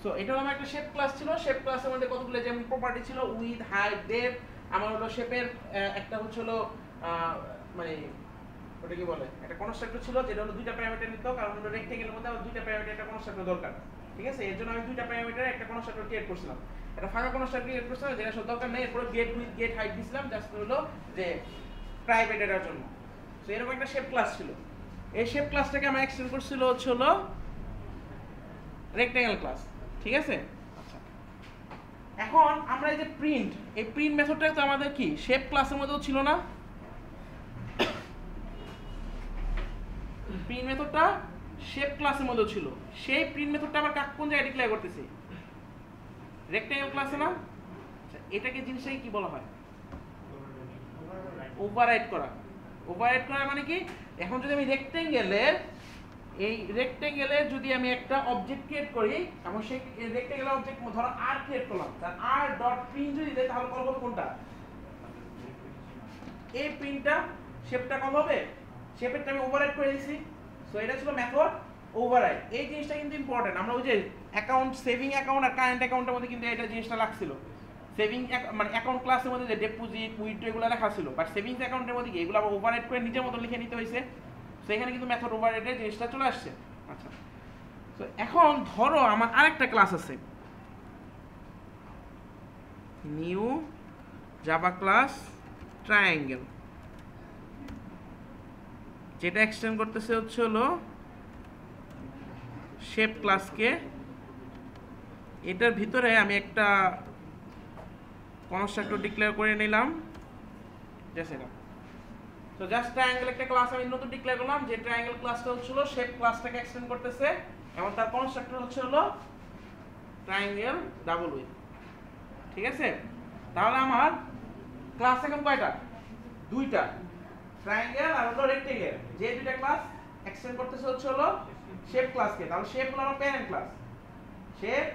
So এটা হলো আমার একটা শেপ ক্লাস ছিল। শেপ ক্লাসের মধ্যে কতগুলো যেমন প্রপার্টি ছিল, উইথ, হাইট, ডেপথ। আমার হলো শেপের একটা হচ্ছে হলো মানে ওটা কি বলে, একটা কনস্ট্রাক্টর ছিল যেটা হলো দুইটা প্যারামিটার নিত, কারণ হলো রেক্টেঙ্গেলের মধ্যে আমার দুইটা প্যারামিটার একটা কনস্ট্রাক্টর দরকার। ঠিক আছে, এর জন্য আমি দুইটা প্যারামিটার একটা কনস্ট্রাক্টর ক্রিয়েট করছিলাম, একটা ফাঁকা কনস্ট্রাক্টর ক্রিয়েট করছিলাম যেটা আসলে দরকার নেই। এরপরে গেট উইথ গেট হাইট দিছিলাম জাস্ট হলো যে প্রাইভেট এটার জন্য। তো এরকম একটা শেপ ক্লাস ছিল। এই শেপ ক্লাসটাকে আমরা এক্সটেন্ড করছিল হচ্ছে হলো রেক্টেঙ্গেল ক্লাস। ঠিক আছে, আচ্ছা এখন আমরা এই যে প্রিন্ট, এই প্রিন্ট মেথডটা তো আমাদের কি শেপ ক্লাসের মধ্যেও ছিল না? প্রিন্ট মেথডটা শেপ ক্লাসের মধ্যেও ছিল। সেই প্রিন্ট মেথডটা আমরা কোন জায়গায় ডিক্লেয়ার করতেছি? রেক্টেঙ্গেল ক্লাসে না? আচ্ছা এটাকে জিনিসটাকে কি বলা হয়? ওভাররাইড করা। ওভাররাইড করা মানে কি, এখন যদি আমি রেক্টেঙ্গেলের যদি আমি একটা অবজেক্ট ক্রিয়েট করি এবং সেই রেক্টেঙ্গেলের অবজেক্ট ধরো আর ক্রিয়েট করলাম, তার আর ডট প্রিন্ট যদি দেয় তাহলে কল হবে কোনটা? এই প্রিন্টটা শেপটা কল হবে, শেপেরটা আমি ওভাররাইড করে দিয়েছি। সো এটা ছিল মেথড ওভাররাইড। এই জিনিসটা কিন্তু ইম্পর্টেন্ট। আমরা ওই যে অ্যাকাউন্ট, সেভিং অ্যাকাউন্ট আর কারেন্ট অ্যাকাউন্টের মধ্যে কিন্তু এটা জিনিসটা লাগছিল। সেভিং মানে অ্যাকাউন্ট ক্লাসের মধ্যে যে ডিপোজিট, উইথড্র এগুলো লেখা ছিল, বাট সেভিংস অ্যাকাউন্টের মধ্যে কি এগুলো আবার ওভাররাইড করে নিজের মতো লিখে নিতে হয়েছে। সো এখানে কিন্তু মেথড ওভাররাইডের জিনিসটা চলে আসছে। আচ্ছা, তো এখন ধরো আমার আরেকটা ক্লাস আছে, নিউ জাভা ক্লাস ট্রায়াঙ্গেল, যেটা এক্সটেন্ড করতেছে হচ্ছে হলো শেপ ক্লাসকে। এটার ভিতরে আমি একটা কনস্ট্রাক্টর ডিক্লেয়ার করে নিলাম, জাস্ট এটা। তো জাস্ট ট্রায়াঙ্গেল একটা ক্লাস আমি নতুন ডিক্লেয়ার করলাম, যে ট্রায়াঙ্গেল ক্লাসটা হচ্ছিল শেপ ক্লাসটাকে এক্সটেন্ড করতেছে এবং তার কনস্ট্রাক্টর হচ্ছে হলো ট্রায়াঙ্গেল ডাবল উইথ। ঠিক আছে, তাহলে আমার ক্লাস এখন কয়টা? দুইটা, ট্রায়াঙ্গেল আর হলো রেক্টেঙ্গেল। যে দুইটা ক্লাস এক্সটেন্ড করতেছে হচ্ছে হলো শেপ ক্লাসকে, তাহলে শেপ হলো আমার প্যারেন্ট ক্লাস। শেপ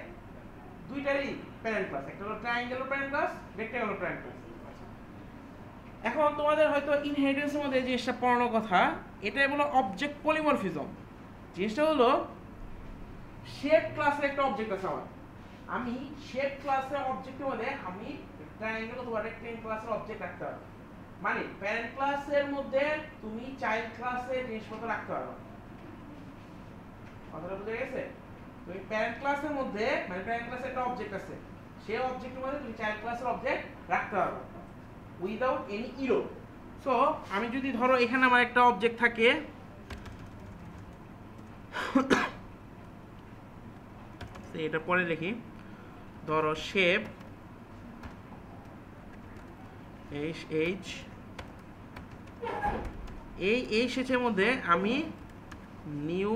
দুইটারই প্যারেন্ট ক্লাস, একটা হলো ট্রায়াঙ্গেলের প্যারেন্ট ক্লাস, রেক্টেঙ্গেলের প্যারেন্ট ক্লাস। এখন তোমাদের হয়তো ইনহেরিটেন্সের মধ্যে যে জিনিসটা পড়ানোর কথা, এটা হলো অবজেক্ট পলিমরফিজম। জিনিসটা হলো শেপ ক্লাসের একটা অবজেক্ট আছে আমার, আমি শেপ ক্লাসের অবজেক্টের মধ্যে আমি ট্রায়াঙ্গেল অথবা রেক্টেঙ্গেল ক্লাসের অবজেক্ট রাখতে পারবো। মানে প্যারেন্ট ক্লাসের মধ্যে তুমি চাইল্ড ক্লাসের জিনিসপত্র রাখতে পারবে। কথাটা বুঝে গেছে? তুমি প্যারেন্ট ক্লাসের মধ্যে, মানে প্যারেন্ট ক্লাসের একটা অবজেক্ট আছে, সেই অবজেক্টের মধ্যে তুমি চাইল্ড ক্লাসের অবজেক্ট রাখতে পারবে উইদাউট এনি ইরর। সো আমি যদি ধরো এখানে আমার একটা অবজেক্ট থাকে, এটা পরে দেখি, ধরো শেপ এইচ, এই শেপের মধ্যে আমি নিউ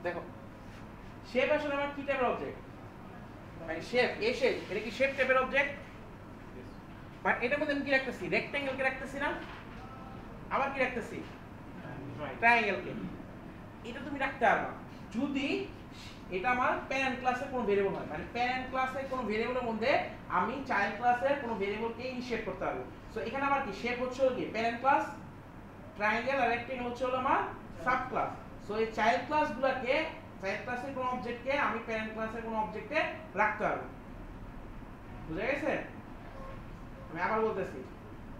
দেখো শেপ আসলে আমার কি টাইপের অবজেক্ট? মানে শেপ, এই শেপ এটা কি শেপ টাইপের অবজেক্ট? বাট এটার মধ্যে আমি কি রাখতেছি? রেক্টেঙ্গেল কে রাখতেছি না, আবার কি রাখতেছি? ট্রায়াঙ্গেল কে। এটা তুমি রাখতে পারবে যদি এটা আমার প্যারেন্ট ক্লাসের কোনো ভেরিয়েবল হয়। মানে প্যারেন্ট ক্লাসের কোনো ভেরিয়েবলের মধ্যে আমি চাইল্ড ক্লাসের কোনো ভেরিয়েবলকে ইনিশিয়েট করতে পারবো। সো এখানে আমার কি শেপ হচ্ছে হলো কি প্যারেন্ট ক্লাস, ট্রায়াঙ্গেল আর রেক্টেঙ্গেল হচ্ছে হলো আমার সাব ক্লাস। সো এই চাইল্ড ক্লাসগুলোকে, চাইল্ড ক্লাসের কোনো অবজেক্টকে আমি প্যারেন্ট ক্লাসের কোনো অবজেক্টে রাখতে পারবো। বুঝা গেছে? আমি আবার বলতেছি,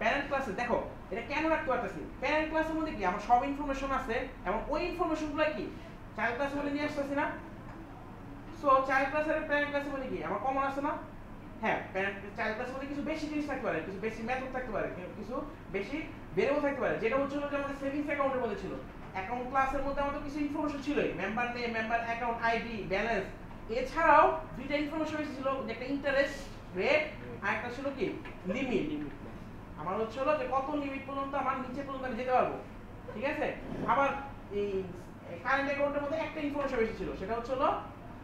প্যারেন্ট ক্লাসে দেখো এটা কেন রাখতে পারতেছি? প্যারেন্ট ক্লাসের মধ্যে কি আমার সব ইনফরমেশন আছে এবং ওই ইনফরমেশনগুলো কি চাইল্ড ক্লাসের মধ্যে নিয়ে আসতেছি না। সো চাইল্ড ক্লাসের প্যারেন্ট ক্লাসের মধ্যে কি আমার কমন আছে না? হ্যাঁ, প্যারেন্ট চাইল্ড ক্লাসের মধ্যে কিছু বেশি জিনিস থাকতে পারে, কিছু বেশি মেথড থাকতে পারে, কিছু বেশি ভেরিয়েবল থাকতে পারে। যেটা হচ্ছে যে আমাদের সেভিংস অ্যাকাউন্টের মধ্যে ছিল, অ্যাকাউন্ট ক্লাসের মধ্যে আমাদের কিছু ইনফরমেশন ছিলই, member name, member account ID, balance. এছাড়াও দুইটা ইনফরমেশন ছিল, একটা ইন্টারেস্ট রেট আর একটা ছিল কি লিমিট। আমার হচ্ছে হলো যে কত লিমিট পর্যন্ত আমার নিচে পর্যন্ত আমি যেতে পারবো। ঠিক আছে, আবার এই কারেন্ট অ্যাকাউন্টের মধ্যে একটা ইনফরমেশন বেশি ছিল, সেটা হচ্ছে হলো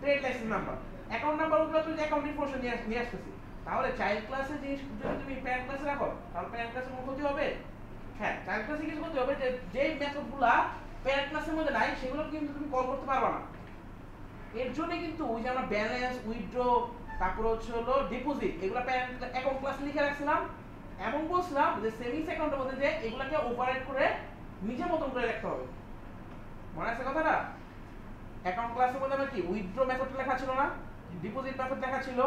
trade licence number. Account number ওগুলো তুই অ্যাকাউন্ট ইনফরমেশন নিয়ে আসতেছি। তাহলে চাইল্ড ক্লাসের জিনিস যদি তুমি প্যারেন্ট ক্লাসে রাখো তাহলে প্যারেন্ট ক্লাসে কোনো ক্ষতি হবে? হ্যাঁ, চাইল্ড ক্লাসে কিছু ক্ষতি হবে, যে যেই মেথডগুলা প্যারেন্ট ক্লাসের মধ্যে নাই সেগুলো কিন্তু তুমি কল করতে পারবে না। এর জন্য কিন্তু ওই যে আমরা ব্যালেন্স, উইথড্র, তারপর হচ্ছে হলো ডিপোজিট, এগুলো প্যারেন্ট অ্যাকাউন্ট ক্লাসে লিখে রাখছিলাম এবং বলছিলাম যে সেভিংস অ্যাকাউন্টের মধ্যে যে এগুলাকে ওভাররাইড করে নিজের মতন করে রাখতে হবে। মনে আছে কথাটা? অ্যাকাউন্ট ক্লাসের মধ্যে আমরা কি উইথড্র মেথড লেখা ছিল না, ডিপোজিট মেথড লেখা ছিল,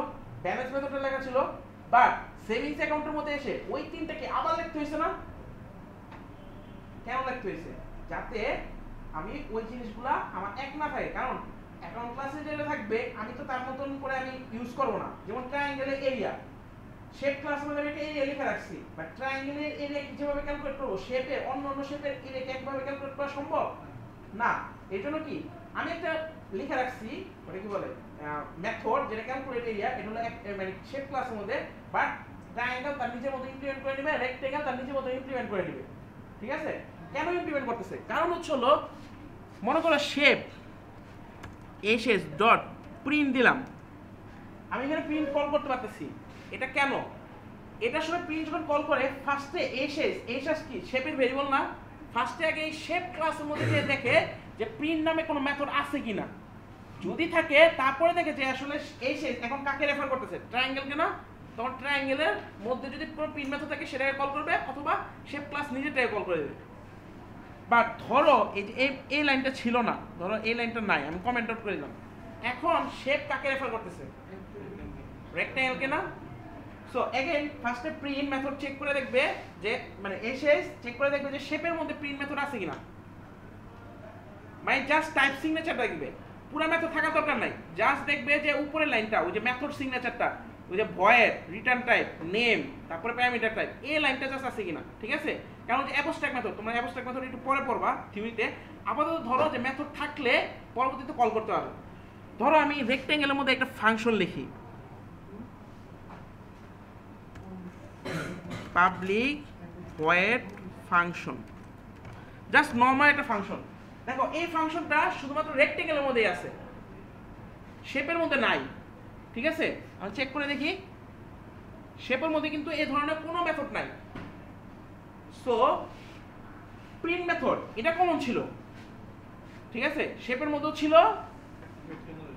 ব্যালেন্স মেথড লেখা ছিল, বাট সেভিংস অ্যাকাউন্টের মধ্যে এসে ওই তিনটাকে আবার লিখতে হয়েছে না? কেন লিখতে হয়েছে? যাতে আমি ওই জিনিসগুলা আমার এক না থাকে। কারণ অ্যাকাউন্ট ক্লাসে যেটা থাকবে আমি তো তার মতন করে আমি ইউজ করব না। যেমন ট্রায়াঙ্গেলের এরিয়া, শেপ ক্লাসের মধ্যে আমি একটা এরিয়া লিখে রাখছি, বাট ট্রায়াঙ্গেলের এরিয়া যেভাবে ক্যালকুলেট করব, শেপের অন্য শেপের এরিয়া কি একভাবে ক্যালকুলেট করা সম্ভব না। এর জন্য কি আমি একটা লিখে রাখছি, ওটা কি বলে মেথড, যেটা ক্যালকুলেট এরিয়া, এটা হলো মানে শেপ ক্লাসের মধ্যে, বাট ট্রায়াঙ্গেল তার নিজের মতো ইমপ্লিমেন্ট করে নেবে, রেক্টেঙ্গেল তার নিজের মতো ইমপ্লিমেন্ট করে নেবে। ঠিক আছে? কেন ইমপ্লিমেন্ট করতেছে? কারণ হচ্ছে হলো মনে করো শেপ এসএস ডট প্রিন্ট দিলাম, আমি এখানে প্রিন্ট কল করতে পারতেছি। এটা কেন? এটা আসলে প্রিন্ট যখন কল করে ফার্স্টে এসএস কি শেপের ভেরিয়েবল না, ফার্স্টে আগে এই শেপ ক্লাসের মধ্যে গিয়ে দেখে যে প্রিন্ট নামে কোনো মেথড আছে কিনা, যদি থাকে তারপরে দেখে যে আসলে এসএস এখন কাকে রেফার করতেছে, ট্রায়াঙ্গেলকে না, তখন ট্রায়াঙ্গেলের মধ্যে যদি কোনো প্রিন্ট মেথড থাকে সেটাকে কল করবে, অথবা শেপ ক্লাস নিজেটাকে কল করে দেবে। বাট ধরো এই যে এই লাইনটা ছিল না, ধরো এই লাইনটা নাই, আমি কমেন্ট আউট করে দিলাম, এখন শেপ কাকে রেফার করতেছে? রেক্ট্যাঙ্গেলকে না। সো अगेन ফার্স্টে প্রিন্ট মেথড চেক করে দেখবে যে মানে এসএস চেক করে দেখবে যে শেপের মধ্যে প্রিন্ট মেথড আছে কিনা, মানে জাস্ট টাইপ সিগনেচার দেখবে, পুরো মেথড থাকার দরকার নাই, জাস্ট দেখবে যে উপরের লাইনটা ওই যে মেথড সিগনেচারটা, ওই যে ভয়েড, রিটার্ন টাইপ, নেম, তারপরে প্যারামিটার টাইপ, এই লাইনটা জাস্ট আছে কিনা। ঠিক আছে? কারণ যে অ্যাবস্ট্রাক্ট মেথড, তোমরা অ্যাবস্ট্রাক্ট মেথড একটু পরে পড়বা থিওরিতে। আপাতত ধরো যে মেথড থাকলে পরবর্তীতে কল করতে পারবে। ধরো আমি রেক্ট্যাঙ্গেলের মধ্যে একটা ফাংশন লিখি, public void function, just normal একটা ফাংশন। দেখো এই ফাংশনটা শুধুমাত্র রেক্ট্যাঙ্গেলের মধ্যেই আছে, শেপের মধ্যে নাই। ঠিক আছে? আমি চেক করে দেখি, শেপের মধ্যে কিন্তু এই ধরনের কোনো মেথড নাই। সো প্রিন্ট মেথড এটা কমন ছিল। ঠিক আছে? শেপের মধ্যেও ছিল,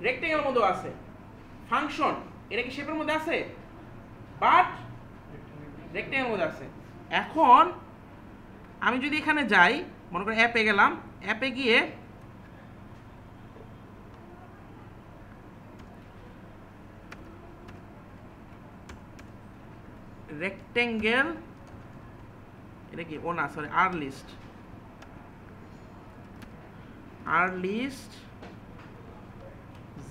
রেক্ট্যাঙ্গেলের মধ্যেও আছে। ফাংশন এটা কি শেপের মধ্যে আছে, বাট রেক্ট্যাঙ্গেলের মধ্যে আছে। এখন আমি যদি এখানে যাই, মনে করি অ্যাপে গেলাম, অ্যাপে গিয়ে রেক্ট্যাঙ্গেল, এটা কি ও না সরি আর লিস্ট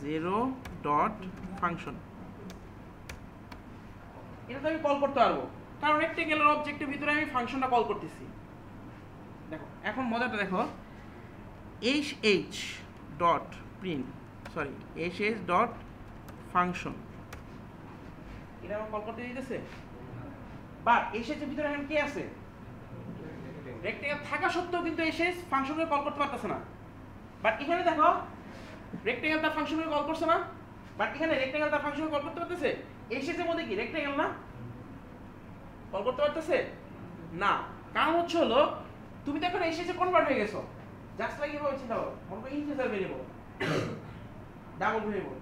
0 ডট ফাংশন, এটা তো আমি কল করতে পারবো, কারণ রেক্ট্যাঙ্গেলের অবজেক্টের ভিতরে আমি ফাংশনটা কল করতেছি। দেখো এখন মজাটা দেখো, sh dot print sorry sh dot function, এটা আমার কল করতে দিতেছে, বাট sh এর ভিতরে এখন কি আছে? রেক্ট্যাঙ্গেল থাকা সত্ত্বেও কিন্তু sh ফাংশনকে কল করতে পারতেছে না। বাট এখানে দেখো রেক্ট্যাঙ্গেল তার ফাংশনকে কল করছে না, বাট এখানে রেক্ট্যাঙ্গেল তার ফাংশনকে কল করতে পারতেছে। sh এর মধ্যে কি রেক্ট্যাঙ্গেল না, কল করতে পারতেছে না। কারণ হচ্ছে হলো তুমি তো এখন sh এ কনভার্ট হয়ে গেছো, জাস্ট লাইক এভাবে চিন্তা করো, মনে করো integer variable, double variable,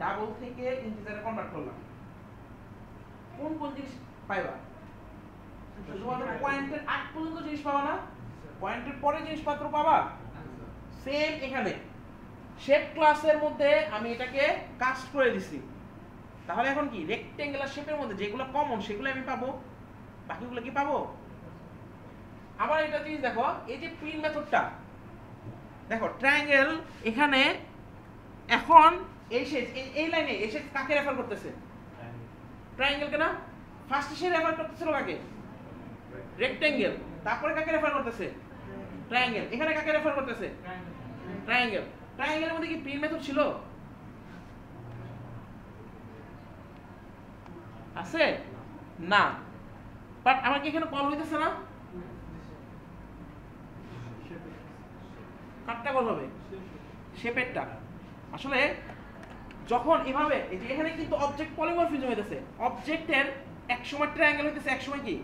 double থেকে ইন্টিজারে কনভার্ট করলাম, কোন কোন জিনিস পাইবা? শুধুমাত্র পয়েন্টের আগ পর্যন্ত জিনিস পাবা না, পয়েন্টের পরে জিনিসপত্র পাবা। সেম এখানে শেপ ক্লাসের মধ্যে আমি এটাকে কাস্ট করে দিছি, তাহলে এখন কি রেক্ট্যাঙ্গুলার শেপের মধ্যে যেগুলো কমন সেগুলো আমি পাবো, বাকিগুলো কি পাবো? আবার এটা জিনিস দেখো, এই যে প্রিন্ট মেথডটা দেখো, ট্রায়াঙ্গেল এখানে এখন এই লাইনে এসে কাকে রেফার করতেছে? ট্রায়াঙ্গেলকে না। ফার্স্ট সে রেফার করতেছিল কাকে? রেক্ট্যাঙ্গেল। তারপরে কাকে রেফার করতেছে? ট্রায়াঙ্গেল। এখানে কাকে রেফার করতেছে? ট্রায়াঙ্গেল। ট্রায়াঙ্গেলের মধ্যে কি প্রিন্ট মেথড ছিল? আছে না, বাট আমার কি এখানে কল হইতেছে না? কাটটা কল হবে শেপেরটা। আসলে যখন এভাবে এই যে এখানে কিন্তু অবজেক্ট পলিমরফিজম হইতেছে, অবজেক্টের এক সময় ট্রায়াঙ্গেল হইতেছে, এক সময় কি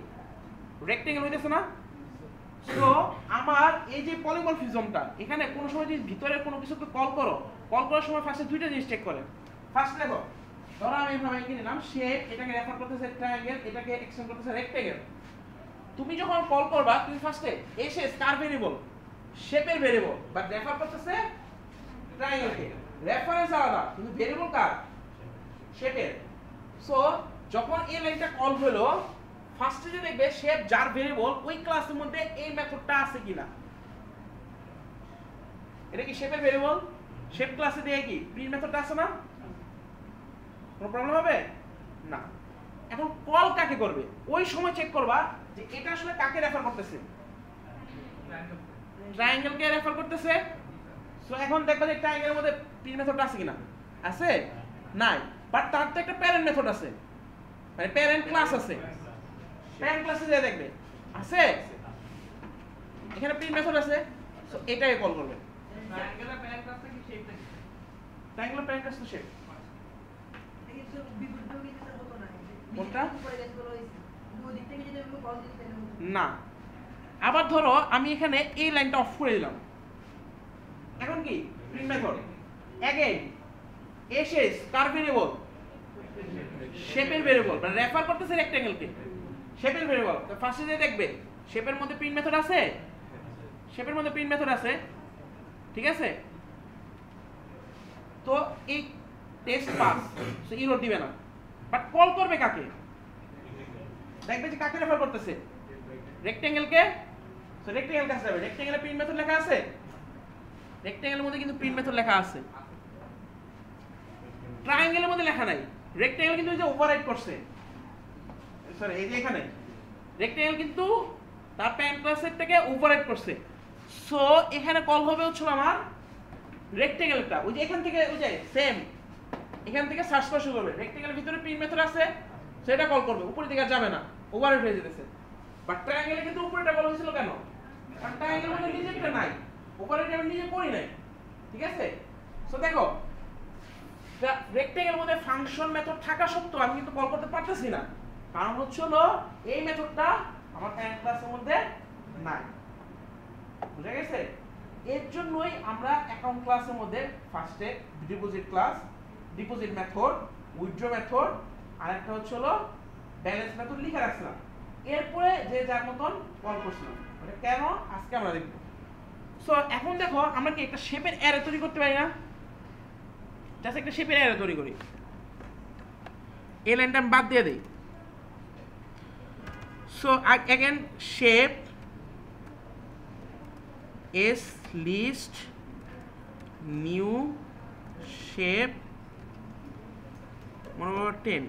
রেক্ট্যাঙ্গেল হইতেছে না। সো আমার এই যে পলিমরফিজমটা এখানে কোনো সময় যদি ভিতরে কোনো কিছুকে কল করার সময় ফার্স্টে দুইটা জিনিস চেক করে। ফার্স্ট দেখো, ধরো আমি এভাবে এঁকে নিলাম শেপ, এটাকে রেফার করতেছে ট্রায়াঙ্গেল, এটাকে এক্সটেন্ড করতেছে রেক্টেঙ্গেল। তুমি যখন কল করবা তুমি ফার্স্টে এসে কার ভেরিয়েবল, শেপের ভেরিয়েবল, বাট রেফার করতেছে ট্রায়াঙ্গেলকে, রেফারেন্স আলাদা কিন্তু ভেরিয়েবল কার, শেপের। সো যখন এই লাইনটা কল হলো ফার্স্টে যে দেখবে শেপ যার ভেরিয়েবল ওই ক্লাসের মধ্যে এই মেথডটা আছে কিনা। এটা কি শেপের ভেরিয়েবল, শেপ ক্লাসে দিয়ে কি প্রিন্ট মেথডটা আছে না, কোনো প্রবলেম হবে না। এখন কল কাকে করবে ওই সময় চেক করবা যে এটা আসলে কাকে রেফার করতেছে, ট্রায়াঙ্গেলকে রেফার করতেছে। সো এখন দেখবা যে ট্রায়াঙ্গেলের মধ্যে প্রিন্ট মেথডটা আছে কিনা, আছে নাই, বাট তার তো একটা প্যারেন্ট মেথড আছে, মানে প্যারেন্ট ক্লাস আছে, প্যারেন্ট ক্লাসে যা দেখবে আছে, এখানে প্রিন্ট মেথড আছে। সো এটাকে কল করবে। ট্রায়াঙ্গেলের প্যারেন্ট ক্লাসটা কি শেপ নাকি, ট্রায়াঙ্গেলের প্যারেন্ট ক্লাস তো শেপ। কোনটা না, আবার ধরো আমি এখানে এই লাইনটা অফ করে দিলাম, এখন কি প্রিন্ট মেথড अगेन এসেস কার ভেরিয়েবল, শেপের ভেরিয়েবল, মানে রেফার করতেছে রেক্ট্যাঙ্গেলকে, শেপের ভেরিয়েবল। তো ফার্স্টে যে দেখবে শেপের মধ্যে প্রিন্ট মেথড আছে, শেপের মধ্যে প্রিন্ট মেথড আছে, ঠিক আছে। তো এই টেস্ট পাস, সো এরর দিবে না, বাট কল করবে কাকে, দেখবে যে কাকে রেফার করতেছে, রেক্ট্যাঙ্গেলকে। সো রেক্ট্যাঙ্গেল কাছে যাবে, রেক্ট্যাঙ্গেলে প্রিন্ট মেথড লেখা আছে, রেক্ট্যাঙ্গেলের মধ্যে কিন্তু প্রিন্ট মেথড লেখা আছে, ট্রায়াঙ্গেলের মধ্যে লেখা নাই। রেক্ট্যাঙ্গেল কিন্তু এই যে ওভাররাইড করছে, সরি এই যে এখানে রেক্ট্যাঙ্গেল কিন্তু তার প্যারেন্ট ক্লাসের থেকে ওভাররাইড করছে। সো এখানে কল হবে হচ্ছে আমার রেক্ট্যাঙ্গেলটা, ওই যে এখান থেকে ওই যে সেম এখান থেকে সার্চ করা শুরু করবে, রেক্ট্যাঙ্গেলের ভিতরে প্রিন্ট মেথড আছে সেটা কল করবে, উপরের দিকে যাবে না, ওভাররাইড হয়ে যেতেছে। বাট ট্রায়াঙ্গেলে কিন্তু উপরেটা কল হয়েছিল কেন, কারণ ট্রায়াঙ্গেলের মধ্যে নিজেরটা নাই, ওভাররাইড আমি নিজে করি নাই, ঠিক আছে। সো দেখো রেক্ট্যাঙ্গেলের মধ্যে ফাংশন মেথড থাকা সত্ত্বেও আমি কিন্তু কল করতে পারতেছি না, কারণ হচ্ছে হলো এই মেথডটা আমার প্যারেন্ট ক্লাসের মধ্যে নাই, বুঝা গেছে। এর জন্যই আমরা অ্যাকাউন্ট ক্লাসের মধ্যে ফার্স্টে deposit class, deposit method, withdraw method আর একটা হচ্ছে হলো ব্যালেন্স মেথড লিখে রাখছিলাম, এরপরে যে যার মতন কল করছিলাম। মানে কেন আজকে আমরা দেখব। সো এখন দেখো আমরা কি একটা শেপের অ্যারে তৈরি করতে পারি না, জাস্ট একটা শেপের অ্যারে তৈরি করি, এই লাইনটা আমি বাদ দিয়ে দেই। So again shape as list new shape মনে করো 10,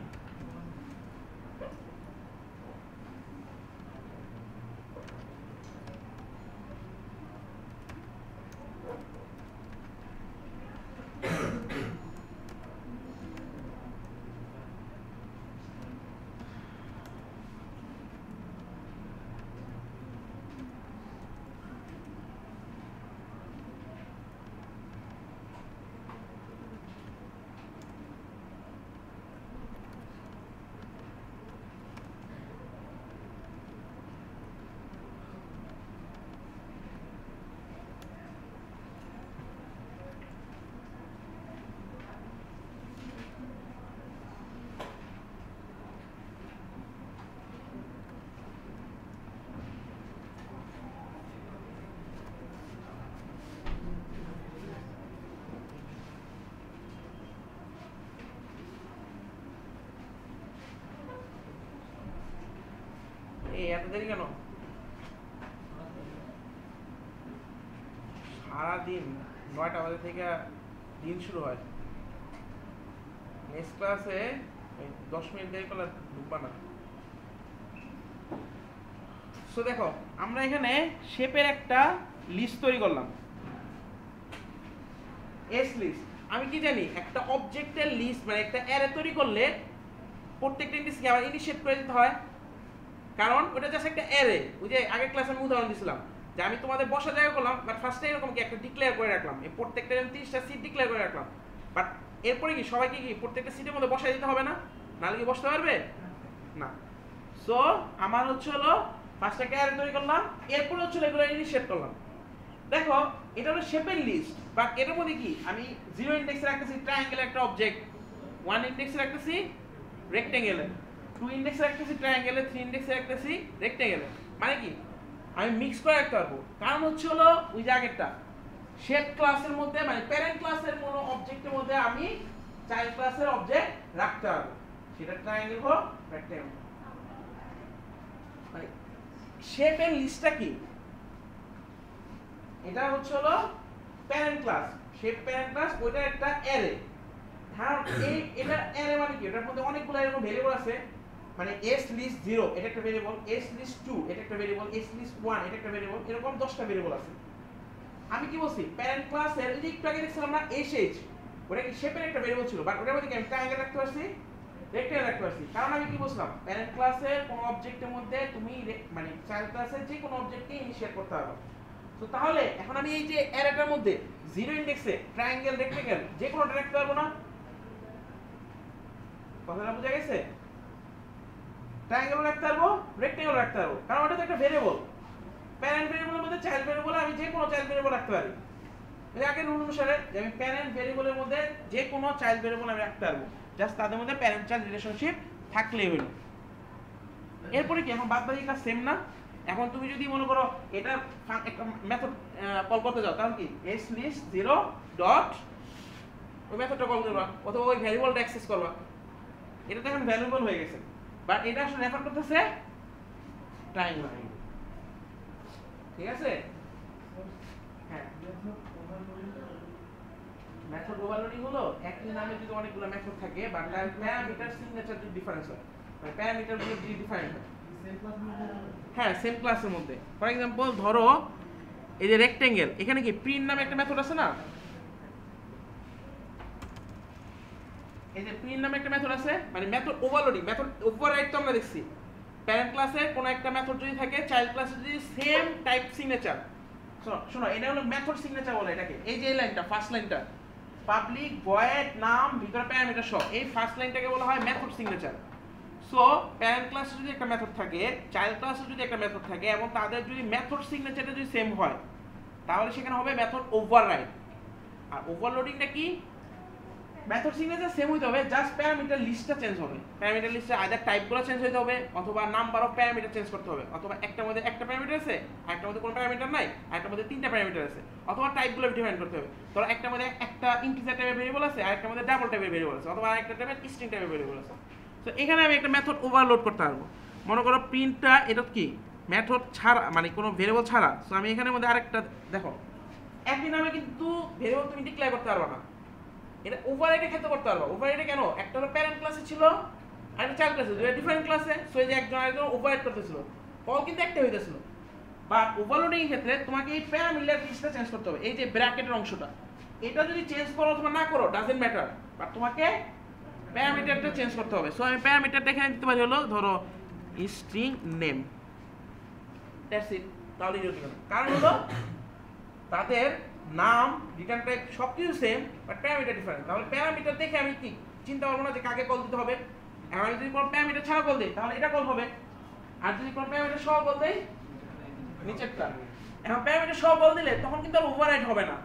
এত দেরি কেন, সারাদিন 9টা বাজে থেকে দিন শুরু হয়, নেক্সট ক্লাসে 10 মিনিট দেরি করলে ঢুকবা না। সো দেখো আমরা এখানে শেপের একটা লিস্ট তৈরি করলাম, এস লিস্ট। আমি কি জানি একটা অবজেক্টের লিস্ট মানে একটা অ্যারে তৈরি করলে প্রত্যেকটা ইন্ডিসকে আবার ইনিশিয়েট করে দিতে হয়, কারণ ওটা জাস্ট একটা অ্যারে। ওই যে আগের ক্লাসে আমি উদাহরণ দিয়েছিলাম যে আমি তোমাদের বসা জায়গা করলাম, বাট ফার্স্টে এরকম কি একটা ডিক্লেয়ার করে রাখলাম, এই প্রত্যেকটা 30টা সিট ডিক্লেয়ার করে রাখলাম, বাট এরপরে কি সবাইকে কি প্রত্যেকটা সিটের মধ্যে বসাই দিতে হবে না, নাহলে কি বসতে পারবে না। সো আমার হচ্ছে হলো ফার্স্ট একটা অ্যারে তৈরি করলাম, এরপরে হচ্ছে এগুলো ইনিশিয়েট করলাম। দেখো এটা হলো শেপের লিস্ট, বাট এটার মধ্যে কি আমি 0 ইন্ডেক্সে রাখতেছি ট্রায়াঙ্গেল একটা অবজেক্ট, 1 ইন্ডেক্সে রাখতেছি রেক্টেঙ্গেল, 2 ইন্ডেক্সে রাখতেছি ট্রায়াঙ্গেল, 3 ইন্ডেক্সে রাখতেছি রেক্টেঙ্গেল। মানে কি আমি মিক্স করে রাখতে পারবো, কারণ হচ্ছে হলো ওই যে আগেরটা শেপ ক্লাসের মধ্যে মানে প্যারেন্ট ক্লাসের কোনো অবজেক্টের মধ্যে আমি চাইল্ড ক্লাসের অবজেক্ট রাখতে পারবো, সেটা ট্রায়াঙ্গেল হোক রেক্টেঙ্গেল। মানে শেপের লিস্টটা কি, এটা হচ্ছে হলো parent class, shape parent class, ওইটা একটা অ্যারে। হ্যাঁ এই এটা অ্যারে মানে কি, এটার মধ্যে অনেকগুলো এরকম ভেরিয়েবল আছে, মানে s list 0 এটা একটা ভেরিয়েবল, s list 2 এটা একটা ভেরিয়েবল, s list 1 এটা একটা ভেরিয়েবল, এরকম 10টা ভেরিয়েবল আছে। আমি কি বলছি প্যারেন্ট ক্লাসের এই যে একটু আগে দেখছিলাম না sh, ওটা কি শেপের একটা ভেরিয়েবল ছিল, বাট ওটার মধ্যে কি আমি ট্রায়াঙ্গেল রাখতে পারছি, রেক্টেঙ্গেল রাখতে পারছি, কারণ আমি কি বলছিলাম প্যারেন্ট ক্লাসের কোন অবজেক্টের মধ্যে তুমি মানে চাইল্ড ক্লাসের যে কোনো অবজেক্টকে ইনিশিয়েট করতে পারবে। তো তাহলে এখন আমি এই যে অ্যারেটার মধ্যে 0 ইন্ডেক্সে ট্রায়াঙ্গেল রেক্টেঙ্গেল যে কোনোটা রাখতে পারবো না, কথাটা বুঝা গেছে? ট্রায়াঙ্গেল রাখতে পারবো, রেক্টেঙ্গেল রাখতে পারবো, কারণ ওটা তো একটা ভেরিয়েবল, প্যারেন্ট ভেরিয়েবলের মধ্যে চাইল্ড ভেরিয়েবল আমি যে কোনো চাইল্ড ভেরিয়েবল রাখতে পারি। এই আগের রুল অনুসারে যে আমি প্যারেন্ট ভেরিয়েবলের মধ্যে যে কোনো চাইল্ড ভেরিয়েবল আমি রাখতে পারবো, জাস্ট তাদের মধ্যে প্যারেন্ট চাইল্ড রিলেশনশিপ থাকলেই হলো। এরপরে কি এখন বাদবাকি কাজ সেম না? এখন তুমি যদি মনে করো এটা একটা মেথড কল করতে যাও, তাহলে কি s list 0 ডট ওই মেথডটা কল করবা অথবা ওই ভ্যারিয়েবলটা অ্যাক্সেস করবা, এটা তো এখন ভ্যালুয়েবল হয়ে গেছে, বাট এটা আসলে রেফার করতেছে ট্রায়াঙ্গেল। ঠিক আছে? হ্যাঁ মেথড ওভারলোডিং হলো একই নামে যদি অনেকগুলো মেথড থাকে বাট তার প্যারামিটার সিগনেচার যদি ডিফারেন্স হয়, মানে প্যারামিটার গুলো যদি ডিফারেন্ট হয়, হ্যাঁ সেম ক্লাসের মধ্যে। ফর এক্সাম্পল ধরো এই যে রেক্টেঙ্গেল, এখানে কি প্রিন্ট নামে একটা মেথড আছে না, এই যে প্রিন্ট নামে একটা মেথড আছে, মানে মেথড ওভারলোডিং, মেথড ওভাররাইড তো আমরা দেখছি প্যারেন্ট ক্লাসে কোনো একটা মেথড যদি থাকে চাইল্ড ক্লাসে যদি সেম টাইপ সিগনেচার, শোনো এটা হলো মেথড সিগনেচার বলে এটাকে। এই যে এই লাইনটা ফার্স্ট লাইনটা পাবলিক ভয়েড নাম ভিতরে প্যারামিটার সব, এই ফার্স্ট লাইনটাকে বলা হয় মেথড সিগনেচার। সো প্যারেন্ট ক্লাসে যদি একটা মেথড থাকে, চাইল্ড ক্লাসে যদি একটা মেথড থাকে এবং তাদের যদি মেথড সিগনেচারটা যদি সেম হয় তাহলে সেখানে হবে মেথড ওভাররাইড। আর ওভারলোডিংটা কি, মেথড সিগনেচার সেম হইতে হবে, জাস্ট প্যারামিটার লিস্টটা চেঞ্জ হবে, প্যারামিটার লিস্টে আইদার টাইপগুলো চেঞ্জ হইতে হবে অথবা নাম্বার অফ প্যারামিটার চেঞ্জ করতে হবে, অথবা একটার মধ্যে একটা প্যারামিটার আছে আরেকটার মধ্যে কোনো প্যারামিটার নাই, আরেকটার মধ্যে 3টা প্যারামিটার আছে, অথবা টাইপগুলো ডিফাইন করতে হবে। ধরো একটার মধ্যে একটা ইন্টিজার টাইপের ভেরিয়েবল আছে, আরেকটার মধ্যে ডাবল টাইপের ভেরিয়েবল আছে, অথবা আরেকটা টাইপের স্ট্রিং টাইপের ভেরিয়েবল আছে। তো এখানে আমি একটা মেথড ওভারলোড করতে পারবো, মনে করো প্রিন্টটা এটা কি মেথড ছাড়া মানে কোনো ভেরিয়েবল ছাড়া। সো আমি এখানের মধ্যে আরেকটা দেখো একই নামে কিন্তু ভেরিয়েবল তুমি ডিক্লেয়ার করতে পারবে না, এটা ওভাররাইডের ক্ষেত্রে করতে পারবা। ওভাররাইডে কেন, একটা হলো প্যারেন্ট ক্লাসে ছিল আর একটা চাইল্ড ক্লাসে, দুটো ডিফারেন্ট ক্লাসে, সো এই যে একজন আরেকজন ওভাররাইড করতেছিল, কল কিন্তু একটা হইতেছিল। বাট ওভারলোডিং এর ক্ষেত্রে তোমাকে এই প্যারামিটার লিস্টটা চেঞ্জ করতে হবে, এই যে ব্র্যাকেটের অংশটা এটা যদি চেঞ্জ করো অথবা না করো ডাজন্ট ম্যাটার, বাট তোমাকে প্যারামিটারটা চেঞ্জ করতে হবে। সো আমি প্যারামিটারটা এখানে দিতে পারি হলো ধরো স্ট্রিং নেম, দ্যাটস ইট। তাহলে কারণ হলো তাদের নাম রিটার্ন টাইপ সবকিছু সেম বাট প্যারামিটার ডিফারেন্ট। তাহলে প্যারামিটার দেখে আমি কি চিন্তা করবো না যে কাকে কল দিতে হবে, এখন আমি যদি কোনো প্যারামিটার ছাড়া কল দিই তাহলে এটা কল হবে, আর যদি কোনো প্যারামিটার সহ কল দেই নিচেরটা। এখন প্যারামিটার সহ কল দিলে তখন কিন্তু আর ওভাররাইড হবে না,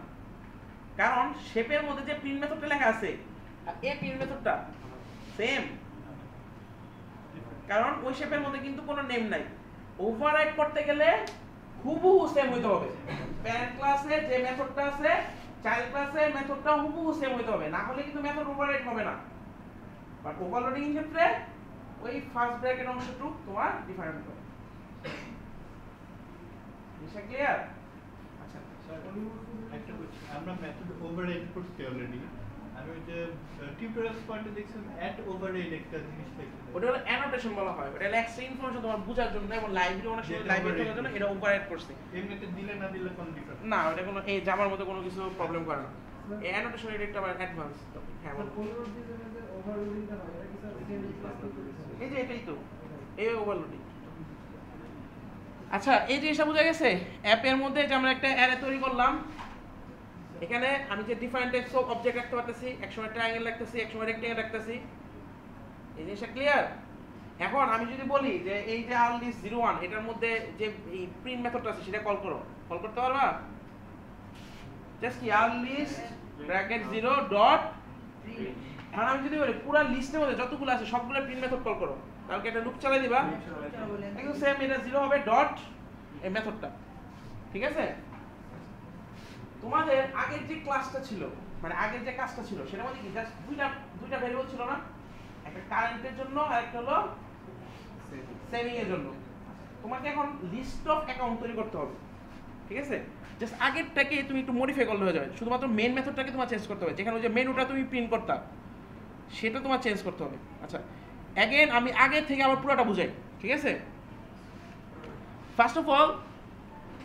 কারণ শেপের মধ্যে যে প্রিন্ট মেথডটা লেখা আছে আর এই প্রিন্ট মেথডটা সেম, কারণ ওই শেপের মধ্যে কিন্তু কোনো নেম নাই। ওভাররাইড করতে গেলে হুবহু সেম হইতে হবে, প্যারেন্ট ক্লাসে যে মেথডটা আছে চাইল্ড ক্লাসে মেথডটা হুবহু সেম হইতে হবে, না হলে কিন্তু মেথড ওভাররাইড হবে না। বাট ওভারলোডিং এর ক্ষেত্রে ওই ফার্স্ট ব্র্যাকেট অংশটুকু তোমার ডিফারেন্ট হবে। এটা ক্লিয়ার? আচ্ছা একটা কোশ্চেন, আমরা মেথড ওভাররাইড করতে অলরেডি, আমি ওই যে টিউটোরিয়ালস পয়েন্টে দেখছিলাম অ্যাট ওভাররাইড একটা জিনিস দেখতে, ওটা হলো অ্যানোটেশন বলা হয়, ওটা এক্সট্রা ইনফরমেশন তোমার বোঝার জন্য এবং লাইব্রেরি অনেক সময় লাইব্রেরি করার জন্য এটা ওভাররাইড করছে। এমনিতে দিলে না দিলে কোন ডিফারেন্স না, ওটা কোনো এই জামার মধ্যে কোনো কিছু প্রবলেম করে না, এই অ্যানোটেশন এটা একটা অ্যাডভান্স টপিক। হ্যাঁ বলো। এই যে এটাই তো এই ওভারলোডিং। আচ্ছা এই জিনিসটা বোঝা গেছে, অ্যাপের মধ্যে যে আমরা একটা অ্যারে তৈরি করলাম, এখানে আমি যে ডিফারেন্ট টাইপস অফ অবজেক্ট রাখতে পারতেছি, একসময় ট্রায়াঙ্গেল রাখতেছি, একসময় রেক্টেঙ্গেল রাখতেছি, এই জিনিসটা ক্লিয়ার? এখন আমি যদি বলি যে এই যে আরলিস্ট 01 এটার মধ্যে যে এই প্রিন্ট মেথডটা আছে সেটা কল করো, কল করতে পারবা? জাস্ট কি আর লিস্ট ব্র্যাকেট 0 ডট। এখন আমি যদি বলি পুরো লিস্টের মধ্যে যতগুলো আছে সবগুলো প্রিন্ট মেথড কল করো, তাহলে একটা লুপ চালাই দিবা, একদম সেম এটা 0 হবে ডট এই মেথডটা। ঠিক আছে, তোমাদের আগের যে ক্লাসটা ছিল মানে আগের যে কাজটা ছিল সেটার মধ্যে কি জাস্ট দুইটা ভেরিয়েবল ছিল না, একটা কারেন্টের জন্য আর একটা হলো সেভিং এর জন্য। তোমাকে এখন লিস্ট অফ অ্যাকাউন্ট তৈরি করতে হবে। ঠিক আছে, জাস্ট আগেরটাকে তুমি একটু মডিফাই করলে হয়ে যাবে, শুধুমাত্র মেইন মেথডটাকে তোমার চেঞ্জ করতে হবে, যেখানে ওই যে মেনুটা তুমি প্রিন্ট করতা সেটা তোমার চেঞ্জ করতে হবে। আচ্ছা অ্যাগেন আমি আগে থেকে আবার পুরোটা বুঝাই। ঠিক আছে, ফার্স্ট অফ অল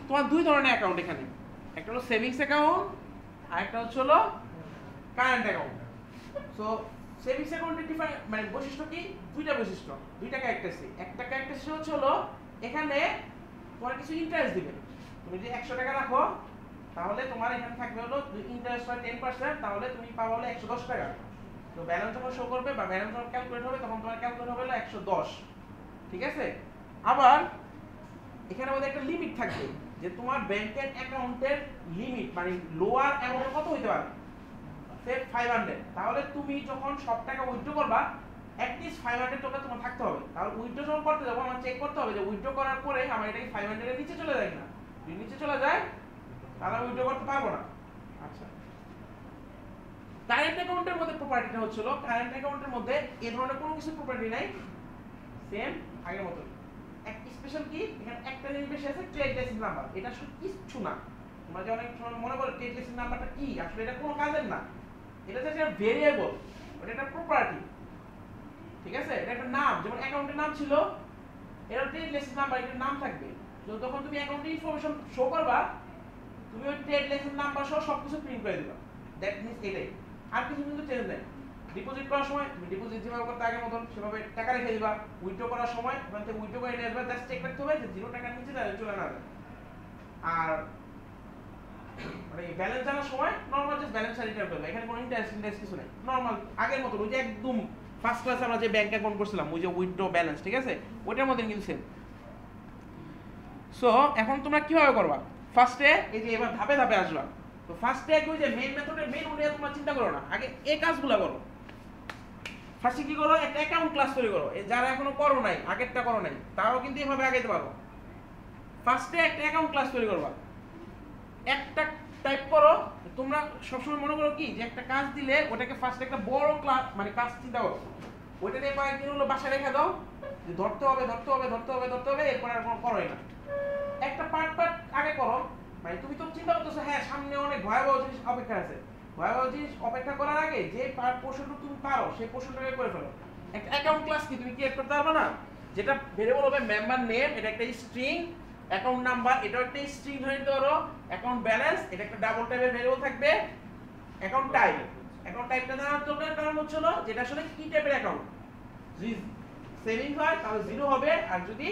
তোমার দুই ধরনের অ্যাকাউন্ট এখানে, একটা হলো সেভিংস অ্যাকাউন্ট আর একটা হচ্ছে হলো কারেন্ট অ্যাকাউন্ট। সো সেভিংস অ্যাকাউন্টের মানে বৈশিষ্ট্য কি, দুইটা বৈশিষ্ট্য, দুইটা ক্যারেক্টারিস্টিক। একটা ক্যারেক্টারিস্টিক হচ্ছে হলো এখানে তোমার কিছু ইন্টারেস্ট দিবে। তুমি যদি 100 টাকা রাখো তাহলে তোমার এখানে থাকবে হলো ইন্টারেস্ট হয় 10%, তাহলে তুমি পাবে হলো 110 টাকা। তো ব্যালেন্স যখন শো করবে বা ব্যালেন্স যখন ক্যালকুলেট হবে তখন তোমার ক্যালকুলেট হবে হলো 110। ঠিক আছে, আবার এখানে আমাদের একটা লিমিট থাকবে যে তোমার ব্যাংকের অ্যাকাউন্টের লিমিট মানে লোয়ার অ্যামাউন্ট কত হইতে পারে, সে 500। তাহলে তুমি যখন সব টাকা উইথড্র করবা অ্যাটলিস্ট 500 টাকা তোমার থাকতে হবে। তাহলে উইথড্র যখন করতে যাবো আমার চেক করতে হবে যে উইথড্র করার পরে আমার এটা কি 500 এর নিচে চলে যায় কিনা। যদি নিচে চলে যায় তাহলে উইথড্র করতে পারবো না। আচ্ছা, কারেন্ট অ্যাকাউন্টের মধ্যে প্রপার্টিটা হচ্ছিল, কারেন্ট অ্যাকাউন্টের মধ্যে এই ধরনের কোনো কিছু প্রপার্টি নাই, সেম আগের মতো। এক স্পেশাল কি এখানে একটা জিনিস বেশি আছে, ট্রেড লাইসেন্স নাম্বার। এটা শুধু কিছু না, তোমরা যে অনেক সময় মনে করো ট্রেড লাইসেন্স নাম্বারটা কি, আসলে এটা কোনো কাজের না, এটা হচ্ছে একটা ভেরিয়েবল, এটা একটা প্রপার্টি। ঠিক আছে, এটা একটা নাম, যেমন অ্যাকাউন্টের নাম ছিল, এর ট্রেড লাইসেন্স নাম্বার এটার নাম থাকবে। তো যখন তুমি অ্যাকাউন্টের ইনফরমেশন শো করবা তুমি ওই ট্রেড লাইসেন্স নাম্বার সহ সবকিছু প্রিন্ট করে দিবা। দ্যাট মিন্স এটাই, আর কিছু কিন্তু চেঞ্জ নেই। ডিপোজিট করার সময় তুমি ডিপোজিট যেভাবে করতে আগের মতন সেভাবে টাকা রেখে দিবা। উইথড্র করার সময় ওখান থেকে উইথড্র করে নিয়ে আসবা, জাস্ট চেক রাখতে হবে যে 0 টাকার নিচে চলে না যায়। আর মানে ব্যালেন্স জানার সময় নরমাল জাস্ট ব্যালেন্স রিটার্ন করবে, এখানে কোনো ইন্টারেস্ট কিছু নাই, নরমাল আগের মতো ওই যে একদম ফার্স্ট ক্লাসে আমরা যে ব্যাংক অ্যাকাউন্ট করছিলাম ওই যে উইথড্র ব্যালেন্স। ঠিক আছে, ওইটার মধ্যে কিন্তু সেম। সো এখন তোমরা কিভাবে করবা, ফার্স্টে এই যে এবার ধাপে ধাপে আসবা। তো ফার্স্টে ওই যে মেইন মেথডের মেইন নিয়ে তোমরা চিন্তা করো না, আগে এই কাজগুলো করো। ফার্স্টে কি করো, একটা অ্যাকাউন্ট ক্লাস তৈরি করো, যারা এখনো করো নাই, আগেরটা করো নাই, তারাও কিন্তু এভাবে আগাইতে পারো। ফার্স্টে একটা অ্যাকাউন্ট ক্লাস তৈরি করবা, একটা টাইপ করো। তোমরা সবসময় মনে করো কি যে একটা কাজ দিলে ওটাকে ফার্স্ট একটা বড় ক্লাস মানে কাজ চিন্তা করো, ওইটা নিয়ে কয়েকদিন হলো বাসায় রেখে দাও, যে ধরতে হবে ধরতে হবে ধরতে হবে ধরতে হবে, এরপর আর কোনো করোই না। একটা পার্ট আগে করো, মানে তুমি তো চিন্তা করতেছো হ্যাঁ সামনে অনেক ভয়াবহ জিনিস অপেক্ষা আছে, ভয়াবহ জিনিস অপেক্ষা করার আগে যে পোর্শনটা তুমি পারো সেই পোর্শনটাকে করে ফেলো। একটা অ্যাকাউন্ট ক্লাস কি তুমি ক্রিয়েট করতে পারবে না, যেটা ভেরিয়েবল হবে মেম্বার নেম, এটা একটা স্ট্রিং, অ্যাকাউন্ট নাম্বার এটাও একটা স্ট্রিং ধরে নিতে পারো, অ্যাকাউন্ট ব্যালেন্স এটা একটা ডাবল টাইপের ভেরিয়েবল থাকবে, অ্যাকাউন্ট টাইপটা জানার দরকার, কারণ হচ্ছিল যেটা আসলে কি টাইপের অ্যাকাউন্ট, যদি সেভিংস হয় তাহলে 0 হবে, আর যদি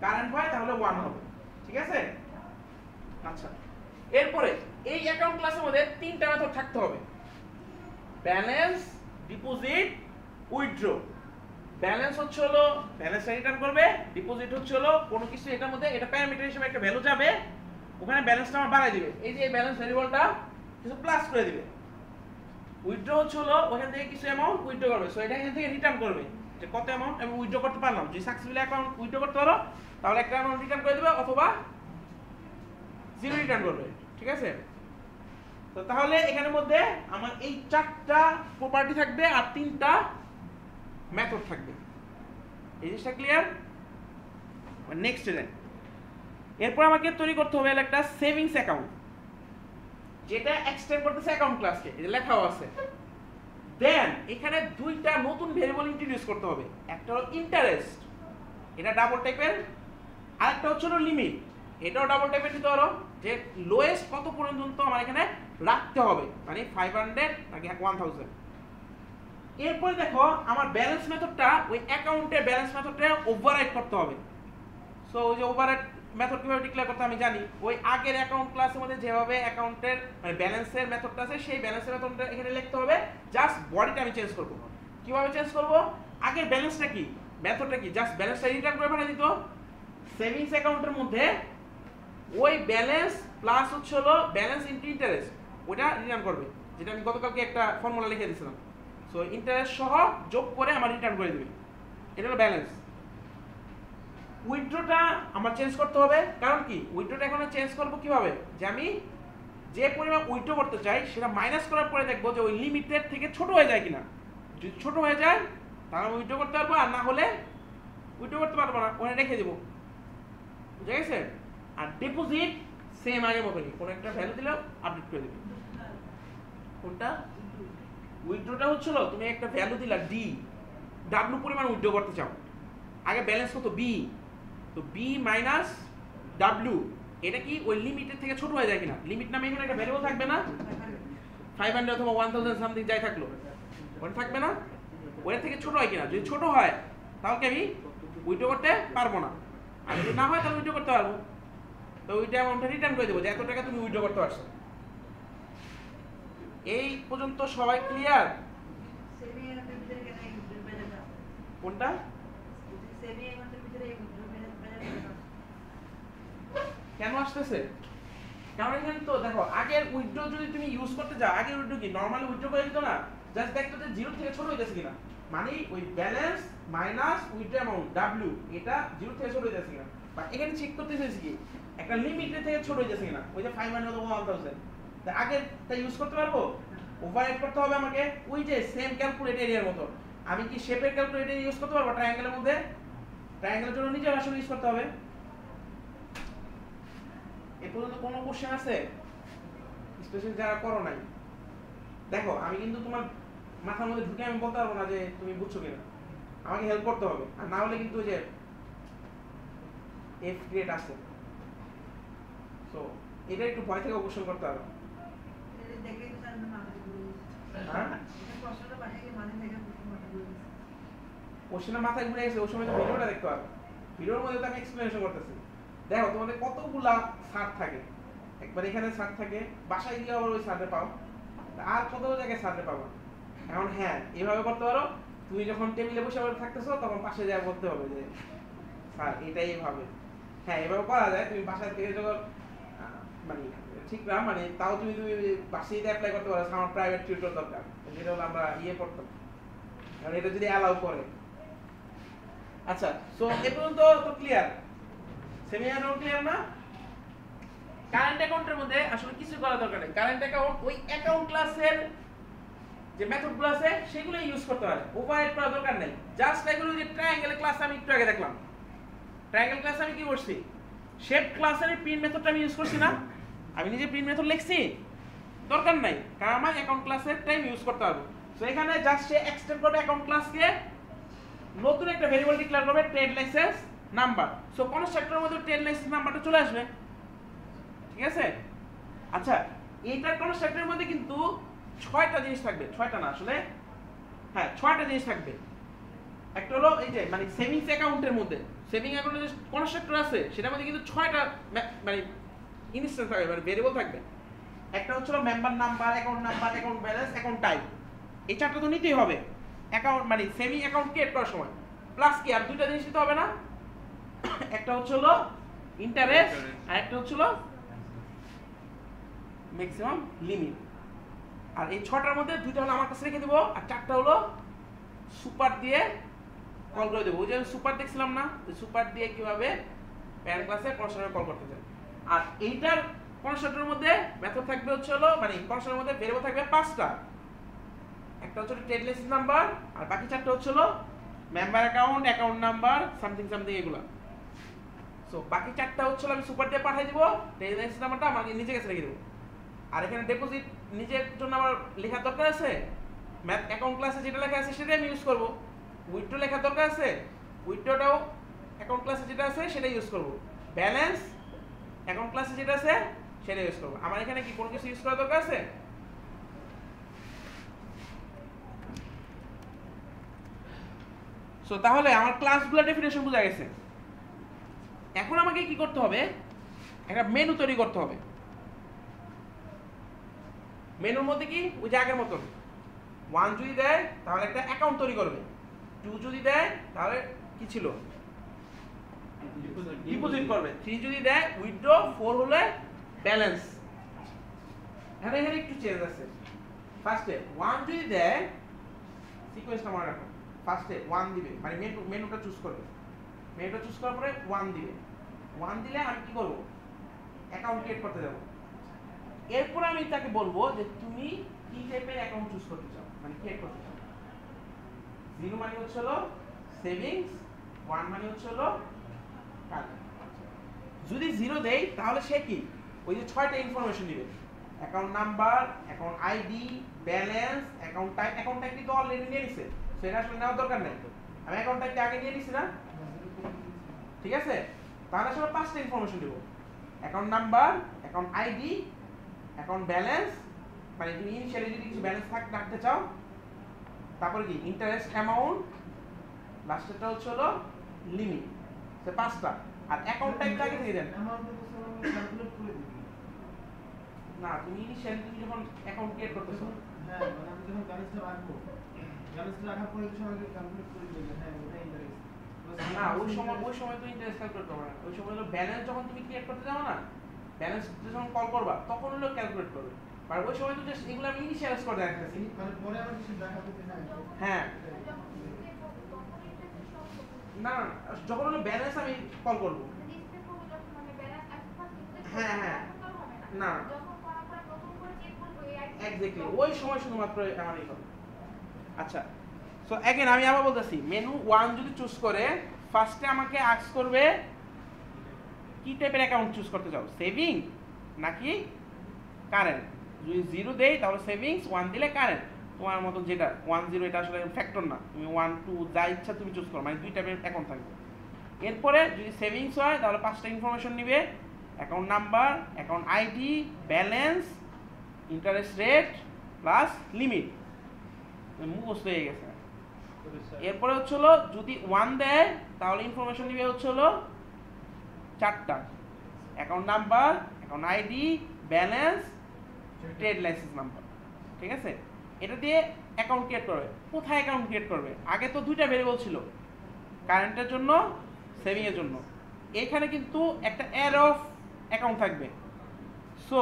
কারেন্ট হয় তাহলে 1 হবে। ঠিক আছে, আচ্ছা এরপরে এই অ্যাকাউন্ট ক্লাসের মধ্যে 3টা মেথড থাকতে হবে, ব্যালেন্স, ডিপোজিট, উইথড্র। ব্যালেন্স হচ্ছে হলো ব্যালেন্সটা রিটার্ন করবে, ডিপোজিট হচ্ছে হলো কোনো কিছু এটার মধ্যে এটা প্যারামিটার হিসেবে একটা ভ্যালু যাবে, ওখানে ব্যালেন্সটা আমার বাড়াই দিবে, এই যে এই ব্যালেন্স ভ্যারিয়েবলটা কিছু প্লাস করে দিবে। উইথড্র হচ্ছে হলো ওখান থেকে কিছু অ্যামাউন্ট উইথড্র করবে, সো এটা এখান থেকে রিটার্ন করবে যে কত অ্যামাউন্ট আমি উইথড্র করতে পারলাম। যদি সাকসেসফুলি অ্যাকাউন্ট উইথড্র করতে পারো তাহলে একটা অ্যামাউন্ট রিটার্ন করে দিবে, অথবা 0 রিটার্ন করবে। ঠিক আছে, তো তাহলে এখানের মধ্যে আমার এই 4টা প্রপার্টি থাকবে আর 3টা মেথড থাকবে। এই জিনিসটা ক্লিয়ার? নেক্সট দেন এরপর আমাকে তৈরি করতে হবে একটা সেভিংস অ্যাকাউন্ট, যেটা এক্সটেন্ড করতেছে অ্যাকাউন্ট ক্লাসকে, এটা লেখাও আছে। দেন এখানে 2টা নতুন ভেরিয়েবল ইন্ট্রোডিউস করতে হবে, একটা হলো ইন্টারেস্ট, এটা ডাবল টাইপের, আর একটা হচ্ছে হলো লিমিট, এটাও ডাবল টাইপের দিতে পারো, যে লোয়েস্ট কত পর্যন্ত আমার এখানে রাখতে হবে, মানে 500 নাকি 1000। এরপরে দেখো আমার ব্যালেন্স মেথডটা ওই অ্যাকাউন্টের ব্যালেন্স মেথডটা ওভাররাইড করতে হবে। সো ওই যে ওভাররাইড মেথড কিভাবে ডিক্লেয়ার করতে আমি জানি, ওই আগের অ্যাকাউন্ট ক্লাসের মধ্যে যেভাবে অ্যাকাউন্টের মানে ব্যালেন্সের মেথডটা আছে সেই ব্যালেন্সের মেথডটা এখানে লিখতে হবে, জাস্ট বডিটা আমি চেঞ্জ করব। কিভাবে চেঞ্জ করব, আগের ব্যালেন্সটা কি মেথডটা কি, জাস্ট ব্যালেন্সটা রিটার্ন করে পাঠিয়ে দিত সেভিংস অ্যাকাউন্টের মধ্যে, ওই ব্যালেন্স প্লাস হচ্ছে হলো ব্যালেন্স ইনটু ইন্টারেস্ট, ওটা রিটার্ন করবে, যেটা আমি গতকালকে একটা ফর্মুলা লিখে দিয়েছিলাম। সো ইন্টারেস্ট সহ যোগ করে আমার রিটার্ন করে দেবে, এটা হলো ব্যালেন্স। উইথড্রটা আমার চেঞ্জ করতে হবে, কারণ কি উইথড্রটা এখন চেঞ্জ করবো কিভাবে, যে আমি যে পরিমাণ উইথড্র করতে চাই সেটা মাইনাস করার পরে দেখবো যে ওই লিমিটের থেকে ছোট হয়ে যায় কিনা। যদি ছোট হয়ে যায় তাহলে আমি উইথড্র করতে পারবো, আর না হলে উইথড্র করতে পারবো না, ওখানে রেখে দেবো, বুঝা গেছে। আর ডিপোজিট সেম আগের মতনই, কোনো একটা ভ্যালু দিলেও আপডেট করে দেবে। কোনটা উইথড্রটা হচ্ছিল তুমি একটা ভ্যালু দিলা ডি, ডাব্লু পরিমাণ উইথড্র করতে চাও, আগে ব্যালেন্স কত বি, তো বি মাইনাস ডাব্লু, এটা কি ওই লিমিটের থেকে ছোট হয়ে যায় কিনা। লিমিট নামে এখানে একটা ভ্যারিয়েবল থাকবে না, 500 অথবা 1000 সামথিং যাই থাকলো ওটা থাকবে না, ওটা থেকে ছোট হয় কিনা। যদি ছোট হয় তাহলে আমি উইথড্র করতে পারবো না, আর যদি না হয় তাহলে উইথড্র করতে পারবো। তো ওইটা অ্যামাউন্টটা রিটার্ন করে দেবো যে এত টাকা তুমি উইথড্র করতে পারছো। এই পর্যন্ত সবাই ক্লিয়ার? কোনটা কেন আসতেছে, কারণ এখানে তো দেখো আগের উইথড্র যদি তুমি ইউজ করতে যাও, আগের উইথড্র কি নরমালি উইথড্র করে দিত না, জাস্ট দেখতো যে 0 থেকে ছোট হইতেছে কিনা, মানে ওই balance minus withdraw amount W, এটা 0 থেকে ছোট হইতেছে কিনা। বা এখানে চেক করতে চাইছি কি একটা লিমিট থেকে ছোট হইতেছে কিনা, ওই যে 500 অথবা 1000, তা আগেরটা ইউজ করতে পারবো। ওভাররাইড করতে হবে আমাকে ওই যে সেম ক্যালকুলেট এরিয়ার মতো। আমি কি শেপের ক্যালকুলেট এরিয়া ইউজ করতে পারবো ট্রায়াঙ্গেলের মধ্যে, ট্রায়াঙ্গেলের জন্য নিজের আসলে ইউজ করতে হবে। এ পর্যন্ত কোনো কোশ্চেন আছে স্পেশালি যারা করো নাই? দেখো আমি কিন্তু তোমার মাথার মধ্যে ঢুকে আমি বলতে পারবো না যে তুমি বুঝছো কিনা, আমাকে হেল্প করতে হবে, আর না হলে কিন্তু যে এফ গ্রেড আছে, সো এটা একটু ভয় থেকে কোশ্চেন করতে হবে। কোশ্চেনের মাথায় ঘুরে গেছে, ওই সময় তো ভিডিওটা দেখতে পারবে, ভিডিওর মধ্যে তো আমি এক্সপ্লেনেশন করতেছি। দেখো তোমাদের কতগুলা সার থাকে, একবার এখানে সার থাকে, বাসায় গিয়ে আবার ওই সারটা পাও, আর কত জায়গায় সারটা পাবো। এখন হ্যাঁ এভাবে করতে পারো, তুমি যখন টেবিলে বসে থাকতেছো তখন পাশে যা বলতে হবে যে স্যার এটাই এভাবে, হ্যাঁ এভাবে করা যায়। তুমি বাসা থেকে যখন মানে ঠিক না, মানে তাও তুমি বাসায় অ্যাপ্লাই করতে পারো, আমার প্রাইভেট টিউটর দরকার, যেটা হলো আমরা পড়তাম, কারণ এটা যদি অ্যালাউ করে। আচ্ছা সো এ পর্যন্ত তো ক্লিয়ার, সেমি অ্যাকাউন্ট ক্লিয়ার না? কারেন্ট অ্যাকাউন্টের মধ্যে আসলে কিছু করা দরকার নেই, কারেন্ট অ্যাকাউন্ট ওই অ্যাকাউন্ট ক্লাসের যে মেথডগুলো আছে সেগুলো ইউজ করতে পারে, ওভাররাইড করার দরকার নেই। জাস্ট এগুলো যে ট্রায়াঙ্গেল ক্লাস আমি একটু আগে দেখলাম, ট্রায়াঙ্গেল ক্লাসে আমি কি করছি, শেপ ক্লাসের প্রিন্ট মেথডটা আমি ইউজ করছি না, আমি নিজে প্রিন্ট মেথড লিখছি, দরকার নাই, কারণ আমার অ্যাকাউন্ট ক্লাসের টাইম ইউজ করতে পারবো। সো এখানে জাস্ট সে এক্সটেন্ড করবে অ্যাকাউন্ট ক্লাসকে, নতুন একটা ভেরিয়েবল ডিক্লেয়ার করবে ট্রেড লাইসেন্স নাম্বার, সো কনস্ট্রাক্টরের মধ্যে ট্রেড লাইসেন্স নাম্বারটা চলে আসবে, ঠিক আছে। আচ্ছা এইটার কনস্ট্রাক্টরের মধ্যে কিন্তু 6টা জিনিস থাকবে, 6টা না আসলে হ্যাঁ 6টা জিনিস থাকবে। একটা হলো এই যে মানে সেভিংস অ্যাকাউন্টের মধ্যে, সেভিং অ্যাকাউন্টে যে কনস্ট্রাক্টর আছে সেটার মধ্যে কিন্তু 6টা মানে ইনস্ট্যান্স থাকবে, মানে ভেরিয়েবল থাকবে। একটা হচ্ছে member number, account balance, account type, এই 4টা তো নিতেই হবে অ্যাকাউন্ট মানে সেভিং অ্যাকাউন্ট ক্রিয়েট করার সময়। প্লাস কি আর 2টা জিনিস নিতে হবে না, একটা হচ্ছে হলো ইন্টারেস্ট আর একটা হচ্ছে হলো ম্যাক্সিমাম লিমিট। আর এই 6টার মধ্যে 2টা হলো আমার কাছে রেখে দেবো, আর 4টা হলো সুপার দিয়ে কল করে দেবো। ওই যে সুপার দেখছিলাম না, সুপার দিয়ে কিভাবে প্যারেন্ট ক্লাসে কনস্ট্রাক্টর কল করতে চাই। আর এইটার কনস্ট্রাক্টরের মধ্যে মেথড থাকবে হচ্ছে হলো মানে কনস্ট্রাক্টরের মধ্যে ভেরিয়েবল থাকবে 5টা, একটা হচ্ছে ট্রেড লাইসেন্স নাম্বার, আর বাকি 4টা হচ্ছে হলো মেম্বার অ্যাকাউন্ট নাম্বার সামথিং এগুলা। সো বাকি 4টা হচ্ছে আমি সুপার দিয়ে পাঠিয়ে দিব, ট্রেড লাইসেন্স নাম্বারটা আমাকে নিজে কাছে রেখে দেবো। আর এখানে ডিপোজিট নিজের জন্য আমার লেখার দরকার আছে, ম্যাথ অ্যাকাউন্ট ক্লাসে যেটা লেখা আছে সেটাই আমি ইউজ করব। উইথড্র লেখার দরকার আছে, উইথড্রটাও অ্যাকাউন্ট ক্লাসে যেটা আছে সেটাই ইউজ করব। ব্যালেন্স অ্যাকাউন্ট ক্লাসে যেটা আছে সেটা ইউজ করব। আমার এখানে কি কোনো কিছু ইউজ করার দরকার আছে? সো তাহলে আমার ক্লাসগুলো ডেফিনেশন বোঝা গেছে। এখন আমাকে কি করতে হবে, একটা মেনু তৈরি করতে হবে। মেনুর মধ্যে কি ওই যে আগের মতন 1 যদি দেয় তাহলে একটা অ্যাকাউন্ট তৈরি করবে, 2 যদি দেয় তাহলে কি ছিল ডিপোজিট করবে, 3 যদি দেয় উইথড্র, 4 হলে ব্যালেন্স। এখানে এখানে একটু চেঞ্জ আছে। ফার্স্টে 1 যদি দেয়, সিকোয়েন্সটা মনে রাখো, ফার্স্টে 1 দিবে, মানে মেনুটা চুজ করবে, মেনুটা চুজ করার পরে 1 দিবে। 1 দিলে আমি কি করব, অ্যাকাউন্ট ক্রিয়েট করতে যাব। এরপর আমি তাকে বলবো যে তুমি কি টাইপের অ্যাকাউন্ট চুজ করতে চাও, মানে ক্রিয়েট করতে চাও। 0 মানে হচ্ছে হলো সেভিংস, 1 মানে হচ্ছে হলো কারেন্ট। যদি 0 দেই তাহলে সে কি ওই যে 6টা ইনফরমেশন দিবে, account number, account ID, balance, account type কিন্তু অলরেডি নিয়ে নিছে, সেটা আসলে নেওয়ার দরকার নেই। আমি অ্যাকাউন্ট টাইপটা আগে নিয়ে নিছি না, ঠিক আছে? তাহলে আসলে 5টা ইনফরমেশন দিব, account number, account ID, account balance, মানে তুমি ইনিশিয়ালি যদি কিছু ব্যালেন্স রাখতে চাও, তারপরে কি ইন্টারেস্ট অ্যামাউন্ট, লাস্টেরটা হচ্ছে হলো লিমিট। সে 5টা। আর অ্যাকাউন্ট টাইপটা আগে থেকে দেন না, তুমি ইনিশিয়ালি তুমি যখন অ্যাকাউন্ট ক্রিয়েট করতেছো, হ্যাঁ মানে আমি যখন ব্যালেন্সটা রাখবো, ব্যালেন্সটা রাখার পরে কিছু আমাকে ক্যালকুলেট করে দিবে, হ্যাঁ ওটা ইন্টারেস্ট না ওই সময় তো ইন্টারেস্ট ক্যালকুলেট করবে না, ওই সময় হলো ব্যালেন্স যখন তুমি ক্রিয়েট করতে যাও না, ব্যালেন্স যখন কল করবা তখন হলো ক্যালকুলেট করবে। আর ওই সময় তো জাস্ট এগুলো আমি ইনিশিয়ালাইজ করে দেখাচ্ছি, মানে পরে আমার কিছু দেখাবে যে হ্যাঁ না না, যখন হলো ব্যালেন্স আমি কল করব, হ্যাঁ হ্যাঁ না এক্স্যাক্টলি ওই সময় শুধুমাত্র আমার এই হবে। আচ্ছা, সো अगेन আমি আবার বলতেছি, মেনু 1 যদি চুজ করে ফার্স্টে আমাকে আস্ক করবে কি টাইপের অ্যাকাউন্ট চুজ করতে চাও, সেভিং নাকি কারেন্ট। যদি 0 দেই তাহলে সেভিংস, 1 দিলে কারেন্ট। তোমার মত যেটা 1 0 এটা আসলে ফ্যাক্টর না, তুমি 1 2 যা ইচ্ছা তুমি চুজ করো, মানে দুই টাইপের অ্যাকাউন্ট থাকবে। এরপরে যদি সেভিংস হয় তাহলে 5টা ইনফরমেশন নিবে, account number, account ID, balance, interest rate plus limit, মুখস্থ হয়ে গেছে। এরপরে হচ্ছে হলো যদি 1 দেয় তাহলে ইনফরমেশন নিবে হচ্ছে হলো 4টা, account number, account ID, balance, trade licence number, ঠিক আছে? এটা দিয়ে অ্যাকাউন্ট ক্রিয়েট করবে। কোথায় অ্যাকাউন্ট ক্রিয়েট করবে? আগে তো দুইটা ভেরিয়েবল ছিল, কারেন্টের জন্য, সেভিং এর জন্য। এখানে কিন্তু একটা অ্যারে অফ অ্যাকাউন্ট থাকবে। সো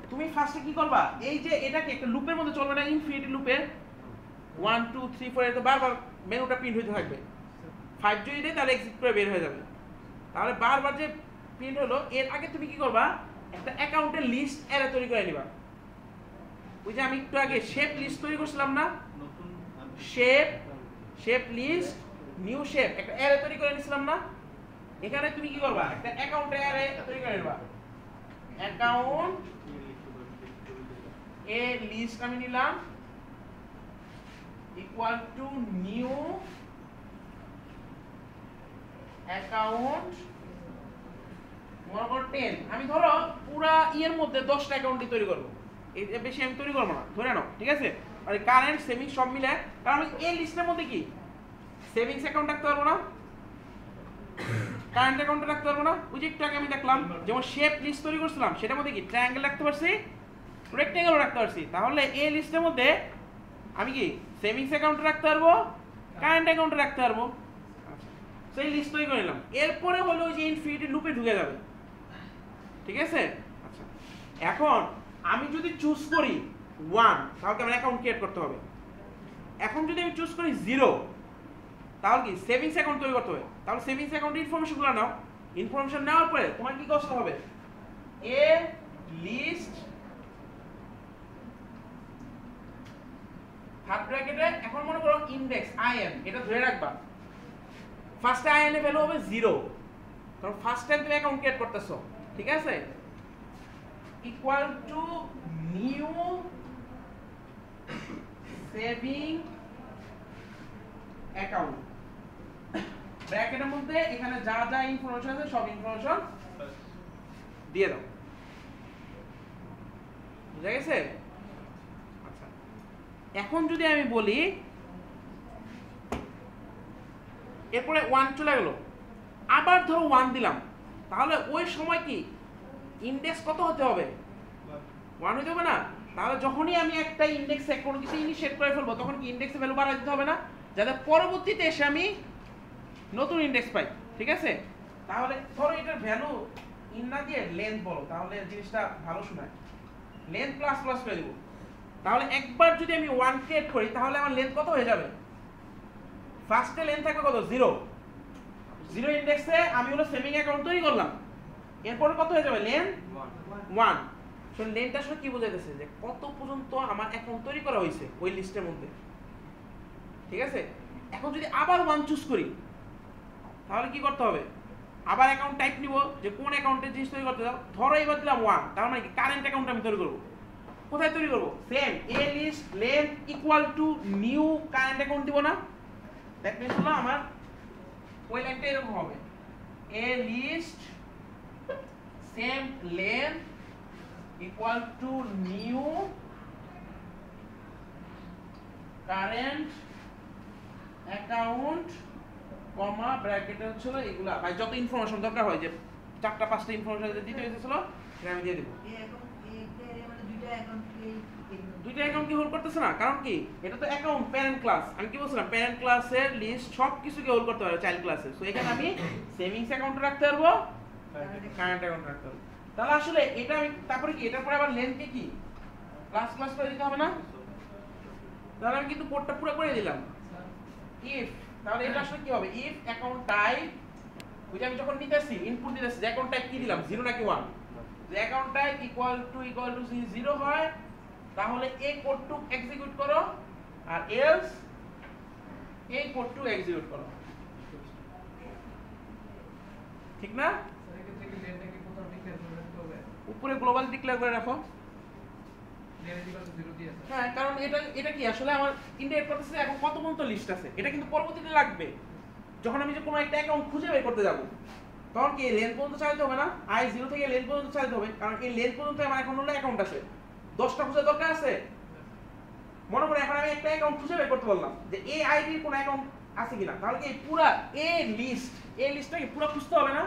তুমি ফার্স্টে কি করবা, এই যে এটাকে একটা লুপের মধ্যে চলবে না, ইনফিনিটি লুপে 1 2 3 4 এত বারবার মেনুটা প্রিন্ট হতে থাকবে। 5 যদি দেয় তাহলে এক্সিট করে বের হয়ে যাবে। তাহলে বারবার যে প্রিন্ট হলো, এর আগে তুমি কি করবা, একটা অ্যাকাউন্টের লিস্ট অ্যারে তৈরি করে নিবা। ওই যে আমি একটু আগে শেপ লিস্ট তৈরি করছিলাম না, শেপ লিস্ট, নিউ শেপ, একটা অ্যারে তৈরি করে নিছিলাম না। এখানে তুমি কি করবা, একটা অ্যাকাউন্ট অ্যারে তৈরি করে নিবা। অ্যাকাউন্ট এ লিস্ট আমি নিলাম ইকুয়াল টু নিউ অ্যাকাউন্ট মনে করো 10। আমি ধরো পুরা ইয়ের মধ্যে 10টা অ্যাকাউন্টই তৈরি করব, এর বেশি আমি তৈরি করব না, ধরে নাও, ঠিক আছে? আর কারেন্ট সেভিংস সব মিলে, কারণ এই লিস্টের মধ্যে কি সেভিংস অ্যাকাউন্ট রাখতে পারবো না, কারেন্ট অ্যাকাউন্ট রাখতে পারবো না। ওই যে একটু আগে আমি দেখলাম যেমন শেপ লিস্ট তৈরি করছিলাম, সেটার মধ্যে কি ট্রায়াঙ্গেল রাখতে পারছি, রেক্ট্যাঙ্গেল রাখতে পারছি। তাহলে এই লিস্টের মধ্যে আমি কি সেভিংস অ্যাকাউন্ট রাখতে পারবো, কারেন্ট অ্যাকাউন্ট রাখতে পারবো। আচ্ছা, সেই লিস্ট তৈরি করে নিলাম। এরপরে হলো ওই যে ইনফিনিটি লুপে ঢুকে যাবে, ঠিক আছে? আচ্ছা, এখন আমি যদি চুজ করি 1 তাহলে আমার অ্যাকাউন্ট ক্রিয়েট করতে হবে। এখন যদি আমি চুজ করি 0 তাহলে কি সেভিংস অ্যাকাউন্ট তৈরি করতে হবে। তাহলে সেভিংস অ্যাকাউন্টের ইনফরমেশনগুলো নাও, ইনফরমেশন নেওয়ার পরে তোমার কি করতে হবে, এ লিস্ট থার্ড ব্র্যাকেটে, এখন মনে করো ইনডেক্স আইএন, এটা ধরে রাখবা। ফার্স্টে আইএন এর ভ্যালু হবে 0, কারণ ফার্স্ট টাইম তুমি অ্যাকাউন্ট ক্রিয়েট করতেছো, ঠিক আছে? Equal to new saving account, ব্র্যাকেটের মধ্যে এখানে যা যা ইনফরমেশন আছে সব ইনফরমেশন দিয়ে দাও, বুঝা গেছে? আচ্ছা, এখন যদি আমি বলি এরপরে 1 চলে গেল, আবার ধরো 1 দিলাম, তাহলে ওই সময় কি ইনডেক্স কত হতে হবে, 1 হতে হবে না? তাহলে যখনই আমি একটা ইনডেক্সে কোনো কিছু ইনিশিয়েট করে ফেলবো, তখন কি ইনডেক্সের ভ্যালু বাড়াই দিতে হবে না, যাতে পরবর্তীতে এসে আমি নতুন ইনডেক্স পাই, ঠিক আছে? তাহলে ধরো এটার ভ্যালু ইন না দিয়ে লেন্থ বলো, তাহলে জিনিসটা ভালো শোনায়। লেন্থ প্লাস প্লাস করে দিব। তাহলে একবার যদি আমি 1 ক্রিয়েট করি তাহলে আমার লেন্থ কত হয়ে যাবে? ফার্স্টে লেন্থ থাকবে কত? 0 0 ইন্ডেক্সে আমি হলো সেভিং অ্যাকাউন্ট তৈরি করলাম, এরপর কত হয়ে যাবে? লেন্থ 1। সো লেন্থ আসলে কি বোঝাইতেছে যে কত পর্যন্ত আমার অ্যাকাউন্ট তৈরি করা হয়েছে ওই লিস্টের মধ্যে, ঠিক আছে? এখন যদি আবার 1 চুজ করি তাহলে কি করতে হবে? আবার অ্যাকাউন্ট টাইপ নিব যে কোন অ্যাকাউন্টের জিনিস তৈরি করতে যাও। ধরো এবার দিলাম 1, তার মানে কি কারেন্ট অ্যাকাউন্ট আমি তৈরি করব। কোথায় তৈরি করব? Same a list length equal to new current account দিব না? দ্যাট মিন্স হলো আমার ওই লাইনটা এরকম হবে, a list same length equal to new current account comma ব্র্যাকেটে হচ্ছিল এগুলা ভাই যত ইনফরমেশন দরকার হয় যে 4টা 5টা ইনফরমেশন দিতে হয়েছিল সেটা আমি দিয়ে দেব। দুইটা অ্যাকাউন্ট কি হোল্ড করতেছে না? কারণ কি এটা তো অ্যাকাউন্ট প্যারেন্ট ক্লাস, আমি কি বলছিলাম প্যারেন্ট ক্লাসের লিস্ট সব কিছুকে হোল্ড করতে পারে চাইল্ড ক্লাসে। সো এখানে আমি সেভিংস অ্যাকাউন্ট রাখতে পারবো, কারেন্ট অ্যাকাউন্ট রাখতে পারবো। তাহলে আসলে এটা আমি তারপরে কি এটার পরে আবার লেন্থকে কি প্লাস প্লাস করে দিতে হবে না? তাহলে আমি কিন্তু কোডটা পুরো করে দিলাম। ইফ তাহলে এটা আসলে কি হবে? ইফ অ্যাকাউন্ট টাইপ ওই যে আমি যখন নিতেছি ইনপুট দিতেছি যে অ্যাকাউন্ট টাইপ কি দিলাম 0 নাকি 1, যে অ্যাকাউন্ট টাইপ ইকুয়াল টু 0 হয় তাহলে এই কোডটু এক্সিকিউট করো আর এলস এই কোডটু এক্সিকিউট করো, ঠিক না? উপরে গ্লোবাল ডিক্লেয়ার করে রাখো। হ্যাঁ, কারণ এটা কি আসলে আমার ইন্ডিকেট করতেছে এখন কত পর্যন্ত লিস্ট আছে। এটা কিন্তু পরবর্তীতে লাগবে যখন আমি যে কোনো একটা অ্যাকাউন্ট খুঁজে বের করতে যাব, তখন কি লেন্থ পর্যন্ত চালাতে হবে না? আই 0 থেকে লেন্থ পর্যন্ত চালাতে হবে, কারণ এই লেন্থ পর্যন্ত আমার এখন হলো অ্যাকাউন্ট আছে। 10টা খুঁজে দরকার আছে। মনে করে এখন আমি একটা অ্যাকাউন্ট খুঁজে বের করতে বললাম যে এই আইডির কোনো অ্যাকাউন্ট আছে কিনা, তাহলে কি পুরো এই লিস্টটা কি পুরো খুঁজতে হবে না?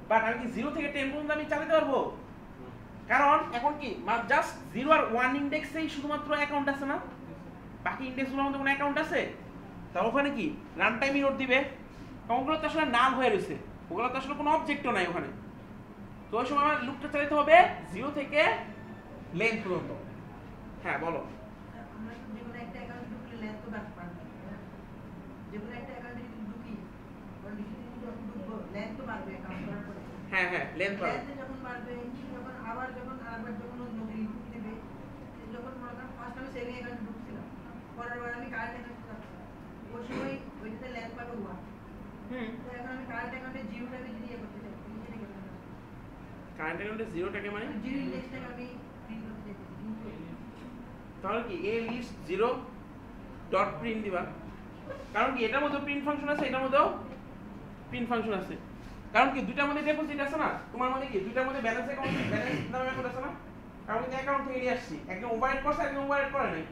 বাট আমি কি 0 থেকে 10 পর্যন্ত আমি চালাতে পারবো? কারণ এখন কি জাস্ট 0 আর 1 ইন্ডেক্সেই শুধুমাত্র অ্যাকাউন্ট আছে না, বাকি ইন্ডেক্সগুলোর মধ্যে কোনো অ্যাকাউন্ট আছে? তাহলে ওখানে কি রান টাইম ইরর দিবে, ওগুলো তো আসলে নাল হয়ে রয়েছে, ওগুলো তো আসলে কোনো অবজেক্টও নাই ওখানে। তো ওই সময় আমার লুপটা চালাতে হবে 0 থেকে লেন্থ পর্যন্ত। হ্যাঁ বলো। হ্যাঁ হ্যাঁ লেন্থ বাড়বে। যখন বাড়বে যখন আবার যখন নতুন ইনপুট নেবে, যখন মনে করেন ফার্স্ট আমি সেভিং অ্যাকাউন্টে ঢুকছিলাম, পরের বার আমি কারেন্ট অ্যাকাউন্টে রাখছিলাম, ওই সময় ওইটাতে লেন্থ পাবে 1। তো এখন আমি কারেন্ট অ্যাকাউন্টে 0টাকে যদি ইয়ে করতে চাই, সেটা করতে পারি। কারেন্ট অ্যাকাউন্টে 0টাকে মানে 0 ইন্ডেক্সটাকে আমি প্রিন্ট করতে চাই। তাহলে কি এ লিস্ট 0 ডট প্রিন্ট দিবা, কারণ কি এটার মধ্যে প্রিন্ট ফাংশন আছে, এটার মধ্যেও প্রিন্ট ফাংশন আছে। কারণ কি দুইটার মধ্যে ডিপোজিট আছে না, তোমার মধ্যে কি দুইটার মধ্যে ব্যালেন্স অ্যাকাউন্ট ব্যালেন্স নামে অ্যাকাউন্ট আছে না, কারণ কি অ্যাকাউন্ট থেকে নিয়ে আসছি, একদম ওভাররাইড করছে একদম ওভাররাইড করে নাই,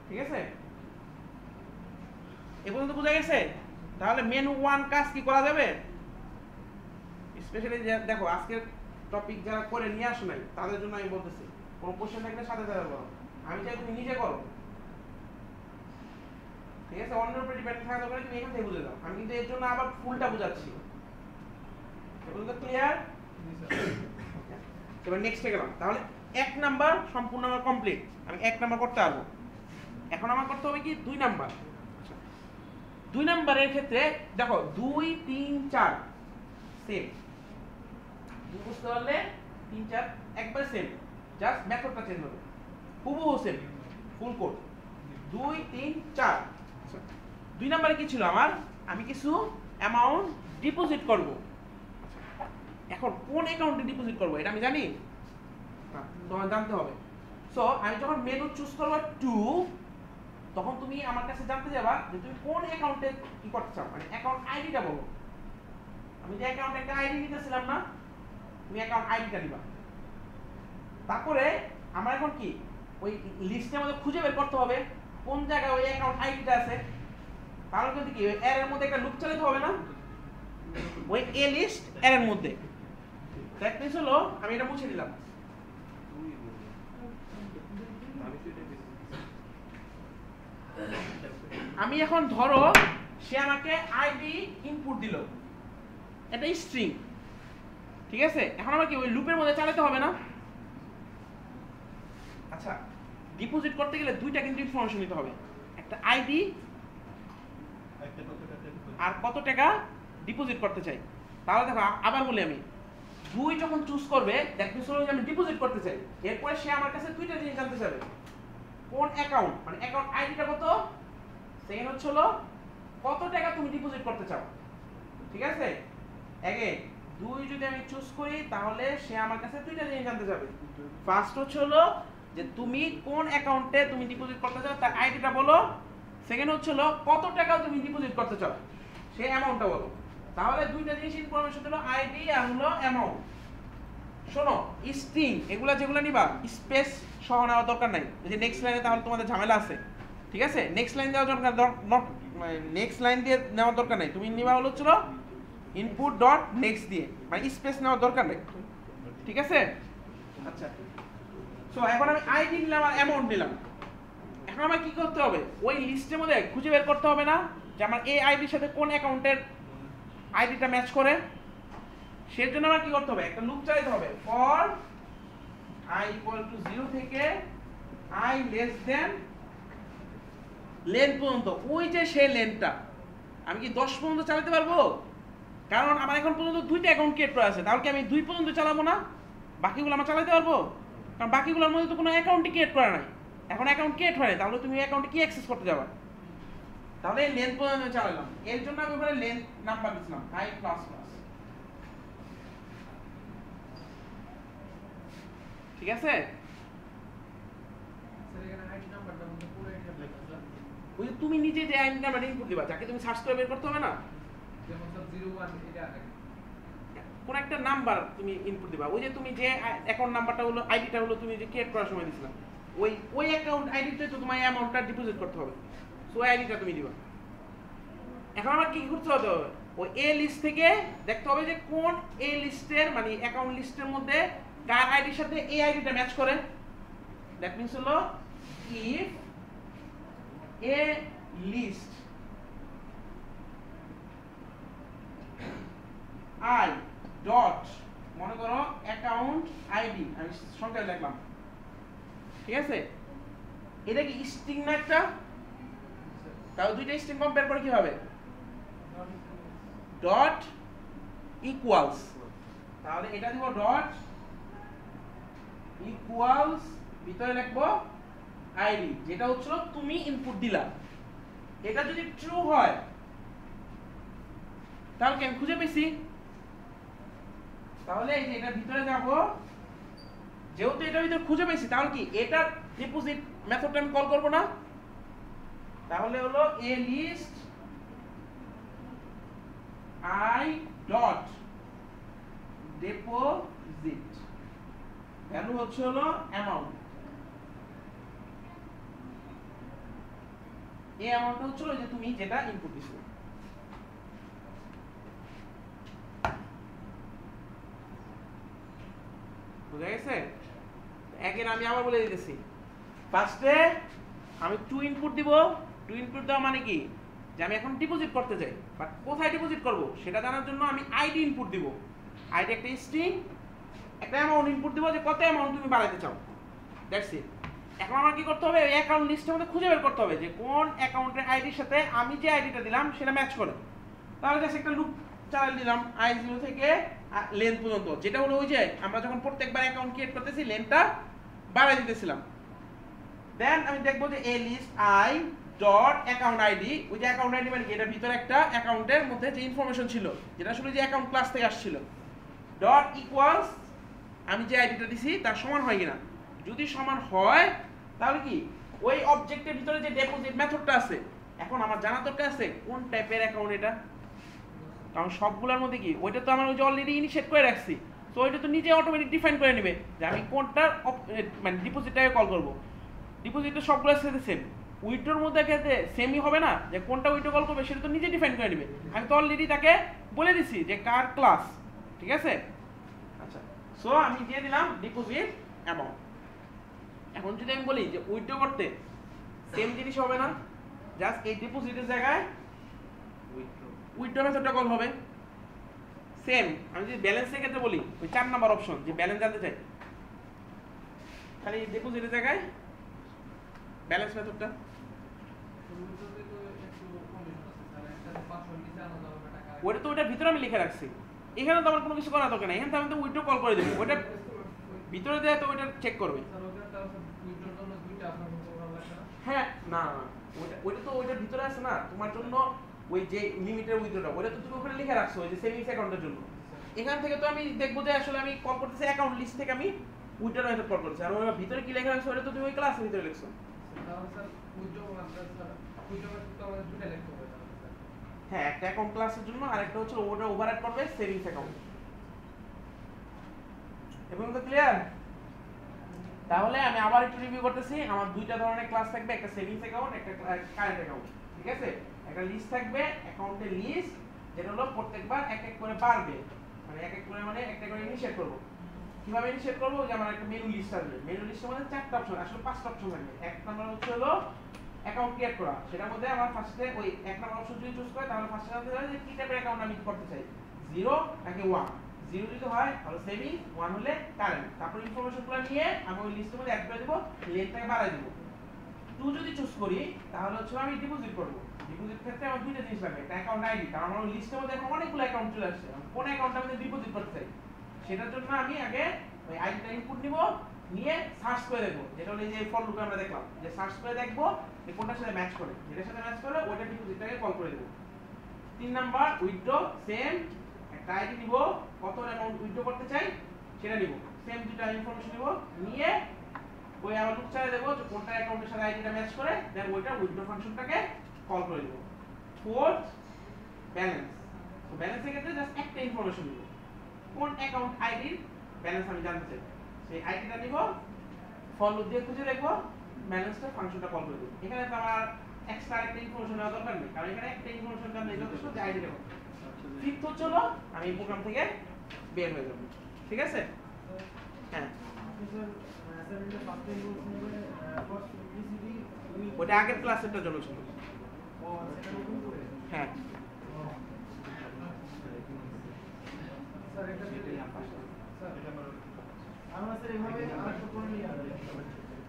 ঠিক আছে? এ পর্যন্ত বোঝা গেছে? তাহলে মেনু 1 কাজ কি করা যাবে? স্পেশালি দেখো আজকের টপিক যারা করে নিয়ে আসো নাই তাদের জন্য আমি বলতেছি, কোনো কোশ্চেন থাকলে সাথে সাথে বলো, আমি চাই তুমি নিজে করো, ঠিক আছে? অন্যের উপরে ডিপেন্ড থাকা দরকার, তুমি এখান থেকে বুঝে যাও। আমি কিন্তু এর জন্য আবার ফুলটা বুঝাচ্ছি। এগুলো তো ক্লিয়ার? এবার নেক্সটে গেলাম। তাহলে 1 নাম্বার সম্পূর্ণ আমার কমপ্লিট, আমি 1 নাম্বার করতে পারবো। এখন আমার করতে হবে কি 2 নাম্বার। 2 নাম্বারের ক্ষেত্রে দেখো 2 3 4 সেম, বুঝতে পারলে 3 4 একবার সেম, জাস্ট মেথডটা চেঞ্জ হবে, হুবহু সেম ফুল কোড 2 3 4। 2 নাম্বারে কি ছিল আমার? আমি কিছু অ্যামাউন্ট ডিপোজিট করব। এখন কোন অ্যাকাউন্টে ডিপোজিট করব এটা আমি জানি না, তোমার জানতে হবে। সো আমি যখন মেনু চুজ করব 2, তখন তুমি আমার কাছে জানতে যাবা যে তুমি কোন অ্যাকাউন্টে কি করতে চাও, মানে অ্যাকাউন্ট আইডিটা বলো। আমি যে অ্যাকাউন্টে একটা আইডি নিতেছিলাম না, তুমি অ্যাকাউন্ট আইডিটা দিবা। তারপরে আমার এখন কি ওই লিস্টের মধ্যে খুঁজে বের করতে হবে কোন জায়গায় ওই অ্যাকাউন্ট আইডিটা আছে। তাহলে কিন্তু কি এর মধ্যে একটা লুপ চালাতে হবে না, ওই এ লিস্ট এর মধ্যে। দ্যাট মিন্স হলো আমি এটা মুছে দিলাম। আমি এখন ধরো সে আমাকে আইডি ইনপুট দিল, এটা স্ট্রিং, ঠিক আছে? এখন আমার কি ওই লুপের মধ্যে চালাতে হবে না, আচ্ছা, ডিপোজিট করতে গেলে দুইটা কিন্তু ইনফরমেশন দিতে হবে, একটা আইডি একটা কত টাকা deposit? আর কত টাকা ডিপোজিট করতে চাই। তাহলে দেখো আবার বলি আমি, দুই যখন চুজ করবে দ্যাট মিন্স হলো যে আমি ডিপোজিট করতে চাই, এরপরে সে আমার কাছে দুইটা জিনিস জানতে চাবে, কোন অ্যাকাউন্ট মানে অ্যাকাউন্ট আইডিটা কত, সেকেন্ড হচ্ছে হলো কত টাকা তুমি ডিপোজিট করতে চাও। ঠিক আছে, अगेन দুই যদি আমি চুজ করি তাহলে সে আমার কাছে দুইটা জিনিস জানতে যাবে। ফার্স্ট হচ্ছে হলো যে তুমি কোন অ্যাকাউন্টে তুমি ডিপোজিট করতে চাও তার আইডিটা বলো, সেকেন্ড হচ্ছে হলো কত টাকা তুমি ডিপোজিট করতে চাও সেই অ্যামাউন্টটা বলো। তাহলে দুইটা জিনিস ইনফরমেশন দিলো, আইডি আর হলো অ্যামাউন্ট। শোনো স্ট্রিং এগুলা যেগুলো নিবা স্পেস সহ নেওয়ার দরকার নাই, যে নেক্সট লাইনে তাহলে তোমাদের ঝামেলা আছে। ঠিক আছে, নেক্সট লাইন দেওয়ার দরকার নেক্সট লাইন দিয়ে নেওয়ার দরকার নাই, তুমি নিবা হলো ছিল ইনপুট ডট নেক্সট দিয়ে, মানে স্পেস নেওয়ার দরকার নেই। ঠিক আছে, আচ্ছা সো এখন আমি আইডি নিলাম আর অ্যামাউন্ট নিলাম। এখন আমার কি করতে হবে, ওই লিস্টের মধ্যে খুঁজে বের করতে হবে না যে আমার এই আইডির সাথে কোন অ্যাকাউন্টের আইডিটা ম্যাচ করে। সেই জন্য আমার কি করতে হবে, একটা লুপ চালাতে হবে, ফর i equal to 0 থেকে i less than লেন পর্যন্ত, ওই যে সেই লেনটা আমি কি 10 পর্যন্ত চালাতে পারবো? কারণ আমার এখন পর্যন্ত দুইটা অ্যাকাউন্ট ক্রিয়েট করা আছে, তাহলে কি আমি 2 পর্যন্ত চালাবো না? বাকিগুলো আমরা চালাতে পারবো? কারণ বাকিগুলোর মধ্যে তো কোনো অ্যাকাউন্টই ক্রিয়েট করা নাই, এখন অ্যাকাউন্ট ক্রিয়েট হয়, তাহলে তুমি অ্যাকাউন্টে কি অ্যাক্সেস করতে যাবা? তাহলে এই লেন পর্যন্ত আমি চালালাম, এর জন্য আমি ওখানে লেন নাম্বার দিয়েছিলাম i++। ঠিক আছে, স্যার এখানে আইডি নাম্বারটা মধ্যে পুরো এটা লেখা ওই যে তুমি নিজে যে আইডি নাম্বার ইনপুট দিবা, যাকে তুমি সার্চ করে বের করতে হবে না, যেমন স্যার 01 এটা কোন একটা নাম্বার তুমি ইনপুট দিবা, ওই যে তুমি যে অ্যাকাউন্ট নাম্বারটা হলো আইডিটা হলো তুমি যে ক্রিয়েট করার সময় দিছিলা, ওই অ্যাকাউন্ট আইডিতে তো তোমার অ্যামাউন্টটা ডিপোজিট করতে হবে, সো ওই আইডিটা তুমি দিবা। এখন আমার কি করতে হবে, ওই এ লিস্ট থেকে দেখতে হবে যে কোন এ লিস্টের মানে অ্যাকাউন্ট লিস্টের মধ্যে কার আইডির সাথে এই আইডিটা ম্যাচ করে। দ্যাট মিন্স হলো if a list I dot মনে করো অ্যাকাউন্ট আইডি, আমি সংখ্যা লিখলাম। ঠিক আছে, এটা কি স্ট্রিং না একটা? তাহলে দুইটা স্ট্রিং কম্পেয়ার করে কি হবে, ডট ইকুয়ালস, তাহলে এটা দিব ডট ইকুয়ালস, ভিতরে লিখবো আইডি যেটা হচ্ছে তুমি ইনপুট দিলা। এটা যদি ট্রু হয় তাহলে কি আমি খুঁজে পেয়েছি? তাহলে এই যে এটা ভিতরে যাব, যেহেতু এটা ভিতরে খুঁজে পেয়েছি তাহলে কি এটা ডিপোজিট মেথডটা আমি কল করব না? তাহলে হলো a list I dot deposit, value হচ্ছে হলো অ্যামাউন্ট, এই অ্যামাউন্টটা হচ্ছে যে তুমি যেটা ইনপুট দিছো। বুঝা গেছে? এখন আমি আবার বলে দিতেছি, ফার্স্টে আমি 2 ইনপুট দিব। 2 ইনপুট দেওয়া মানে কি, যে আমি এখন ডিপোজিট করতে চাই, বাট কোথায় ডিপোজিট করব সেটা জানার জন্য আমি আইডি ইনপুট দিব। আইডি একটা স্ট্রিং, একটা অ্যামাউন্ট ইনপুট দিব যে কত অ্যামাউন্ট তুমি বাড়াতে চাও, দ্যাটস ইট। এখন আমার কি করতে হবে, এই অ্যাকাউন্ট লিস্টের মধ্যে খুঁজে বের করতে হবে যে কোন অ্যাকাউন্টের আইডির সাথে আমি যে আইডিটা দিলাম সেটা ম্যাচ করে। তাহলে জাস্ট একটা লুপ চালিয়ে দিলাম i0 থেকে লেন পর্যন্ত, যেটা হলো ওই যে আমরা যখন প্রত্যেকবার অ্যাকাউন্ট ক্রিয়েট করতেছি লেনটা বাড়াই দিতেছিলাম। দেন আমি দেখবো যে a list I dot account ID, ওই যে অ্যাকাউন্ট আইডি মানে কি, এটার ভিতরে একটা অ্যাকাউন্টের মধ্যে যে ইনফরমেশন ছিল যেটা আসলে যে অ্যাকাউন্ট ক্লাস থেকে আসছিল, ডট ইকুয়ালস আমি যে আইডিটা দিছি তার সমান হয় কিনা। যদি সমান হয় তাহলে কি ওই অবজেক্টের ভিতরে যে ডিপোজিট মেথডটা আছে, এখন আমার জানা দরকার আছে কোন টাইপের অ্যাকাউন্ট এটা, কারণ সবগুলোর মধ্যে কি ওইটা তো আমার ওই যে অলরেডি ইনিশিয়েট করে রাখছি, তো ওইটা তো নিজে অটোমেটিক ডিফাইন করে নেবে যে আমি কোনটা মানে ডিপোজিটটাকে কল করব। ডিপোজিটটা সবগুলোর সাথে সেম, উইথড্রোর মধ্যে ক্ষেত্রে সেমই হবে না, যে কোনটা উইথড্রো কল করবে সেটা তো নিজে ডিফাইন করে নেবে, আমি তো অলরেডি তাকে বলে দিছি যে কার ক্লাস। ঠিক আছে, আচ্ছা সো আমি দিয়ে দিলাম ডিপোজিট অ্যামাউন্ট। এখন যদি আমি বলি যে উইথড্রো করতে সেম জিনিস হবে না, জাস্ট এই ডিপোজিটের জায়গায় উইথড্র মেথডটা কল হবে সেম। আমি যদি ব্যালেন্সের ক্ষেত্রে বলি ওই 4 নাম্বার অপশন, যে ব্যালেন্স জানতে চাই, খালি ডিপোজিটের জায়গায় ব্যালেন্স মেথডটা ওটা তো ওটার ভিতরে আমি লিখে রাখছি, এখানে তো আমার কোনো কিছু করার দরকার নেই, এখানে তো আমি তো উইথড্র কল করে দেবো, ওটা ভিতরে দেয় তো ওটা চেক করবে। হ্যাঁ না ওটা ওটা তো ওইটার ভিতরে আছে না তোমার জন্য, ওই যে লিমিটের উইথড্রটা ওটা তো তুমি ওখানে লিখে রাখছো ওই যে সেভিংস অ্যাকাউন্টের জন্য। এখান থেকে তো আমি দেখবো যে আসলে আমি কল করতেছি অ্যাকাউন্ট লিস্ট থেকে আমি উইথড্র মেথড কল করছি, আর ওর ভিতরে কি লেখা রাখছো ওটা তো তুমি ওই ক্লাসের ভিতরে লিখছো। হ্যাঁ একটা অ্যাকাউন্ট ক্লাসের জন্য, আর একটা হচ্ছে ওটা ওভাররাইড করবে সেভিংস অ্যাকাউন্ট। এবং তো ক্লিয়ার? তাহলে আমি আবার একটু রিভিউ করতেছি, আমার দুইটা ধরনের ক্লাস থাকবে, একটা সেভিংস অ্যাকাউন্ট, একটা কারেন্ট অ্যাকাউন্ট, ঠিক আছে? একটা লিস্ট থাকবে অ্যাকাউন্টের লিস্ট, যেটা হলো প্রত্যেকবার এক এক করে বাড়বে, মানে এক এক করে মানে একটা করে ইনিশিয়েট করব। কিভাবে ইনিশিয়েট করব? যে আমার একটা মেনু লিস্ট আসবে, মেনু লিস্টের মধ্যে চারটা অপশন, আসলে পাঁচটা অপশন থাকবে। এক নাম্বার হচ্ছে হলো অ্যাকাউন্ট ক্রিয়েট করা, সেটার মধ্যে আমার ফার্স্টে ওই এক নাম্বার অপশন যদি চুজ করে তাহলে ফার্স্টে জানতে হবে যে কি টাইপের অ্যাকাউন্ট আমি করতে চাই, 0 নাকি 1। 0 যদি হয় তাহলে সেভিং, 1 হলে কারেন্ট। তারপর ইনফরমেশনগুলো নিয়ে আমি ওই লিস্টের মধ্যে অ্যাড করে দেব, লেনটাকে বাড়াই দেব। 2 যদি চুজ করি তাহলে হচ্ছে আমি ডিপোজিট করব। ডিপোজিট ক্ষেত্রে আমার দুইটা জিনিস লাগবে, একটা অ্যাকাউন্ট আইডি, কারণ আমার লিস্টের মধ্যে এখন অনেকগুলো অ্যাকাউন্ট চলে আসছে, কোন অ্যাকাউন্টটা আমি ডিপোজিট করতে চাই সেটার জন্য আমি আগে ওই আইডিটা ইনপুট নিব, নিয়ে সার্চ করে দেখব, যেটা হলো এই যে ফর লুপে আমরা দেখলাম যে সার্চ করে দেখব যে কোনটার সাথে ম্যাচ করে, যেটার সাথে ম্যাচ করে ওইটা ডিপোজিটটাকে কল করে দেব। 3 নাম্বার উইথড্র, সেম একটা আইডি নিব, কত অ্যামাউন্ট উইথড্র করতে চাই সেটা নিব, সেম দুটো ইনফরমেশন নিব, নিয়ে ওই আমার লুপ চালিয়ে দেব যে কোনটা অ্যাকাউন্টের সাথে আইডিটা ম্যাচ করে, দেন ওইটা উইথড্র ফাংশনটাকে কল করে দেব। 4 ব্যালেন্স, তো ব্যালেন্সের ক্ষেত্রে জাস্ট একটা ইনফরমেশন নিব, কোন অ্যাকাউন্ট আইডির ব্যালেন্স আমি জানতে চাই, সেই আইডিটা নিব, ফর লুপ দিয়ে খুঁজে দেখব, ব্যালেন্সটা ফাংশনটা কল করে দেব। এখানে তো আমার এক্সট্রা একটা ইনফরমেশন নেওয়া দরকার নেই, কারণ এখানে একটা ইনফরমেশন জানলে যথেষ্ট যে আইডিটা কত। ফিফথ হচ্ছে হলো আমি এই প্রোগ্রাম থেকে বের হয়ে যাব, ঠিক আছে? হ্যাঁ ওটা আগের ক্লাসেরটার জন্য ছিল। হ্যাঁ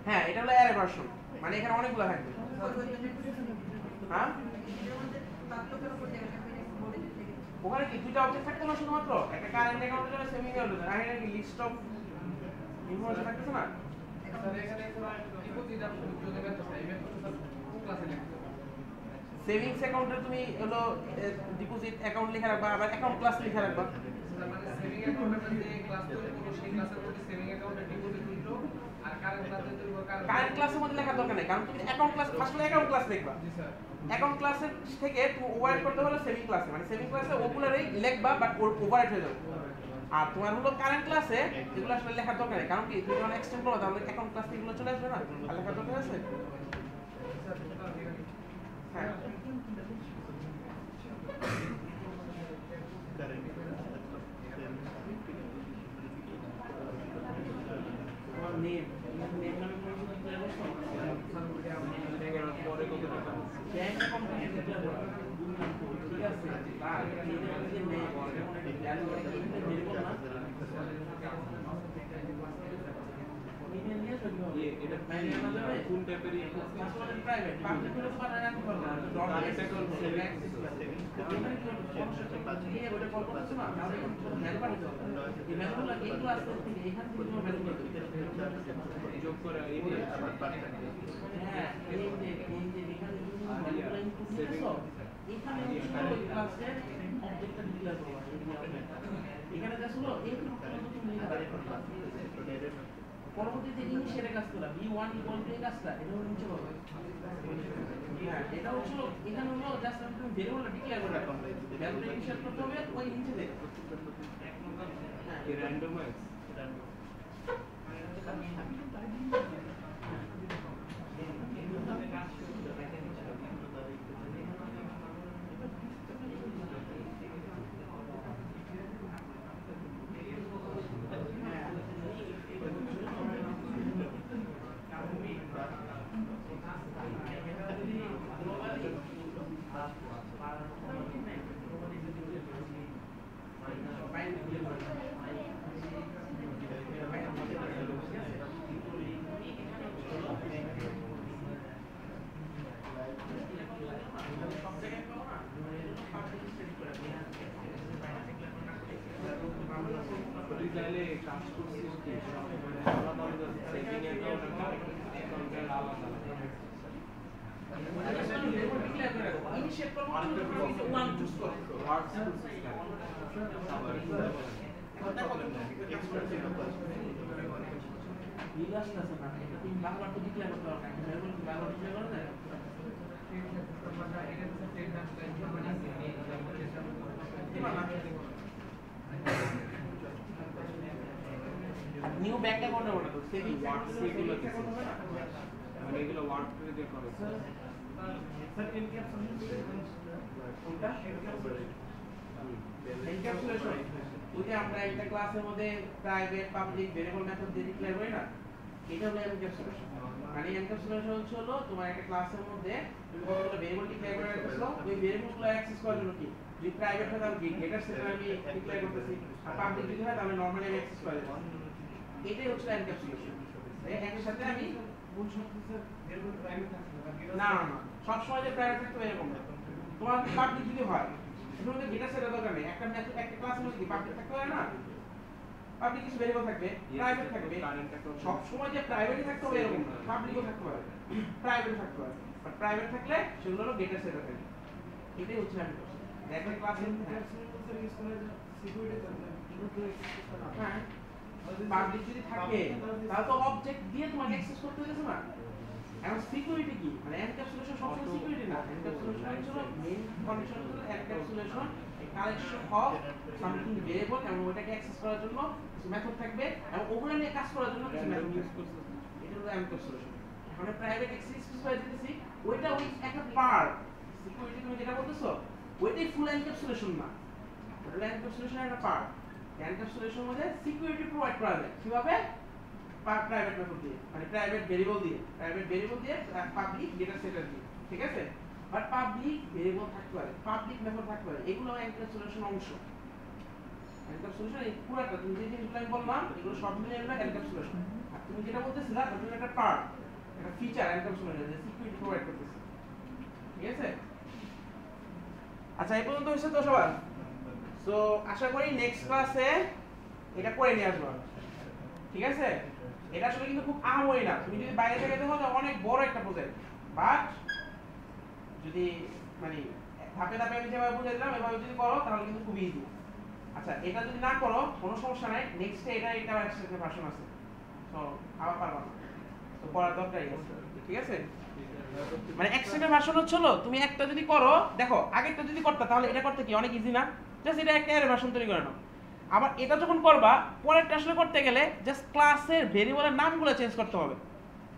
হ্যাঁ এটা হলো অ্যারে ভার্সন, মানে এখানে অনেকগুলো থাকবে। হ্যাঁ ওখানে কি দুইটা অবজেক্ট থাকতো না শুধুমাত্র, একটা কারেন্ট অ্যাকাউন্টের জন্য সেভিং অ্যাকাউন্টের জন্য, আর এখানে কি লিস্ট অফ ইনফরমেশন থাকতেছে না? সেভিংস অ্যাকাউন্টে তুমি হলো ডিপোজিট অ্যাকাউন্ট লিখে রাখবা, আবার অ্যাকাউন্ট ক্লাস লিখে রাখবা। মানে সেভিং অ্যাকাউন্টের যে ক্লাস তৈরি করব সেই ক্লাসের মধ্যে সেভিং অ্যাকাউন্টে ডিপোজিট উইথড্র, আর কারেন্ট ক্লাসে তৈরি করব কারেন্ট ক্লাসের মধ্যে লেখার দরকার নেই, কারণ তুমি অ্যাকাউন্ট ক্লাস ফার্স্টে অ্যাকাউন্ট ক্লাস লিখবা। জি স্যার। অ্যাকাউন্ট ক্লাসের থেকে তুমি ওভাররাইড করতে হলো সেভিং ক্লাসে, মানে সেভিং ক্লাসে ওগুলোরই লিখবা বাট ওভাররাইড হয়ে যাবে। আর তোমার হলো কারেন্ট ক্লাসে এগুলো আসলে লেখার দরকার নেই, কারণ কি তুমি যখন এক্সটেন্ড করো তাহলে অ্যাকাউন্ট ক্লাস থেকে এগুলো চলে আসবে না, আর লেখার দরকার আছে? হ্যাঁ তোমার নেম নেম নামে কোনো কিছু ক্লিয়ার করছো? পরে কত টাকা ব্যাংক অ্যাকাউন্ট ক্লিয়ার করো, ঠিক আছে? আর এই যে নেম যেমন একটা ভ্যালু এটা ভেরিয়েবল না, ইমেল নিয়ে চলবে হবে, এটা প্রাইভেট না যাবে কোন টাইপের পাসওয়ার্ড প্রাইভেট পাবলিক হলে তো আর রাখতে পারবে না, ডট এটা করবে অ্যাক্সেস নিয়ে ওটা কল করতেছ না, তাহলে কোনো ভ্যালু পাঠাতে হবে, এই ভ্যালুগুলো এইগুলো আসতে থেকে এখান থেকে কোনো ভ্যালু পাঠাতে যোগ করে এই দিয়ে আবার পাঠাতে। হ্যাঁ এই যে এখানে তুমি ভ্যালুগুলো ইনপুট দিতেছো, এখানে হচ্ছে ক্লাসে অবজেক্টটা ডিক্লেয়ার করবা, এখানে যা ছিল এই তুমি লিখে পরবর্তীতে ইনিশিয়ালে কাজ করা v1 এই কাজটা এটা হলো নিচে হবে। হ্যাঁ এটা হচ্ছে এখানে হলো জাস্ট তুমি ভেরিয়েবলটা ডিক্লেয়ার করে রাখো, ভ্যালুটা ইনিশিয়াল করতে হবে ওই নিচে থেকে। হ্যাঁ এই র্যান্ডমাইজ কাজ করছিস কি সব মানে আলাদা আলাদা সেভিং অ্যাকাউন্ট আলাদা আলাদা ইনিশিয়েট করব ওয়ান চুজ করো ওয়ার্ড বিলাস আছে না এটা তুমি বাংলা তো ডিক্লেয়ার করতে পারো না এটা বলতে বাংলা ডিক্লেয়ার করা যায় নিউ ব্যাংক অ্যাকাউন্ট হবে না তো সেভিং ওয়ার্ড সেগুলো মানে এগুলো ওয়ার্ড করে দিয়ে করো স্যার এনক্যাপসুলেশন কোনটা এনক্যাপসুলেশন ওই যে আমরা একটা ক্লাসের মধ্যে প্রাইভেট পাবলিক ভেরিয়েবল মেথড দিয়ে ডিক্লেয়ার করি না এটা হলো এনক্যাপসুলেশন মানে এনক্যাপসুলেশন হলো তোমার একটা ক্লাসের মধ্যে তুমি কতগুলো ভেরিয়েবল ডিক্লেয়ার করে রাখছো ওই ভেরিয়েবলগুলো অ্যাক্সেস করার জন্য কি যদি প্রাইভেট হয় তাহলে গেটার সেটার আমি ডিক্লেয়ার করতেছি আর পাবলিক যদি হয় তাহলে নরমালি আমি অ্যাক্সেস করে দেব এটাই হচ্ছে এনক্যাপসুলেশন এর সাথে আমি মূল শব্দ স্যার ভেরিয়েবল প্রাইভেট থাকবে না না সব সময় যে প্রাইভেট থাকতে হবে এরকম না তোমার পাবলিক যদি হয় এর মধ্যে গেটার সেটার দরকার নেই একটা একটা ক্লাসের মধ্যে পাবলিক থাকতে হয় না পাবলিক কিছু ভেরিয়েবল থাকবে প্রাইভেট থাকবে সব সময় যে প্রাইভেটই থাকতে হবে এরকম না পাবলিকও থাকতে পারে প্রাইভেট থাকতে পারে বাট প্রাইভেট থাকলে সেগুলো হলো গেটার সেটার থাকে এটাই হচ্ছে আমি একটা ক্লাসে স্যার ইউজ করে সিকিউরিটি করতে হ্যাঁ পাবলিক যদি থাকে তাহলে তো অবজেক্ট দিয়ে তোমাকে অ্যাক্সেস করতে দিতেছে না এখন সিকিউরিটি কি মানে এনক্যাপসুলেশন সবসময় সিকিউরিটি না এনক্যাপসুলেশন হলো মেইন কন্ডিশন হলো encapsulation collection of something variable এবং ওটাকে অ্যাক্সেস করার জন্য কিছু মেথড থাকবে এবং ওগুলো নিয়ে কাজ করার জন্য কিছু মেথড ইউজ করতে এটা হলো এনক্যাপসুলেশন এখন প্রাইভেট অ্যাক্সেস করে দিতেছি ওইটা ওই একটা পার্ট সিকিউরিটি তুমি যেটা বলতেছো ওইটাই ফুল এনক্যাপসুলেশন না ওটা এনক্যাপসুলেশনের একটা পার্ট এনক্যাপসুলেশন মধ্যে সিকিউরিটি প্রোভাইড করা যায় কিভাবে প্রাইভেট মেথড দিয়ে মানে প্রাইভেট ভেরিয়েবল দিয়ে পাবলিক ডেটা সেটার দিয়ে ঠিক আছে বাট পাবলিক ভেরিয়েবল থাকতে পারে পাবলিক মেথড থাকতে পারে এগুলো এনক্যাপসুলেশন অংশ এনক্যাপসুলেশন এই পুরোটা তুমি যে জিনিসগুলো আমি বললাম এগুলো সব মিলে হলো এনক্যাপসুলেশন আর তুমি যেটা বলতেছিলা ওটা একটা পার্ট একটা ফিচার এনক্যাপসুলেশন যে সিকিউরিটি প্রোভাইড করতেছে ঠিক আছে আচ্ছা এই পর্যন্ত হয়েছে তো সবার সো আশা করি নেক্সট ক্লাসে এটা করে নিয়ে আসবো ঠিক আছে এটা আসলে কিন্তু খুব আহামরি না তুমি যদি বাইরে থেকে দেখো তাহলে অনেক বড় একটা প্রজেক্ট বাট যদি মানে ধাপে ধাপে আমি যেভাবে বুঝিয়ে দিলাম এভাবে যদি করো তাহলে কিন্তু খুব ইজি আচ্ছা এটা যদি না করো কোনো সমস্যা নাই নেক্সটে এটা একসাথে ভার্সন আছে তো আবার পারবা না তো পড়ার দরকারই আছে ঠিক আছে মানে একসাথে ভার্সন হচ্ছিল তুমি একটা যদি করো দেখো আগেরটা যদি করতে তাহলে এটা করতে কি অনেক ইজি না জাস্ট এটা একটা এর ভার্সন তৈরি করে নাও আবার এটা যখন করবা পরেরটা আসলে করতে গেলে জাস্ট ক্লাসের ভেরিয়েবলের নামগুলো চেঞ্জ করতে হবে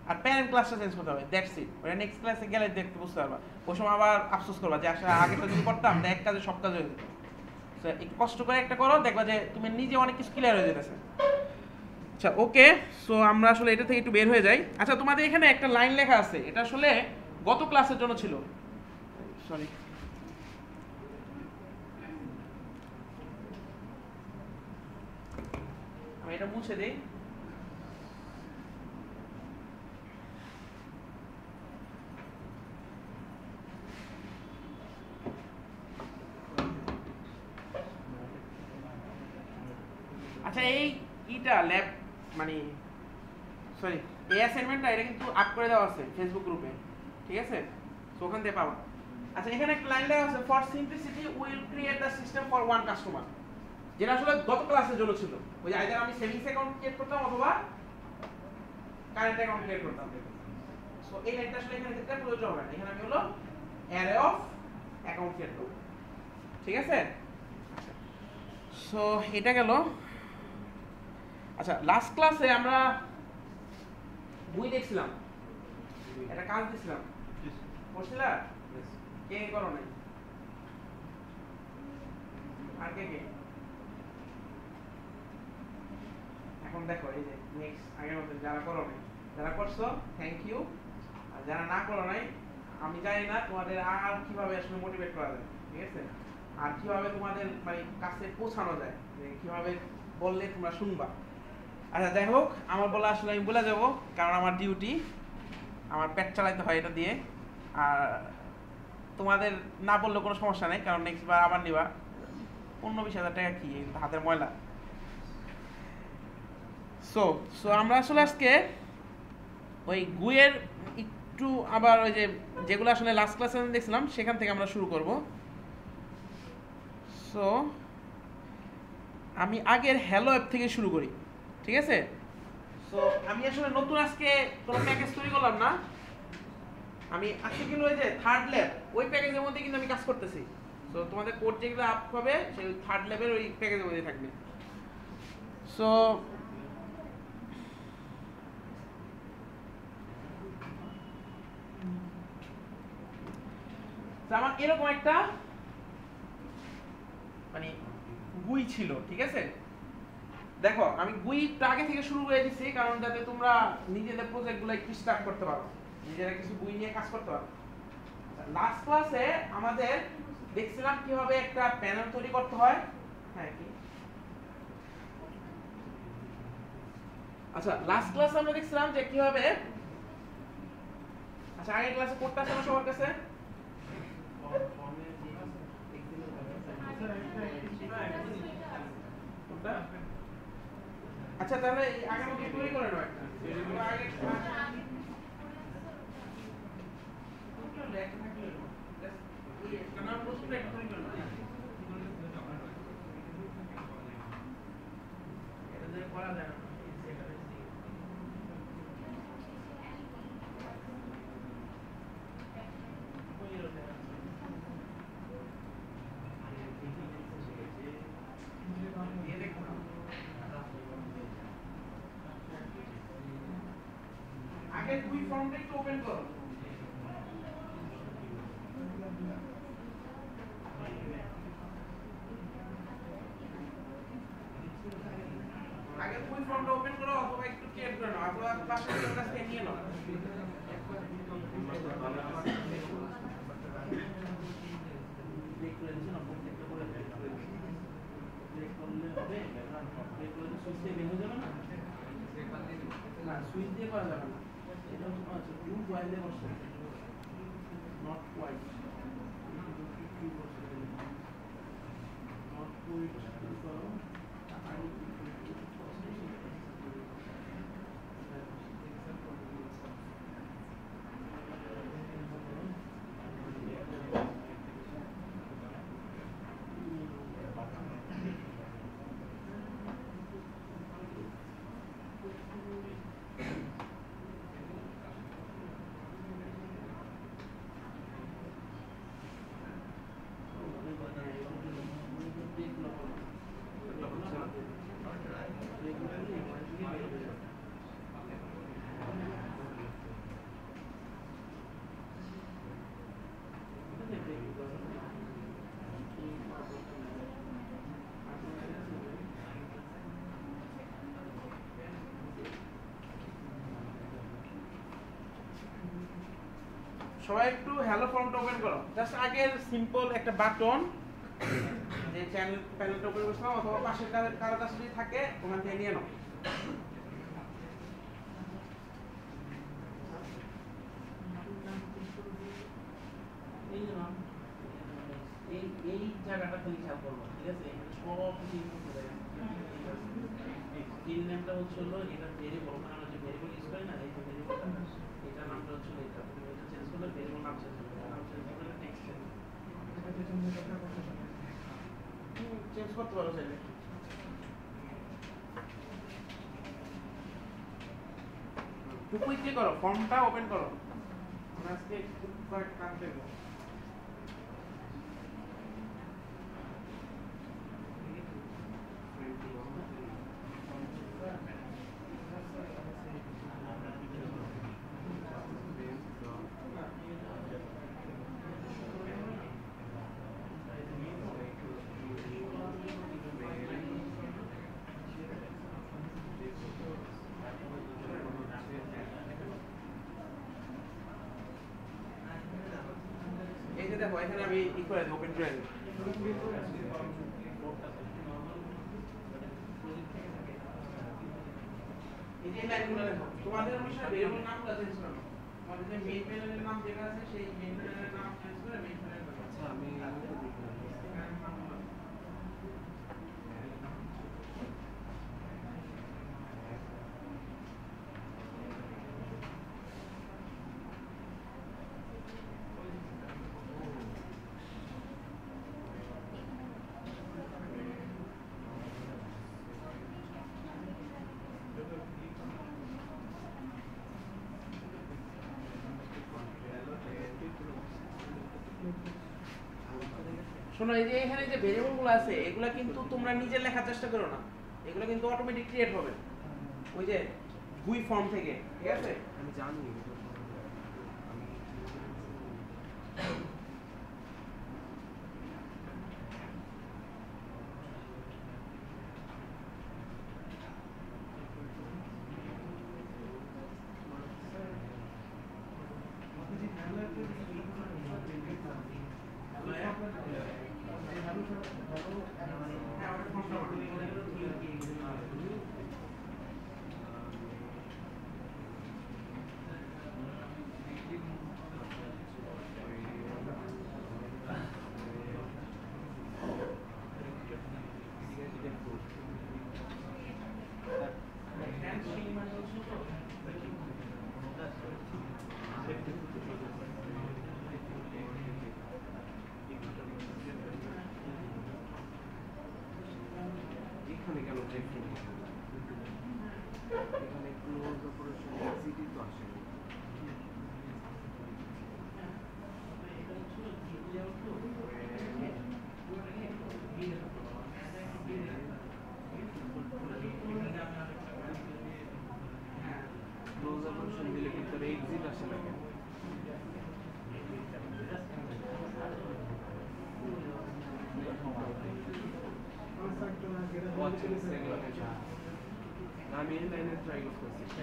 আর প্যারেন্ট ক্লাসটা চেঞ্জ করতে হবে দ্যাটস ইট ওটা নেক্সট ক্লাসে গেলে দেখতে বুঝতে পারবা ওই সময় আবার আফসোস করবা যে আসলে আগেটা যদি করতাম তাহলে এক কাজে সব কাজ হয়ে যেত তো একটু কষ্ট করে একটা করো দেখবা যে তুমি নিজে অনেক কিছু ক্লিয়ার হয়ে যেতেছে আচ্ছা ওকে সো আমরা আসলে এটা থেকে একটু বের হয়ে যাই আচ্ছা তোমাদের এখানে একটা লাইন লেখা আছে এটা আসলে গত ক্লাসের জন্য ছিল সরি আমি এটা মুছে দেই আচ্ছা এই ইটা ল্যাব মানে সরি এই অ্যাসাইনমেন্টটা এটা কিন্তু আপ করে দেওয়া আছে ফেসবুক গ্রুপে ঠিক আছে সো ওখান থেকে পাবো আচ্ছা এখানে একটা লাইন দেওয়া আছে for simplicity will create the system for one customer যেটা আসলে গত ক্লাসের জন্য ছিল ওই যে আইদার আমি সেভিংস অ্যাকাউন্ট ক্রিয়েট করতাম অথবা কারেন্ট অ্যাকাউন্ট ক্রিয়েট করতাম সো এই লাইনটা আসলে এখানে ক্ষেত্রে প্রয়োজন হবে না এখানে আমি হলো অ্যারে অফ অ্যাকাউন্ট ক্রিয়েট করব ঠিক আছে সো এটা গেল আচ্ছা লাস্ট ক্লাসে আমরা বই দেখছিলাম একটা কাজ দিছিলাম করছিলা কে করো নাই আর কে কে এখন দেখো এই যে নেক্সট আগের মতো যারা করো নাই যারা করছো থ্যাংক ইউ আর যারা না করো নাই আমি জানি না তোমাদের আর কিভাবে আসলে মোটিভেট করা যায় ঠিক আছে আর কিভাবে তোমাদের মানে কাছে পৌঁছানো যায় যে কিভাবে বললে তোমরা শুনবা আচ্ছা যাই হোক আমার বলা আসলে আমি বলে দেবো কারণ আমার ডিউটি আমার পেট চালাইতে হয় এটা দিয়ে আর তোমাদের না বললে কোনো সমস্যা নেই কারণ নেক্সট বার আবার নিবা 15-20 হাজার টাকা কি হাতের ময়লা সো সো আমরা আসলে আজকে ওই গুয়ের একটু আবার ওই যে যেগুলো আসলে লাস্ট ক্লাসে আমি দেখছিলাম সেখান থেকে আমরা শুরু করব। সো আমি আগের হ্যালো অ্যাপ থেকে শুরু করি, ঠিক আছে? সো আমি আসলে নতুন আজকে কোনো প্যাকেজ তৈরি করলাম না, আমি আজকে কিন্তু ওই যে থার্ড ল্যাব ওই প্যাকেজের মধ্যে কিন্তু আমি কাজ করতেছি। সো তোমাদের কোড যেগুলো আপ হবে সেই থার্ড ল্যাবের ওই প্যাকেজের মধ্যে থাকবে। সো আমার এরকম একটা মানে গুই ছিল, ঠিক আছে? দেখো আমি গুই একটু আগে থেকে শুরু করে দিচ্ছি কারণ যাতে তোমরা নিজেদের প্রজেক্টগুলো একটু স্টার্ট করতে পারো, নিজেরা কিছু গুই নিয়ে কাজ করতে পারো। লাস্ট ক্লাসে আমাদের দেখছিলাম কিভাবে একটা প্যানেল তৈরি করতে হয়। হ্যাঁ কি আচ্ছা লাস্ট ক্লাসে আমরা দেখছিলাম যে কিভাবে, আচ্ছা আগের ক্লাসে কোডটা ছিল সবার কাছে? আচ্ছা তাহলে আগের মতো তৈরি করে নাও একটা। আগে নাম প্রথম একটা তৈরি করে নাও। এটা দিয়ে করা যায় না। আগে দুই ফর্মটা একটু ওপেন করো। আগে দুই ফর্মটা ওপেন করো অথবা একটু ক্রিয়েট করে নাও অথবা পাশে একটা স্ক্যান নিয়ে নাও। না সুইচ দিয়ে করা যাবে না, এটা হচ্ছে ব্লু ওয়াইল দিয়ে বসে নট হোয়াইট নট হোয়াইট করো সবাই একটু হ্যালো ফর্মটা ওপেন করো। জাস্ট আগের সিম্পল একটা বাটন যে চ্যানেল প্যানেলটা ওপেন করছিলাম অথবা পাশের কারো কাছে যদি থাকে ওখান থেকে নিয়ে নাও। এই জায়গাটা খালি খেয়াল করবো, ঠিক আছে? সব কিছু স্ক্রিন নেমটা হচ্ছে হলো এটা ভেরিয়েবল, আমরা যে ভেরিয়েবল ইউজ করি না এই যে ভেরিয়েবলটা এটা নামটা হচ্ছে এটা, তুমি এটা চেঞ্জ করলে ভেরিয়েবল নাম চেঞ্জ হবে, নাম চেঞ্জ করলে টেক্সট চেঞ্জ করতে পারো চাইলে। কুইকলি করো, ফর্মটা ওপেন করো। আমরা আজকে কয়েকটা কাজ দেখবো। এই যে দেখো এখানে আমি ই করে ওপেন করে দিই। এই যে লাইনগুলো দেখো, তোমাদের অনুসারে ভেরিয়েবল নামগুলো চেঞ্জ করো। তোমাদের যে মেইন প্যানেলের নাম যেটা আছে সেই মেইন প্যানেলের নাম চেঞ্জ করে মেইন প্যানেল করো। আচ্ছা আমি শোনো, এই যে এখানে যে ভেরিয়েবলগুলো আছে এগুলা কিন্তু তোমরা নিজে লেখার চেষ্টা করো না, এগুলো কিন্তু অটোমেটিক ক্রিয়েট হবে ওই যে GUI ফর্ম থেকে, ঠিক আছে? আমি জানি আমি এখানে কেন দেখুন, এখানে ক্লোজ অপারেশন সিটি তো আসে ক্লোজ অপারেশন দিলে ভিতরে এক্সিট আসে না কেন? আমি এই লাইনে ট্রাই করতেছি।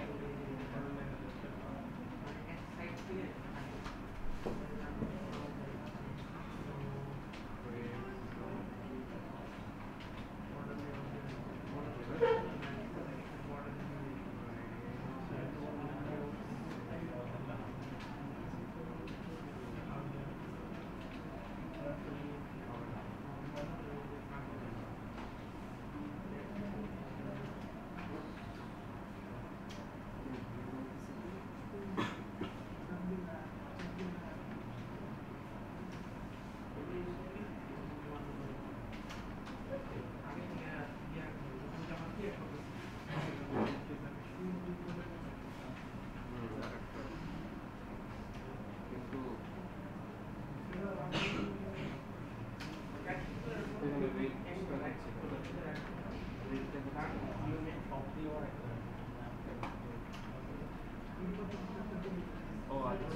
ও আচ্ছা,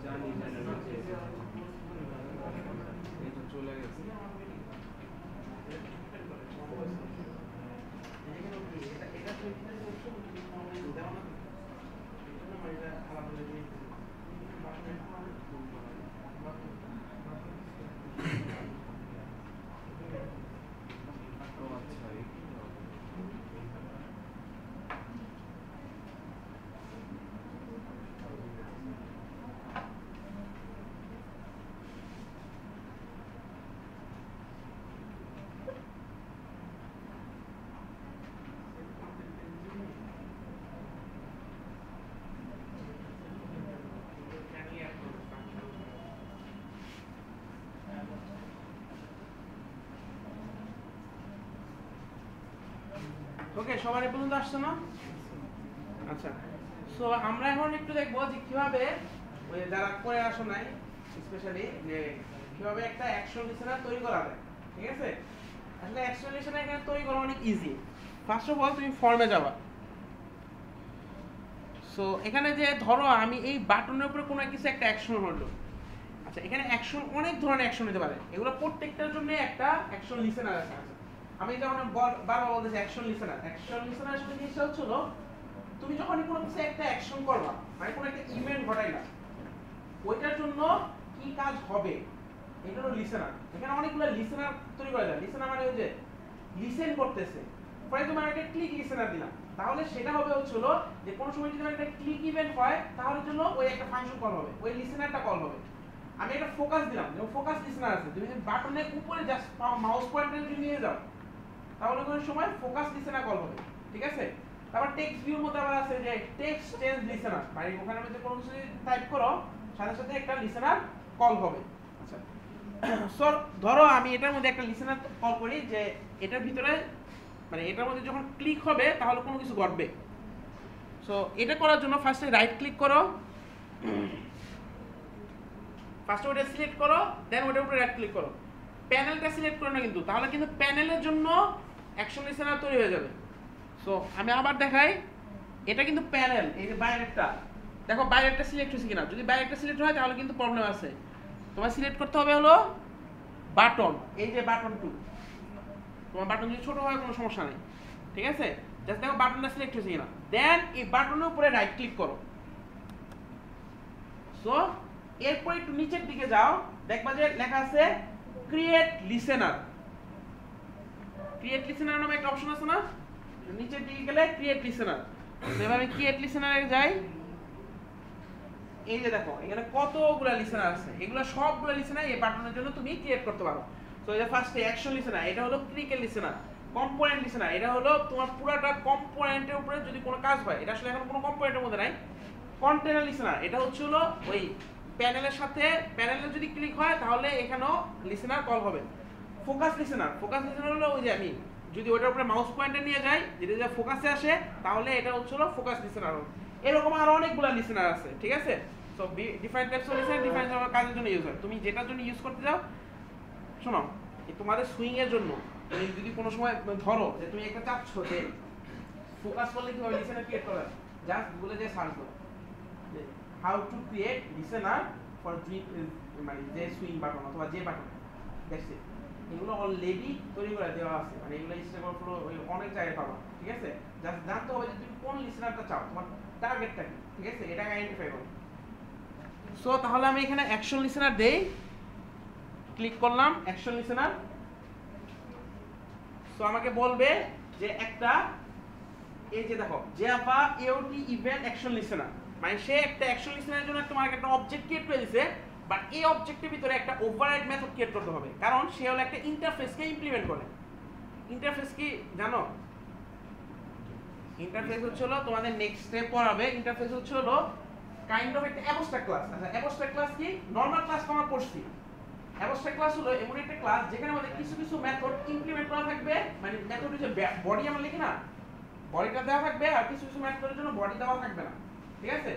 জানি এই তো চলে গেছে। ওকে, সবার এ পর্যন্ত আসছে না? আচ্ছা, সো আমরা এখন একটু দেখবো যে কিভাবে ওই যারা করে আসো নাই স্পেশালি যে কিভাবে একটা অ্যাকশন লিসেনার তৈরি করা যায়, ঠিক আছে? আসলে অ্যাকশন লিসেনার এখানে তৈরি করা অনেক ইজি। ফার্স্ট অফ অল তুমি ফর্মে যাবা। সো এখানে যে ধরো আমি এই বাটনের উপরে কোনো কিছু একটা অ্যাকশন হলো, আচ্ছা এখানে অ্যাকশন অনেক ধরনের অ্যাকশন হতে পারে, এগুলো প্রত্যেকটার জন্য একটা অ্যাকশন লিসেনার আছে। আমি যেমন বারবার বলতেছি অ্যাকশন লিসেনার আসলে জিনিসটা হচ্ছিল তুমি যখন কোনো কিছু একটা অ্যাকশন করবা, মানে কোনো একটা ইভেন্ট ঘটাইলা, ওইটার জন্য কি কাজ হবে এটা হলো লিসেনার। এখানে অনেকগুলো লিসেনার তৈরি করা যায়। লিসেনার মানে ওই যে লিসেন করতেছে, পরে তুমি একটা ক্লিক লিসেনার দিলাম, তাহলে সেটা হবে হচ্ছিল যে কোনো সময় যদি একটা ক্লিক ইভেন্ট হয় তাহলে জন্য ওই একটা ফাংশন কল হবে, ওই লিসেনারটা কল হবে। আমি একটা ফোকাস দিলাম, যেমন ফোকাস লিসেনার আছে, তুমি যদি বাটনের উপরে জাস্ট মাউস পয়েন্টার যদি নিয়ে যাও তাহলে কোনো সময় ফোকাস লিসেনার কল হবে, ঠিক আছে? তারপর টেক্সট ভিউর মধ্যে আবার আছে যে টেক্সট চেঞ্জ লিসেনার, মানে ওখানে মধ্যে কোনো কিছু টাইপ করো সাথে সাথে একটা লিসেনার কল হবে। আচ্ছা, সো ধরো আমি এটার মধ্যে একটা লিসেনার কল করি যে এটার ভিতরে মানে এটার মধ্যে যখন ক্লিক হবে তাহলে কোনো কিছু ঘটবে। সো এটা করার জন্য ফার্স্টে রাইট ক্লিক করো, ফার্স্টে ওটা সিলেক্ট করো, দেন ওটার উপরে রাইট ক্লিক করো। প্যানেলটা সিলেক্ট করো না কিন্তু, তাহলে কিন্তু প্যানেলের জন্য অ্যাকশন লিসেনার তৈরি হয়ে যাবে। সো আমি আবার দেখাই, এটা কিন্তু প্যানেল, এই যে বাইরেরটা দেখো, বাইরেরটা সিলেক্ট হয়েছে কিনা। যদি বাইরেরটা সিলেক্ট হয় তাহলে কিন্তু প্রবলেম আছে। তোমার সিলেক্ট করতে হবে হলো বাটন, এই যে বাটন 2। তোমার বাটন যদি ছোট হয় কোনো সমস্যা নেই, ঠিক আছে। জাস্ট দেখো বাটনটা সিলেক্ট হয়েছে কিনা, দেন এই বাটনের উপরে রাইট ক্লিক করো। সো এরপর একটু নিচের দিকে যাও, দেখবা যে লেখা আছে ক্রিয়েট লিসেনার। ক্রিয়েট লিসেনার নামে একটা অপশন আছে না, নিচের দিকে গেলে ক্রিয়েট লিসেনার। এবার আমি ক্রিয়েট লিসেনারে যাই, এই যে দেখো এখানে কতগুলা লিসেনার আছে, এগুলো সবগুলো লিসেনার এই বাটনের জন্য তুমি ক্রিয়েট করতে পারো। সো এই যে ফার্স্টে অ্যাকশন লিসেনার, এটা হলো ক্লিকের লিসেনার। কম্পোনেন্ট লিসেনার, এটা হলো তোমার পুরোটা কম্পোনেন্টের উপরে যদি কোনো কাজ হয়, এটা আসলে এখন কোনো কম্পোনেন্টের মধ্যে নাই। কন্টেনার লিসেনার, এটা হচ্ছে হলো ওই প্যানেলের সাথে, প্যানেলে যদি ক্লিক হয় তাহলে এখানেও লিসেনার কল হবে। ফোকাস লিসেনার, ফোকাস লিসেনার হলো ওই যে আমি যদি ওটার উপরে মাউস পয়েন্টার নিয়ে যাই, যেটা যে ফোকাসে আসে, তাহলে এটা হচ্ছে হলো ফোকাস লিসেনার। এরকম আরো অনেকগুলো লিসেনার আছে, ঠিক আছে। So different types of listener different কাজের জন্য ইউজ হয়। তুমি যেটার জন্য ইউজ করতে যাও, শোনো তোমাদের সুইং এর জন্য তুমি যদি কোনো সময় ধরো যে তুমি একটা চাচ্ছ যে ফোকাস করলে কিভাবে লিসেনার ক্রিয়েট করবে, জাস্ট গুগলে যে সার্চ করো how to create listener for মানে যে সুইং বাটন অথবা যে বাটন, দ্যাটস ইট। এগুলো অলরেডি তৈরি করে দেওয়া আছে, মানে এগুলো ইনস্টাগ্রাম পুরো অনেক জায়গায় পাবা, ঠিক আছে। জাস্ট জানতে হবে যে তুমি কোন লিসেনারটা চাও, তোমার টার্গেটটা কি, ঠিক আছে, এটাকে আইডেন্টিফাই করো। সো তাহলে আমি এখানে অ্যাকশন লিসেনার দেই, ক্লিক করলাম অ্যাকশন লিসেনার। সো আমাকে বলবে যে একটা, এই যে দেখো জাভা এওটি ইভেন্ট অ্যাকশন লিসেনার, মানে সে একটা অ্যাকশন লিসেনারের জন্য তোমার একটা অবজেক্ট ক্রিয়েট করে দিয়েছে, বাট এই অবজেক্টের ভিতরে একটা ওভাররাইড মেথড ক্রিয়েট করতে হবে, কারণ সে হলো একটা ইন্টারফেসকে ইমপ্লিমেন্ট করে। ইন্টারফেস কি জানো? ইন্টারফেস হচ্ছে হলো তোমাদের নেক্সট স্টেপ পড়াবে। ইন্টারফেস হচ্ছে হলো কাইন্ড অফ একটা অ্যাবস্ট্রাক্ট ক্লাস। আচ্ছা অ্যাবস্ট্রাক্ট ক্লাস কি? নরমাল ক্লাস তো আমরা পড়ছি। অ্যাবস্ট্রাক্ট ক্লাস হলো এমন একটা ক্লাস যেখানে আমাদের কিছু কিছু মেথড ইমপ্লিমেন্ট করা থাকবে, মানে মেথড যে বডি আমরা লিখি না, বডিটা দেওয়া থাকবে, আর কিছু কিছু মেথডের জন্য বডি দেওয়া থাকবে না, ঠিক আছে।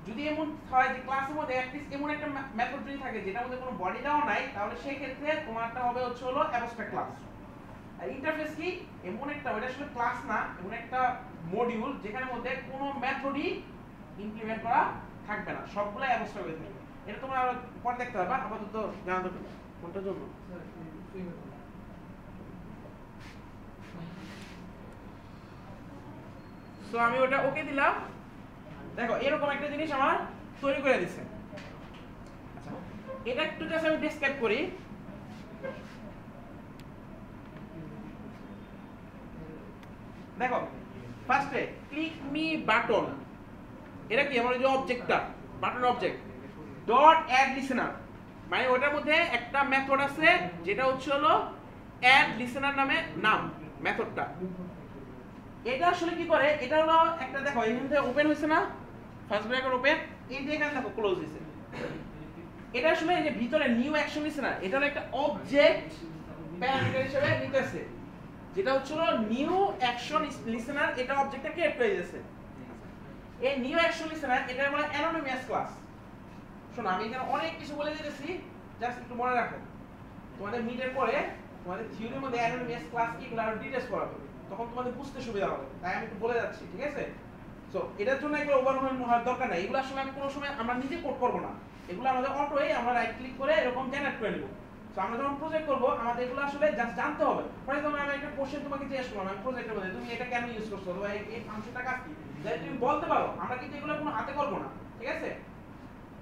যদি এমন হয় যে ক্লাসের মধ্যে অ্যাটলিস্ট এমন একটা মেথড যদি থাকে যেটার মধ্যে কোনো বডি দেওয়া নাই, তাহলে সেই ক্ষেত্রে তোমারটা হবে হচ্ছে হলো অ্যাবস্ট্রাক্ট ক্লাস। আর ইন্টারফেস কি? এমন একটা, ওটা আসলে ক্লাস না, এমন একটা মডিউল যেখানে মধ্যে কোনো মেথডই ইমপ্লিমেন্ট করা থাকবে না, সবগুলো অ্যাবস্ট্রাক্ট হয়ে থাকবে। এটা তোমরা পরে দেখতে পারবা, আপাতত জানা দরকার কোনটার জন্য। সো আমি ওটা ওকে দিলাম। দেখো এরকম একটা জিনিস আমার তৈরি করে দিছে। আচ্ছা এটা একটু জাস্ট আমি ডেসক্রাইব করি। দেখো ফার্স্টে ক্লিক মি বাটন, এটা কি আমার যে অবজেক্টটা, button object dot add listener, মানে ওটার মধ্যে একটা মেথড আছে যেটা হচ্ছে হলো অ্যাড লিসেনার নামে নাম মেথডটা। এটা আসলে কি করে, এটা হলো একটা, দেখো এখান থেকে ওপেন হইছে না, ফার্স্ট ব্র্যাকেট ওপেন, এই যে এখানে দেখো ক্লোজ হইছে। এটা আসলে এই যে ভিতরে নিউ অ্যাকশন লিসেনার, এটা হলো একটা অবজেক্ট প্যারামিটার হিসেবে নিতেছে, যেটা হচ্ছে হলো নিউ অ্যাকশন লিসেনার, এটা অবজেক্টটা ক্রিয়েট করে দিয়েছে। এই নিউ অ্যাকশন লিসেনার এটা মানে অ্যানোনিমাস ক্লাস। শোনো আমি এখানে অনেক কিছু বলে দিতেছি, জাস্ট একটু মনে রাখো, তোমাদের মিডের পরে তোমাদের থিওরির মধ্যে অ্যানোনিমাস ক্লাস কি এগুলো আরো ডিটেইলস পড়াবে, তখন তোমাদের বুঝতে সুবিধা হবে, তাই আমি একটু বলে যাচ্ছি, ঠিক আছে। সো এটার জন্য এগুলো ওভারহ্যান্ড হওয়ার দরকার নাই, এগুলো আসলে আমি কোনো সময় আমরা নিজে কোড করব না, এগুলো আমাদের অটোই আমরা রাইট ক্লিক করে এরকম জেনারেট করে নেব। সো আমরা যখন প্রজেক্ট করব আমাদের এগুলো আসলে জাস্ট জানতে হবে। ফর এক্সাম্পল আমি একটা কোশ্চেন তোমাকে জিজ্ঞেস করলাম, আমি প্রজেক্টের মধ্যে তুমি এটা কেন ইউজ করছো, অথবা এই ফাংশনটা কাজ কি, যদি তুমি বলতে পারো, আমরা কিন্তু এগুলো কোনো হাতে করব না, ঠিক আছে।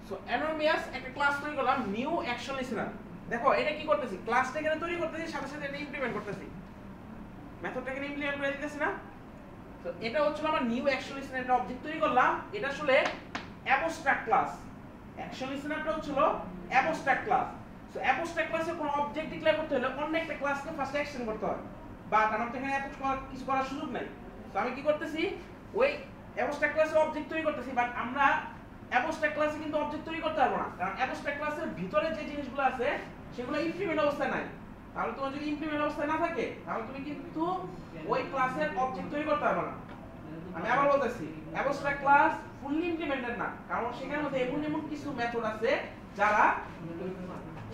সো অ্যানোনিমাস একটা ক্লাস তৈরি করলাম নিউ অ্যাকশন লিসেনার। দেখো এটা কি করতেছি, ক্লাসটা এখানে তৈরি করতেছি, সাথে সাথে এটা ইমপ্লিমেন্ট করতেছি, মেথডটাকে ইমপ্লিমেন্ট করে দিতেছি না। তো এটা হচ্ছে আমার নিউ অ্যাকশন লিসেনার, একটা অবজেক্ট তৈরি করলাম, এটা আসলে অ্যাবস্ট্রাক্ট ক্লাস। অ্যাকশন লিসেনারটা হচ্ছে অ্যাবস্ট্রাক্ট ক্লাস। সো অ্যাবস্ট্রাক্ট ক্লাসে কোনো অবজেক্ট ডিক্লেয়ার করতে হলে অন্য একটা ক্লাসকে ফার্স্ট এক্সটেন্ড করতে হয়, বা আমার তো এখানে এত কিছু করার সুযোগ নাই। তো আমি কি করতেছি, ওই অ্যাবস্ট্রাক্ট ক্লাসে অবজেক্ট তৈরি করতেছি, বাট আমরা অ্যাবস্ট্রাক্ট ক্লাসে কিন্তু অবজেক্ট তৈরি করতে পারবো না, কারণ অ্যাবস্ট্রাক্ট ক্লাসের ভিতরে যে জিনিসগুলো আছে সেগুলো ইমপ্লিমেন্ট অবস্থায় নাই। তাহলে তোমার যদি ইমপ্লিমেন্ট অবস্থায় না থাকে তাহলে তুমি কিন্তু ওই ক্লাসের অবজেক্ট তৈরি করতে পারবে না। আমি আবার বলতেছি অ্যাবস্ট্রাক্ট ক্লাস ফুললি ইমপ্লিমেন্টেড না, কারণ সেখানের মধ্যে এমন এমন কিছু মেথড আছে যারা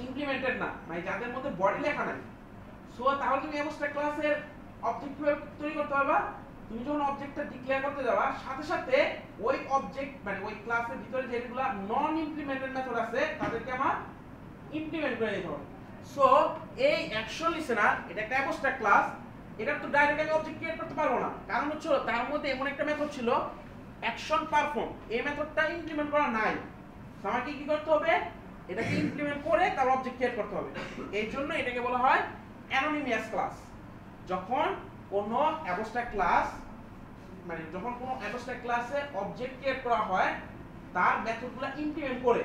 ইমপ্লিমেন্টেড না, মানে যাদের মধ্যে বডি লেখা নাই। সো তাহলে তুমি অ্যাবস্ট্রাক্ট ক্লাসের অবজেক্ট কিভাবে তৈরি করতে পারবা? তুমি যখন অবজেক্টটা ডিক্লেয়ার করতে যাবা, সাথে সাথে ওই অবজেক্ট মানে ওই ক্লাসের ভিতরে যেগুলা নন ইমপ্লিমেন্টেড মেথড আছে তাদেরকে আমার ইমপ্লিমেন্ট করে দিতে হবে। সো এই অ্যাকশন লিসেনার এটা একটা অ্যাবস্ট্রাক্ট ক্লাস, এটা তো ডাইরেক্ট আমি অবজেক্ট ক্রিয়েট করতে পারবো না, কারণ হচ্ছে তার মধ্যে এমন একটা মেথড ছিল অ্যাকশন পারফর্ম, এই মেথডটা ইমপ্লিমেন্ট করা নাই। তো আমাকে কি করতে হবে? এটাকে ইমপ্লিমেন্ট করে তার অবজেক্ট ক্রিয়েট করতে হবে। এই জন্য এটাকে বলা হয় অ্যানোনিমাস ক্লাস। যখন কোনো অ্যাবস্ট্রাক্ট ক্লাস মানে যখন কোনো অ্যাবস্ট্রাক্ট ক্লাসে অবজেক্ট ক্রিয়েট করা হয় তার মেথডগুলো ইমপ্লিমেন্ট করে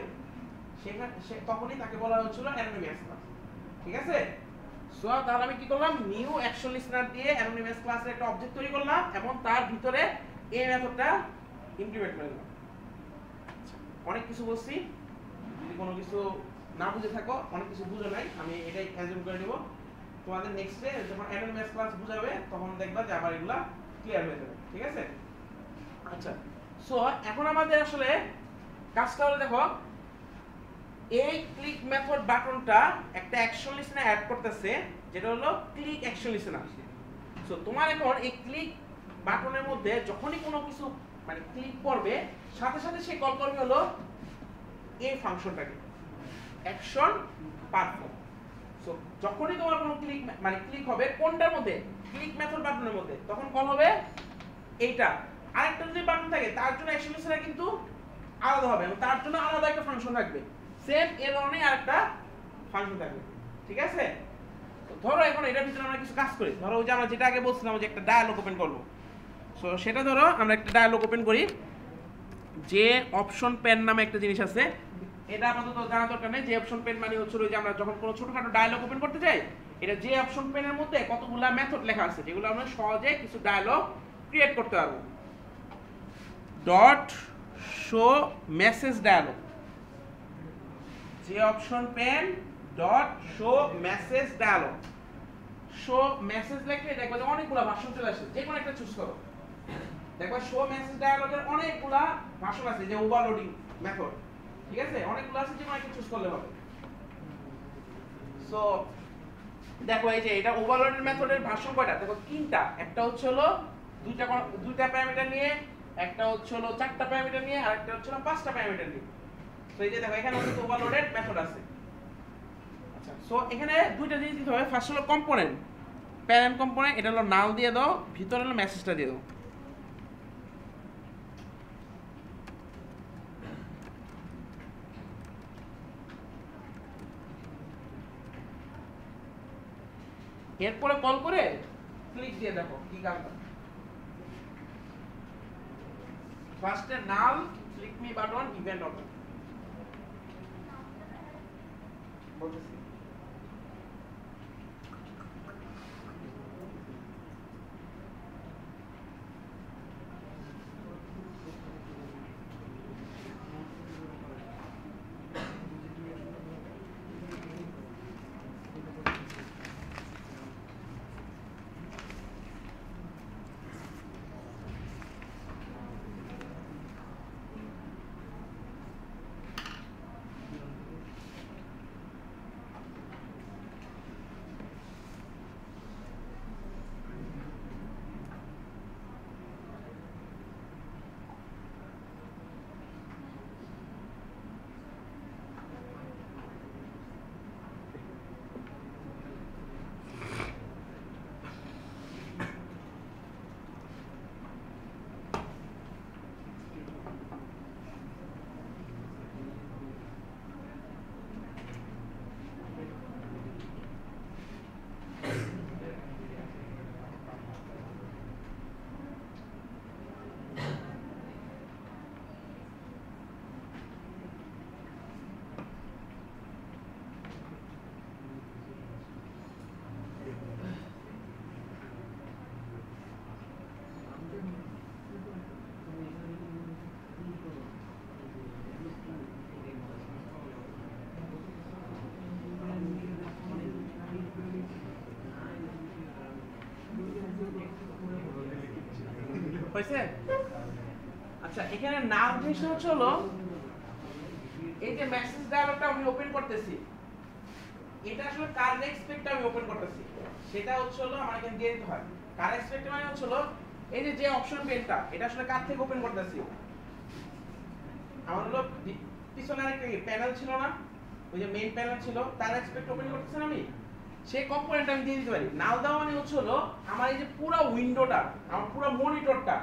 তখনই তাকে বলা হচ্ছিল অ্যানোনিমাস ক্লাস। ঠিক আছে? সো তাহলে আমি কি করলাম? নিউ অ্যাকশন লিসেনার দিয়ে অ্যানোনিমাস ক্লাসের একটা অবজেক্ট তৈরি করলাম এবং তার ভিতরে এই মেথডটা ইমপ্লিমেন্ট করে দিলাম। অনেক কিছু বলছি, যদি কোনো কিছু না বুঝে থাকো, অনেক কিছু বুঝো নাই, আমি এটাই অ্যাজিউম করে নিব। তোমাদের নেক্সটে যখন অ্যানোনিমাস ক্লাস বুঝাবে তখন দেখবা যে আবার এগুলা ক্লিয়ার হয়ে যাবে। ঠিক আছে? আচ্ছা, সো এখন আমাদের আসলে কাজটা হলো, দেখো এই ক্লিক মেথড বাটনটা একটা অ্যাকশন লিসেনার অ্যাড করতেছে, যেটা হলো ক্লিক অ্যাকশন লিসেনার। সো তোমার এখন এই ক্লিক বাটনের মধ্যে যখনই কোনো কিছু মানে ক্লিক করবে, সাথে সাথে সে কল করবে হলো এই ফাংশনটাকে, অ্যাকশন পারফর্ম। সো যখনই তোমার কোনো ক্লিক মানে ক্লিক হবে কোনটার মধ্যে? ক্লিক মেথড বাটনের মধ্যে, তখন কল হবে এইটা। আরেকটা যদি বাটন থাকে তার জন্য অ্যাকশন লিসেনার কিন্তু আলাদা হবে এবং তার জন্য আলাদা একটা ফাংশন থাকবে, সেম এর ধরনের আরেকটা ফাংশন থাকবে। ঠিক আছে? তো ধরো এখন এটার ভিতরে আমরা কিছু কাজ করি। ধরো ওই যে আমরা যেটা আগে বলছিলাম যে একটা ডায়ালগ ওপেন করব। সো সেটা ধরো আমরা একটা ডায়ালগ ওপেন করি, যে অপশন পেন নামে একটা জিনিস আছে, এটা আপাতত জানা দরকার নেই। যে অপশন পেন মানে হচ্ছে ওই যে আমরা যখন কোনো ছোটখাটো ডায়ালগ ওপেন করতে যাই, এটা যে অপশন পেনের মধ্যে কতগুলা মেথড লেখা আছে যেগুলো আমরা সহজে কিছু ডায়ালগ ক্রিয়েট করতে পারবো। ডট শো মেসেজ ডায়ালগ, যে option pane dot show message dialog. Show message লিখলে দেখবা যে অনেকগুলা ভাষণ চলে আসে, যে কোনো একটা চুজ করো। দেখবা শো মেসেজ ডায়ালগের অনেকগুলা ভাষণ আছে, যে ওভারলোডিং মেথড। ঠিক আছে? অনেকগুলো আছে, যে কোনো একটা চুজ করলে হবে। সো দেখো এই যে এটা ওভারলোডেড মেথডের ভাষণ কয়টা? দেখো তিনটা। একটা হচ্ছে হলো দুইটা প্যারামিটার নিয়ে, একটা হচ্ছে হলো চারটা প্যারামিটার নিয়ে, আর একটা হচ্ছে হলো পাঁচটা প্যারামিটার নিয়ে। তো এই যে দেখো এখানে হচ্ছে ওভারলোডেড মেথড আছে। আচ্ছা, সো এখানে দুইটা জিনিস দিতে হবে। ফার্স্ট হলো কম্পোনেন্ট, প্যারেন্ট কম্পোনেন্ট, এটা হলো নাল দিয়ে দাও, ভিতরে হলো মেসেজটা দিয়ে দাও। এরপরে কল করে ক্লিক দিয়ে দেখো কি কাজ করে। ফার্স্টে null click me button event open বলতেছি। হয়েছে? আচ্ছা, এখানে নাম জিনিসটা হচ্ছে হলো এই যে মেসেজ ডায়ালগটা আমি ওপেন করতেছি, এটা আসলে কার এক্সপেক্টটা আমি ওপেন করতেছি, সেটা হচ্ছে হলো আমার এখানে দিয়ে দিতে হয়। কার এক্সপেক্ট মানে হচ্ছে হলো এই যে অপশন পেনটা, এটা আসলে কার থেকে ওপেন করতেছি, আমার হলো পিছনে আরেকটা প্যানেল ছিল না, ওই যে মেইন প্যানেল ছিল, তার এক্সপেক্ট ওপেন করতেছেন আমি, সেই কম্পোনেন্ট আমি দিয়ে দিতে পারি। নাও দেওয়া মানে হচ্ছে হলো আমার এই যে পুরো উইন্ডোটা, আমার পুরো মনিটরটা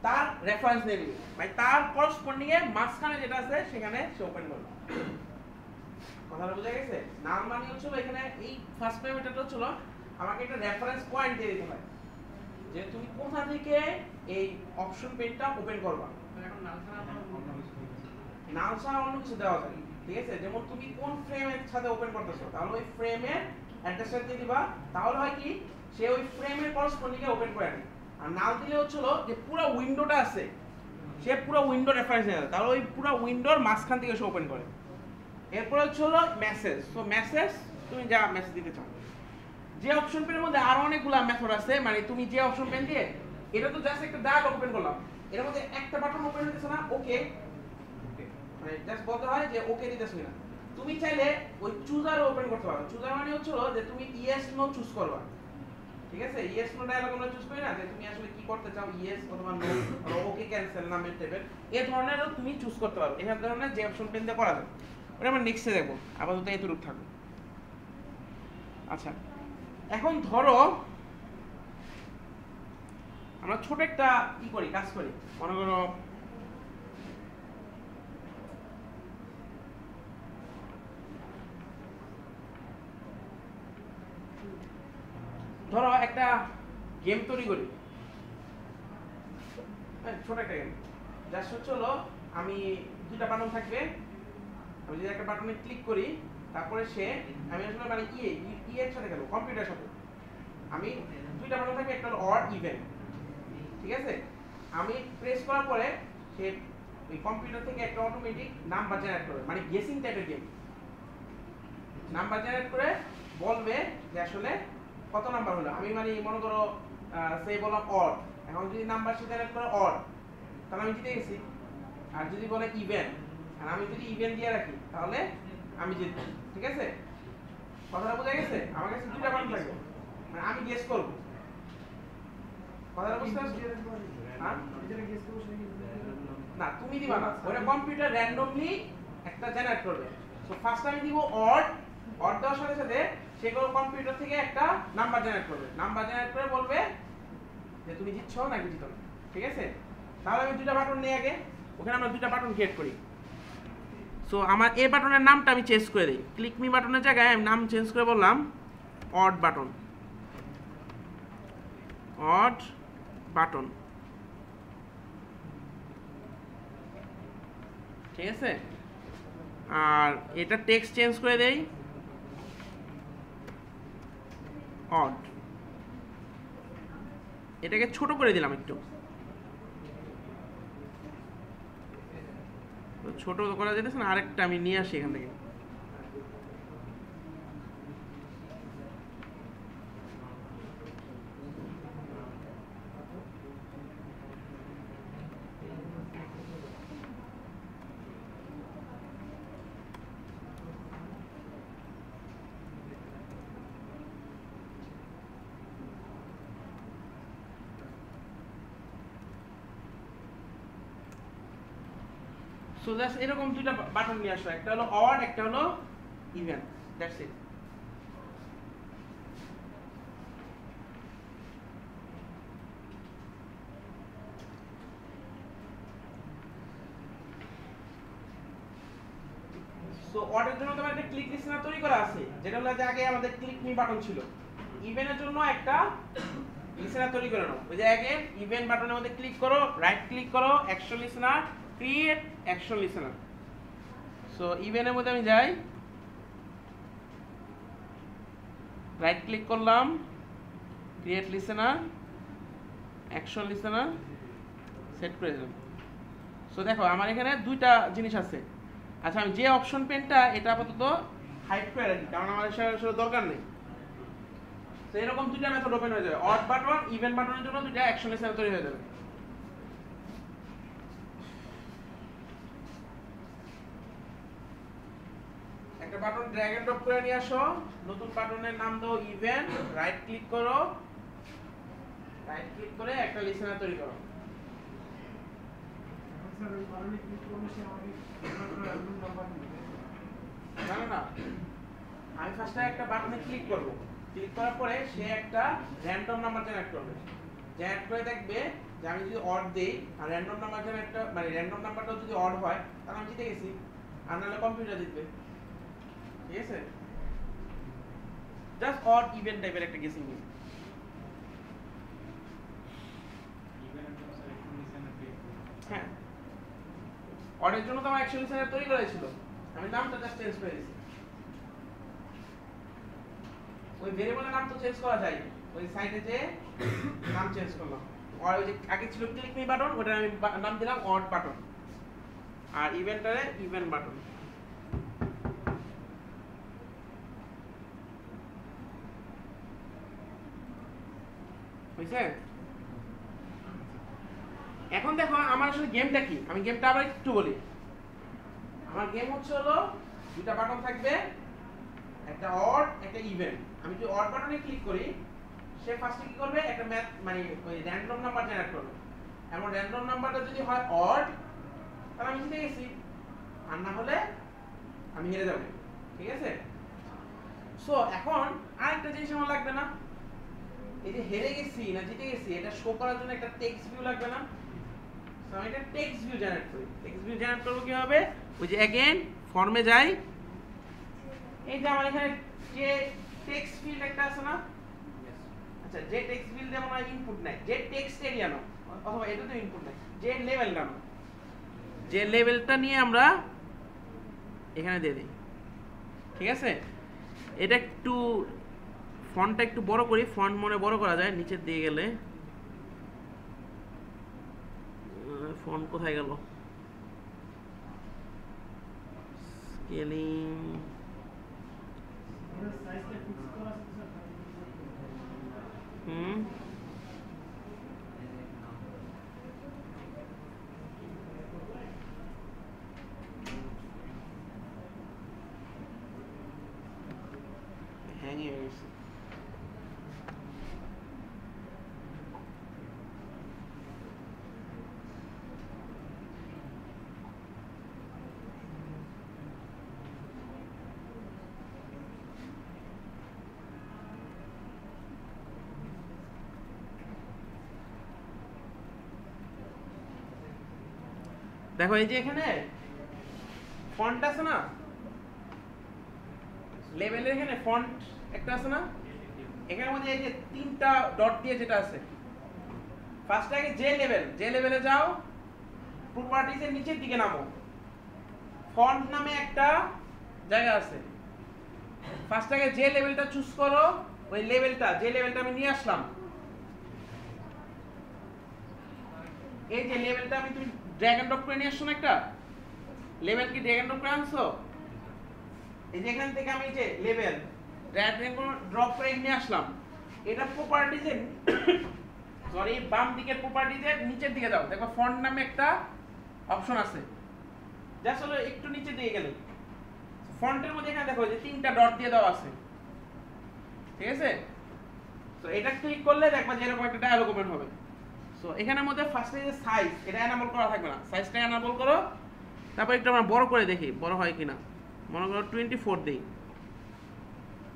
তার রেফারেন্স নিয়ে নিবে, মানে তার করসপন্ডিং এ মাঝখানে যেটা আছে সেখানে সে ওপেন করবে। কথাটা বোঝা গেছে? নাম মানে হচ্ছে হলো এখানে এই ফার্স্ট প্যারামিটারটা হচ্ছে হলো আমাকে একটা রেফারেন্স পয়েন্ট দিয়ে দিতে হয় যে তুমি কোথা থেকে এই অপশন পেজটা ওপেন করবা। এখন নাল ছাড়া আমরা নাম ছাড়া অন্য কিছু দেওয়া যায়, ঠিক আছে? যেমন তুমি কোন ফ্রেমের সাথে ওপেন করতেছো, তাহলে ওই ফ্রেমের অ্যাড্রেসটা দিয়ে দিবা, তাহলে হয় কি সে ওই ফ্রেমের করসপন্ডিং এ ওপেন করে নেয়। আর নাল দিলে হচ্ছে হলো যে পুরো উইন্ডোটা আছে, সে পুরো উইন্ডো রেফারেন্স নেয়, তাহলে ওই পুরো উইন্ডোর মাঝখান থেকে সে ওপেন করে। এরপর হচ্ছে হলো মেসেজ। সো মেসেজ তুমি যা মেসেজ দিতে চাও, যে অপশন পেনের মধ্যে আরো অনেকগুলা মেথড আছে, মানে তুমি যে অপশন পেন দিয়ে, এটা তো জাস্ট একটা ডায়ালগ ওপেন করলাম, এর মধ্যে একটা বাটন ওপেন হইতেছে না, ওকে, মানে জাস্ট বলতে হয় যে ওকে দিতেছ না। তুমি চাইলে ওই চুজার ওপেন করতে পারো। চুজার মানে হচ্ছে যে তুমি ইয়েস নো চুজ করবা, ঠিক আছে? ইয়েস নো ডায়ালগ আমরা চুজ করি না, যে তুমি আসলে কি করতে চাও, ইয়েস অথবা নো অথবা ওকে ক্যান্সেল নামের টাইপের, এই ধরনেরও তুমি চুজ করতে পারো। এই ধরনের যে অপশন পেন দিয়ে করা যায়, ওটা আমরা নেক্সটে দেখবো, আপাতত এতটুকু থাকবো। আচ্ছা, এখন ধরো আমরা ছোট একটা কি করি, কাজ করি, মনে করো ধরো একটা গেম তৈরি করি, ছোট একটা গেম, জাস্ট হচ্ছে হলো আমি দুইটা বাটন থাকবে, আমি যদি একটা বাটনে ক্লিক করি, তারপরে আমি আসলে মানে এর সাথে গেল কম্পিউটারের সাথে, আমি দুইটা বাটন থাকবে, একটা হলো অর ইভেন, ঠিক আছে? আমি প্রেস করার পরে সে ওই কম্পিউটার থেকে একটা অটোমেটিক নাম্বার জেনারেট করবে, মানে গেসিং টাইপের গেম, নাম্বার জেনারেট করে বলবে যে আসলে কত নাম্বার হলো। আমি মানে মনে করো সেই বললাম অর, এখন যদি নাম্বার সে জেনারেট করে অর, তাহলে আমি জিতে গেছি। আর যদি বলে ইভেন, আর আমি যদি ইভেন দিয়ে রাখি, তাহলে আমি জিতবো, ঠিক আছে? কথাটা বোঝা গেছে? আমার কাছে দুইটা বাটন থাকবে, মানে আমি গেস করব। কথাটা বুঝতে পারছো? হ্যাঁ, না তুমি দিবা না, ওটা কম্পিউটার র্যান্ডমলি একটা জেনারেট করবে। সো ফার্স্ট আমি দিব অড, অড দেওয়ার সাথে সাথে সেগুলো কম্পিউটার থেকে একটা নাম্বার জেনারেট করবে, নাম্বার জেনারেট করে বলবে যে তুমি জিতছো নাকি জিতো না, ঠিক আছে? তাহলে আমি দুইটা বাটন নিয়ে আগে ওখানে আমরা দুইটা বাটন ক্রিয়েট করি। সো আমার এই বাটনের নামটা আমি চেঞ্জ করে দিই, ক্লিক মি বাটনের জায়গায় আমি নাম চেঞ্জ করে বললাম অড বাটন, অড বাটন, ঠিক আছে? আর এটা টেক্সট চেঞ্জ করে দেই অড, এটাকে ছোট করে দিলাম একটু, ছোট করা যেতেছে না, আরেকটা আমি নিয়ে আসি এখান থেকে। সো জাস্ট এরকম দুইটা বাটন নিয়ে আসো, একটা হলো অড, একটা হলো ইভেন, দ্যাটস ইট। সো অডের জন্য তোমার একটা ক্লিক লিসেনার তৈরি করা আছে, যেটা হলো যে আগে আমাদের ক্লিক মি বাটন ছিল। ইভেনের জন্য একটা লিসেনার তৈরি করে নাও, ওই যে আগে ইভেন বাটনের মধ্যে ক্লিক করো, রাইট ক্লিক করো, action listener, create action listener. So ইভেনের মধ্যে আমি যাই, রাইট ক্লিক করলাম, create listener, action listener set করে দিলাম। সো দেখো আমার এখানে দুইটা জিনিস আছে। আচ্ছা, আমি যে অপশন পেনটা এটা আপাতত হাইড করে রাখি, কারণ আমার আসলে দরকার নেই। তো এরকম দুইটা মেথড ওপেন হয়ে যাবে, অড বাটন, ইভেন বাটনের জন্য দুইটা অ্যাকশন লিসেনার তৈরি হয়ে যাবে। একটা বাটন ড্র্যাগ এন্ড ড্রপ করে নিয়ে আসো, নতুন বাটনের নাম দাও ইভেন্ট, রাইট ক্লিক করো, রাইট ক্লিক করে একটা লিসেনার তৈরি করো। এখন স্যার ওই বাটনে ক্লিক করলে সে আমাকে র‍্যান্ডম নাম্বার দিবে। না না না, আমি ফার্স্টে একটা বাটনে ক্লিক করব, ক্লিক করার পরে সে একটা র্যান্ডম নাম্বার জেনারেট করবে, জেনারেট করে দেখবে যে আমি যদি অড দেই আর র্যান্ডম নাম্বার একটা মানে র্যান্ডম নাম্বারটা যদি অড হয় তাহলে আমি জিতে গেছি, আর নাহলে কম্পিউটার জিতবে। ঠিক আছে, জাস্ট অড ইভেন্ট টাইপের একটা গেসিং গেম। হ্যাঁ, অডের জন্য তো আমার অ্যাকচুয়ালি লিসেনার তৈরি করা ছিল, আমি নামটা জাস্ট চেঞ্জ করে দিয়েছি। ওই ভেরিয়েবলের নাম তো চেঞ্জ করা যায়, ওই সাইটে যে নাম চেঞ্জ করলাম, আর ওই যে আগে ছিল ক্লিক মি বাটন, ওটা আমি নাম দিলাম অড বাটন, আর ইভেন্টারে ইভেন্ট বাটন। বুঝছে? এখন দেখো আমার আসলে গেমটা কি, আমি গেমটা আবার একটু বলি। আমার গেম হচ্ছে হলো দুটা বাটন থাকবে, একটা অড একটা ইভেন্ট। আমি যদি অড বাটনে ক্লিক করি, সে ফার্স্টে কি করবে, একটা ম্যাথ মানে ওই র্যান্ডম নাম্বার জেনারেট করবে, এমন র্যান্ডম নাম্বারটা যদি হয় অড তাহলে আমি জিতে গেছি, আর না হলে আমি হেরে যাব। ঠিক আছে, সো এখন আরেকটা জিনিস আমার লাগবে না, এই যে হেরে গেছি না জিতে গেছি এটা শো করার জন্য একটা টেক্সট ভিউ লাগবে না? সো আমি একটা টেক্সট ভিউ জেনারেট করি। টেক্সট ভিউ জেনারেট করব কিভাবে, ওই যে अगेन ফর্মে যাই, এই যে আমার এখানে যে টেক্সট ফিল্ড একটা আছে না, আচ্ছা যে টেক্সট ফিল্ড যেমন ইনপুট নাই, যে টেক্সট এরিয়া না, অথবা এটা তো ইনপুট নাই, যে লেভেলটা না, যে লেভেলটা নিয়ে আমরা এখানে দিয়ে দিই। ঠিক আছে, এটা একটু ফন্টটা একটু বড় করি, ফন্ট মনে বড় করা যায়, নিচে দিয়ে গেলে ফন্ট কোথায় গেল, স্কেলিং, ওটা সাইজটা ফিক্স করা আছে স্যার। হ্যাংই হয়ে গেছে। দেখো এই যে এখানে ফন্ট আছে না, লেভেলের এখানে ফন্ট একটা আছে না, এখানের মধ্যে এই যে তিনটা ডট দিয়ে যেটা আছে, ফার্স্ট আগে যে লেভেলে যাও, প্রপার্টিজের নিচের দিকে নামো, ফন্ট নামে একটা জায়গা আছে, ফার্স্ট আগে যে লেভেলটা চুজ করো, ওই লেভেলটা যে লেভেলটা আমি নিয়ে আসলাম, এই যে লেভেলটা আমি তুমি ড্র্যাগ এন্ড ড্রপ করে নিয়ে আসছো না, একটা লেভেল কি ড্র্যাগ এন্ড ড্রপ করে আনছো, এই যে এখান থেকে আমি যে লেভেল ড্র্যাগ এন্ড ড্রপ করে নিয়ে আসলাম, এটা প্রপার্টিজে সরি বাম দিকের প্রপার্টিজে নিচের দিকে যাও, দেখো ফন্ট নামে একটা অপশন আছে, জাস্ট হলো একটু নিচে দিয়ে গেলে ফন্টের মধ্যে এখানে দেখো যে তিনটা ডট দিয়ে দেওয়া আছে। ঠিক আছে, তো এটা ক্লিক করলে দেখবা যে এরকম একটা ডায়ালগ ওপেন হবে। সো এখানের মধ্যে ফার্স্টে যে সাইজ, এটা এনাবল করা থাকবে না, সাইজটা এনাবল করো, তারপর একটু আমরা বড় করে দেখি বড় হয় কিনা, মনে করো 24 দেই,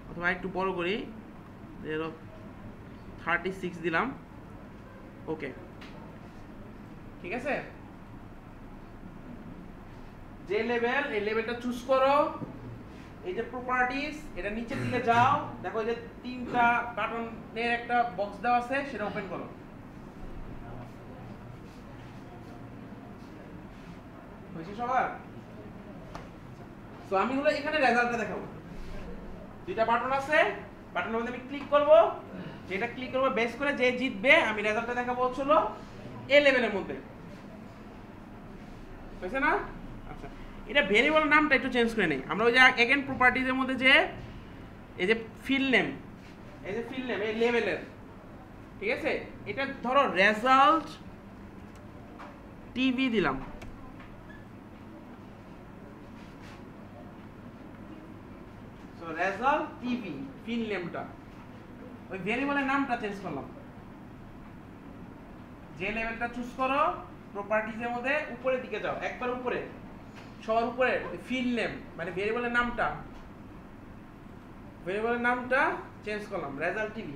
অথবা একটু বড় করি, 36 দিলাম, ওকে। ঠিক আছে, যে লেভেল, এই লেভেলটা চুজ করো, এই যে প্রপার্টিজ, এটা নিচের দিকে যাও, দেখো যে তিনটা বাটনের একটা বক্স দেওয়া আছে, সেটা ওপেন করো। হয়েছে সবার? সো আমি হলো এখানে রেজাল্টটা দেখাবো, দুইটা বাটন আছে, বাটনের মধ্যে আমি ক্লিক করব, যেটা ক্লিক করব বেস করে যে জিতবে আমি রেজাল্টটা দেখাবো হলো এ লেভেলের মধ্যে। হয়েছে না? আচ্ছা, এটা ভেরিয়েবল নামটা একটু চেঞ্জ করে নেই আমরা, ওই যে अगेन প্রপার্টিজের মধ্যে যে এই যে ফিল্ড নেম, এই যে ফিল্ড নেম এই লেভেলের, ঠিক আছে, এটা ধরো রেজাল্ট টিভি দিলাম, রেজাল্ট টিভি ফিল নেমটা ওই ভেরিয়েবলের নামটা চেঞ্জ করলাম। যে লেভেলটা চুজ করো প্রপার্টিজের মধ্যে উপরের দিকে যাও, একবার উপরে, সবার উপরে ফিল নেম মানে ভেরিয়েবলের নামটা চেঞ্জ করলাম রেজাল্ট টিভি।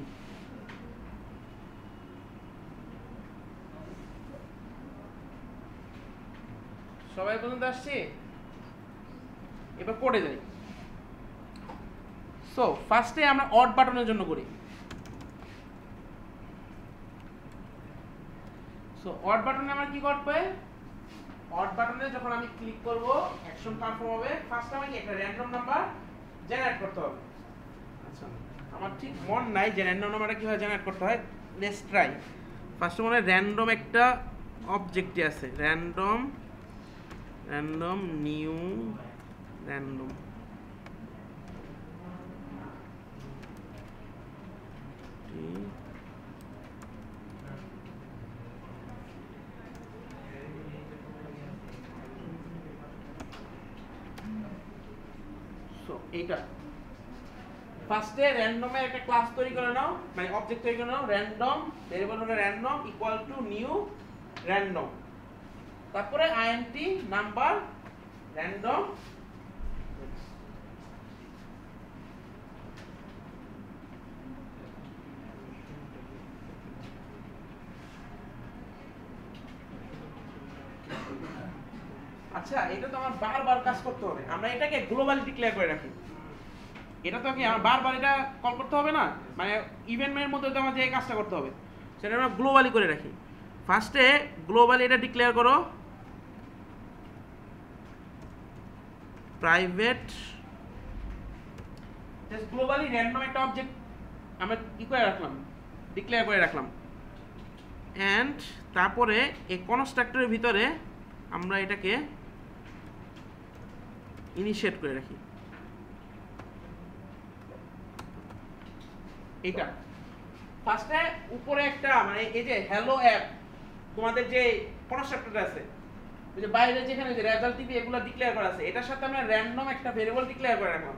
সবাই পর্যন্ত আসছে? এবার কোডে যাই। সো ফার্স্টে আমরা অড বাটনের জন্য করি। সো অড বাটনে আমার কি করতে হবে? অড বাটনে যখন আমি ক্লিক করব অ্যাকশন পারফর্ম হবে। ফার্স্ট আমাকে একটা র‍্যান্ডম নাম্বার জেনারেট করতে হবে। আচ্ছা আমার ঠিক মন নাই যে র‍্যান্ডম নাম্বারটা কিভাবে জেনারেট করতে হয়। Let's try. ফার্স্ট মনে হয় র‍্যান্ডম একটা অবজেক্ট আছে, র‍্যান্ডম নিউ random সো এইটা ফার্স্টে র‍্যান্ডমে একটা ক্লাস তৈরি করে নাও, মানে অবজেক্ট তৈরি করে নাও, র‍্যান্ডম ভেরিয়েবল হলো random equal to new random, তারপরে int নাম্বার random আচ্ছা এটা তো আমার বারবার কাজ করতে হবে, আমরা এটাকে গ্লোবালি ডিক্লেয়ার করে রাখি। এটা তো কি আমার বারবার এটা কল করতে হবে না, মানে ইভেন্টের মধ্যে তো আমার যে কাজটা করতে হবে সেটা আমরা গ্লোবালি করে রাখি। ফার্স্টে গ্লোবালি এটা ডিক্লেয়ার করো প্রাইভেট জাস্ট গ্লোবালি র‍্যান্ডম একটা অবজেক্ট আমরা কি করে রাখলাম, ডিক্লেয়ার করে রাখলাম। এন্ড তারপরে এই কনস্ট্রাক্টরের ভিতরে আমরা এটাকে ইনিশিয়েট করে রাখি। এটা ফার্স্টে উপরে একটা মানে এই যে হ্যালো অ্যাপ তোমাদের যে কনস্ট্রাক্টর আছে ওই যে বাইরে যেখানে যে রেজাল্ট টিভি এগুলো ডিক্লেয়ার করা আছে, এটার সাথে আমরা র‍্যান্ডম একটা ভেরিয়েবল ডিক্লেয়ার করে রাখলাম।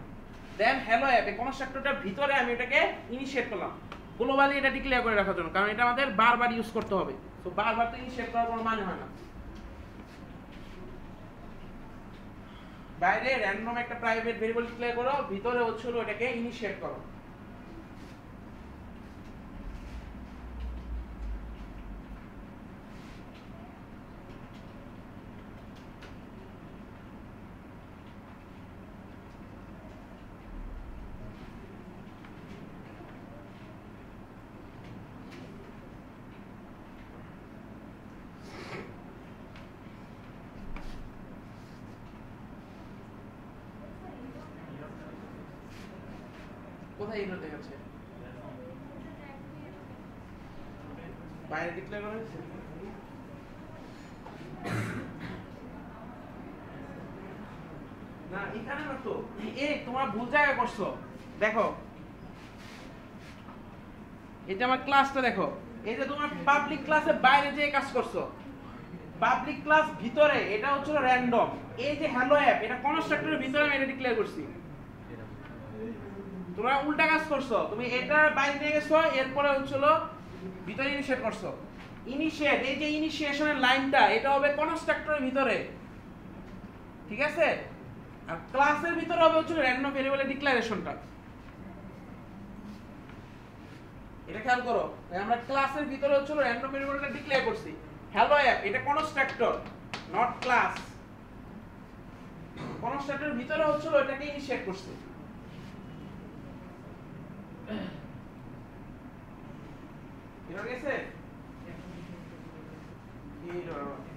দেন হ্যালো অ্যাপ এই কনস্ট্রাক্টরটার ভিতরে আমি এটাকে ইনিশিয়েট করলাম গ্লোবালি এটা ডিক্লেয়ার করে রাখার জন্য, কারণ এটা আমাদের বারবার ইউজ করতে হবে। তো বারবার তো ইনিশিয়েট করার কোনো মানে হয় না। বাইরে র‍্যান্ডম একটা প্রাইভেট ভেরিয়েবল ডিক্লেয়ার করো, ভিতরে হচ্ছে ওটাকে ইনিশিয়েট করো। কোথায় এগুলো দেখাচ্ছে? বাইরে ডিক্লেয়ার করা হয়েছে? না এখানে না তো, এই তোমরা ভুল জায়গায় করছো। দেখো এই যে আমার ক্লাসটা দেখো, এই যে তোমার পাবলিক ক্লাসের বাইরে যে কাজ করছো, পাবলিক ক্লাস ভিতরে এটা হচ্ছে র‍্যান্ডম। এই যে হ্যালো অ্যাপ এটা কনস্ট্রাক্টরের ভিতরে আমি এটা ডিক্লেয়ার করছি। তোমরা উল্টা কাজ করছো, তুমি এটা বাইরে নিয়ে গেছো, এরপরে হচ্ছিল ভিতরে ইনিশিয়েট করছো। ইনিশিয়েট এই যে ইনিশিয়েশনের লাইনটা এটা হবে কনস্ট্রাক্টরের ভিতরে, ঠিক আছে? আর ক্লাসের ভিতরে হবে হচ্ছে র‍্যান্ডম ভেরিয়েবলের ডিক্লারেশনটা। এটা খেয়াল করো, আমরা ক্লাসের ভিতরে হচ্ছে র‍্যান্ডম ভেরিয়েবলটা ডিক্লেয়ার করছি। হ্যালো অ্যাপ এটা কনস্ট্রাক্টর নট ক্লাস, কনস্ট্রাক্টরের ভিতরে হচ্ছে এটাকে ইনিশিয়েট করছি। ঠিক আছে? এই ধরো আছে।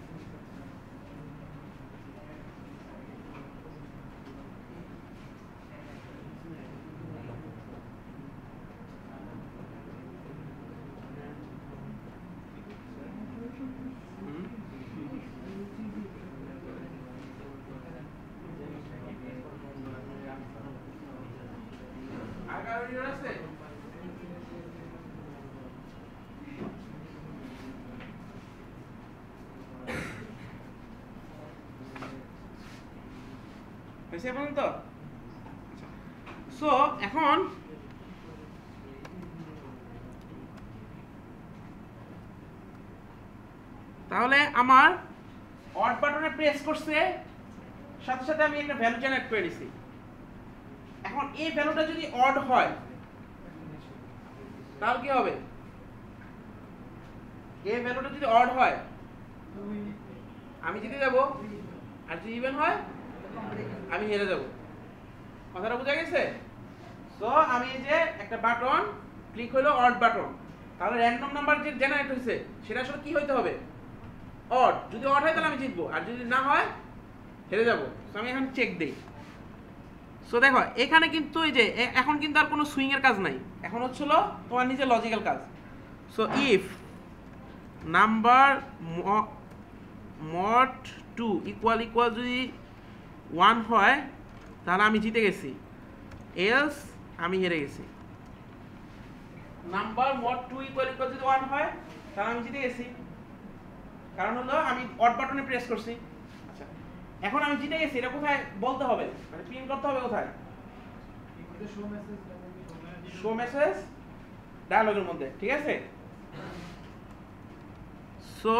হয়েছে পর্যন্ত? সো এখন তাহলে আমার অড বাটনে প্রেস করছে, সাথে সাথে আমি একটা ভ্যালু জেনারেট করে দিছি। এখন এই ভ্যালুটা যদি অড হয় তাহলে কি হবে? এই ভ্যালুটা যদি অড হয় আমি জিতে যাব, আর যদি ইভেন হয় আমি হেরে যাব। কথাটা বোঝা গেছে? সো আমি এই যে একটা বাটন ক্লিক হলো অড বাটন, তাহলে র্যান্ডম নাম্বার যে জেনারেট হয়েছে সেটা আসলে কি হইতে হবে? অড। যদি অড হয় তাহলে আমি জিতবো, আর যদি না হয় হেরে যাব। সো আমি এখন চেক দেই। সো দেখো এখানে কিন্তু এই যে এখন কিন্তু আর কোনো সুইং এর কাজ নাই, এখন হচ্ছিল তোমার নিজের লজিক্যাল কাজ। So if number mod 2 equal equal যদি 1 হয় তাহলে আমি জিতে গেছি, এলস আমি হেরে গেছি। নাম্বার মড 2 ইকুয়াল ইকুয়াল যদি 1 হয় তাহলে আমি জিতে গেছি, কারণ হলো আমি অড বাটনে প্রেস করছি। আচ্ছা এখন আমি জিতে গেছি, এটা কোথায় বলতে হবে, মানে প্রিন্ট করতে হবে কোথায়? শো মেসেজ ডায়ালগের মধ্যে, ঠিক আছে? সো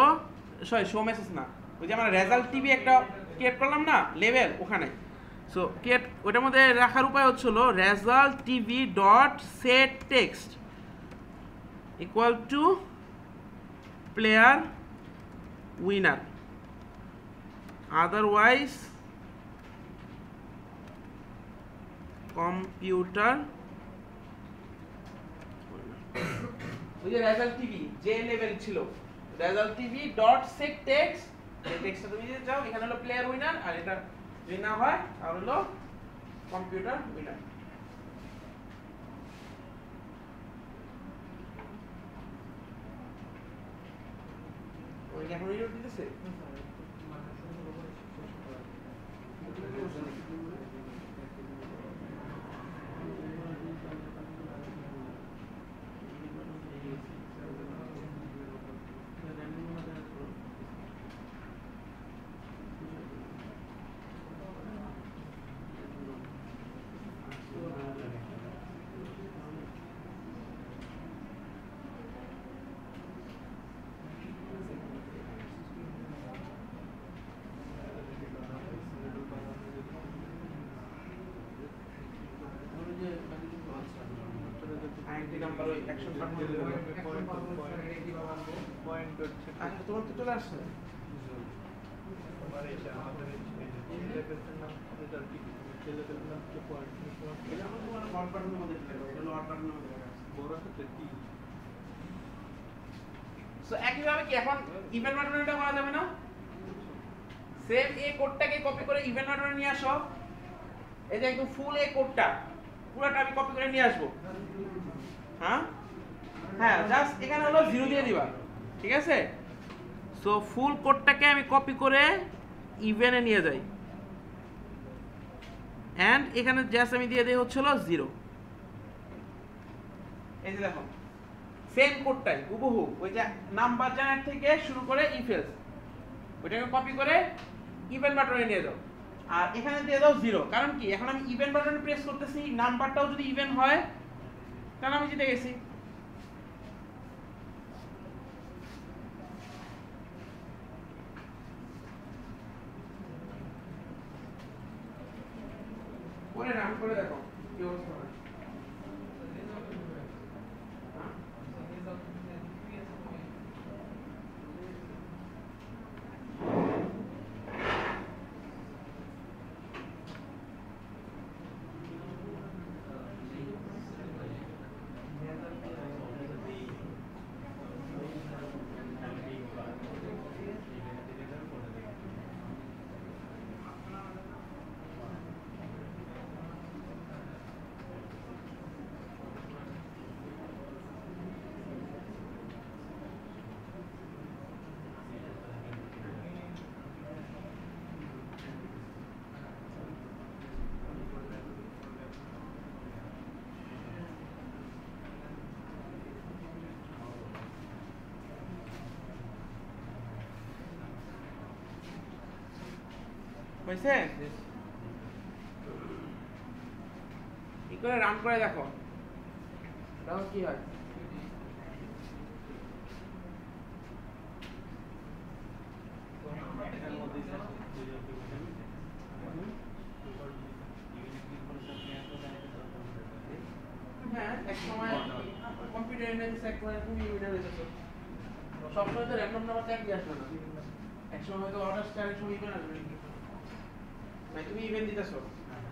শো মেসেজ না, ওই যে আমরা রেজাল্ট টিভি একটা ক্রিয়েট করলাম না লেভেল, ওখানে। সো ক্রিয়েট ওটার মধ্যে রাখার উপায় হচ্ছিল result TV dot set text equal to player winner, otherwise computer. ওই যে রেজাল্ট টিভি যে লেভেল ছিল, result TV dot set text, এই টেক্সটটা তুমি দিতে চাও, এখানে হলো প্লেয়ার উইনার, আর এটা যদি না হয় তাহলে হলো কম্পিউটার উইনার। ওই এখন রিলোড দিতেছে। নাম্বার ওই অ্যাকশন পাঠানো পয়েন্ট হচ্ছে আচ্ছা তোমার তো চলে আসছে। আমার এটা আমাদের এই লেভেলের নাম রেজাল্ট টিভি, এই লেভেলের নাম কি পয়েন্ট এটা হলো তোমার অড বাটনের মধ্যে ছিল, এটা হলো অড বাটনের মধ্যে রাখা আছে। বড় হাতে টি। সো একইভাবে কি এখন ইভেন্ট বাটনে এটা করা যাবে না? সেম এই কোডটাকে কপি করে ইভেন্ট বাটনে নিয়ে আসো। এই যে একদম ফুল এই কোডটা পুরোটা আমি কপি করে নিয়ে আসবো। হ্যাঁ হ্যাঁ, জাস্ট এখানে হলো 0 দিয়ে দিবা, ঠিক আছে? সো ফুল কোডটাকে আমি কপি করে ইভেন্টে নিয়ে যাই, এন্ড এখানে জাস্ট আমি দিয়ে দেই হচ্ছে হলো 0। এই যে দেখো সেম কোডটাই হুবহু ওই যে নাম্বার জেনারেট থেকে শুরু করে ইফ এলস, ওইটাকে কপি করে ইভেন্ট বাটনে নিয়ে যাও, আর এখানে দিয়ে দাও 0। কারণ কি এখন আমি ইভেন্ট বাটনে প্রেস করতেছি, নাম্বারটাও যদি ইভেন্ট হয় তাহলে আমি জিতে গেছি। পরে রান করে দেখো কি অবস্থা হয়। হয়েছে? করে রান করে দেখো তখন কি হয় হ্যাঁ এক সময় কম্পিউটার এনালাইসিস এক সময় তুমি ইউনিট হয়েছে সবসময় তো র্যান্ডম নাম্বারটা একই আসবে না এক সময় হয়তো অর্ডার স্টারের সময় ইভেন্ট আসবে মানে তুমি ইভেন্ট দিতেছো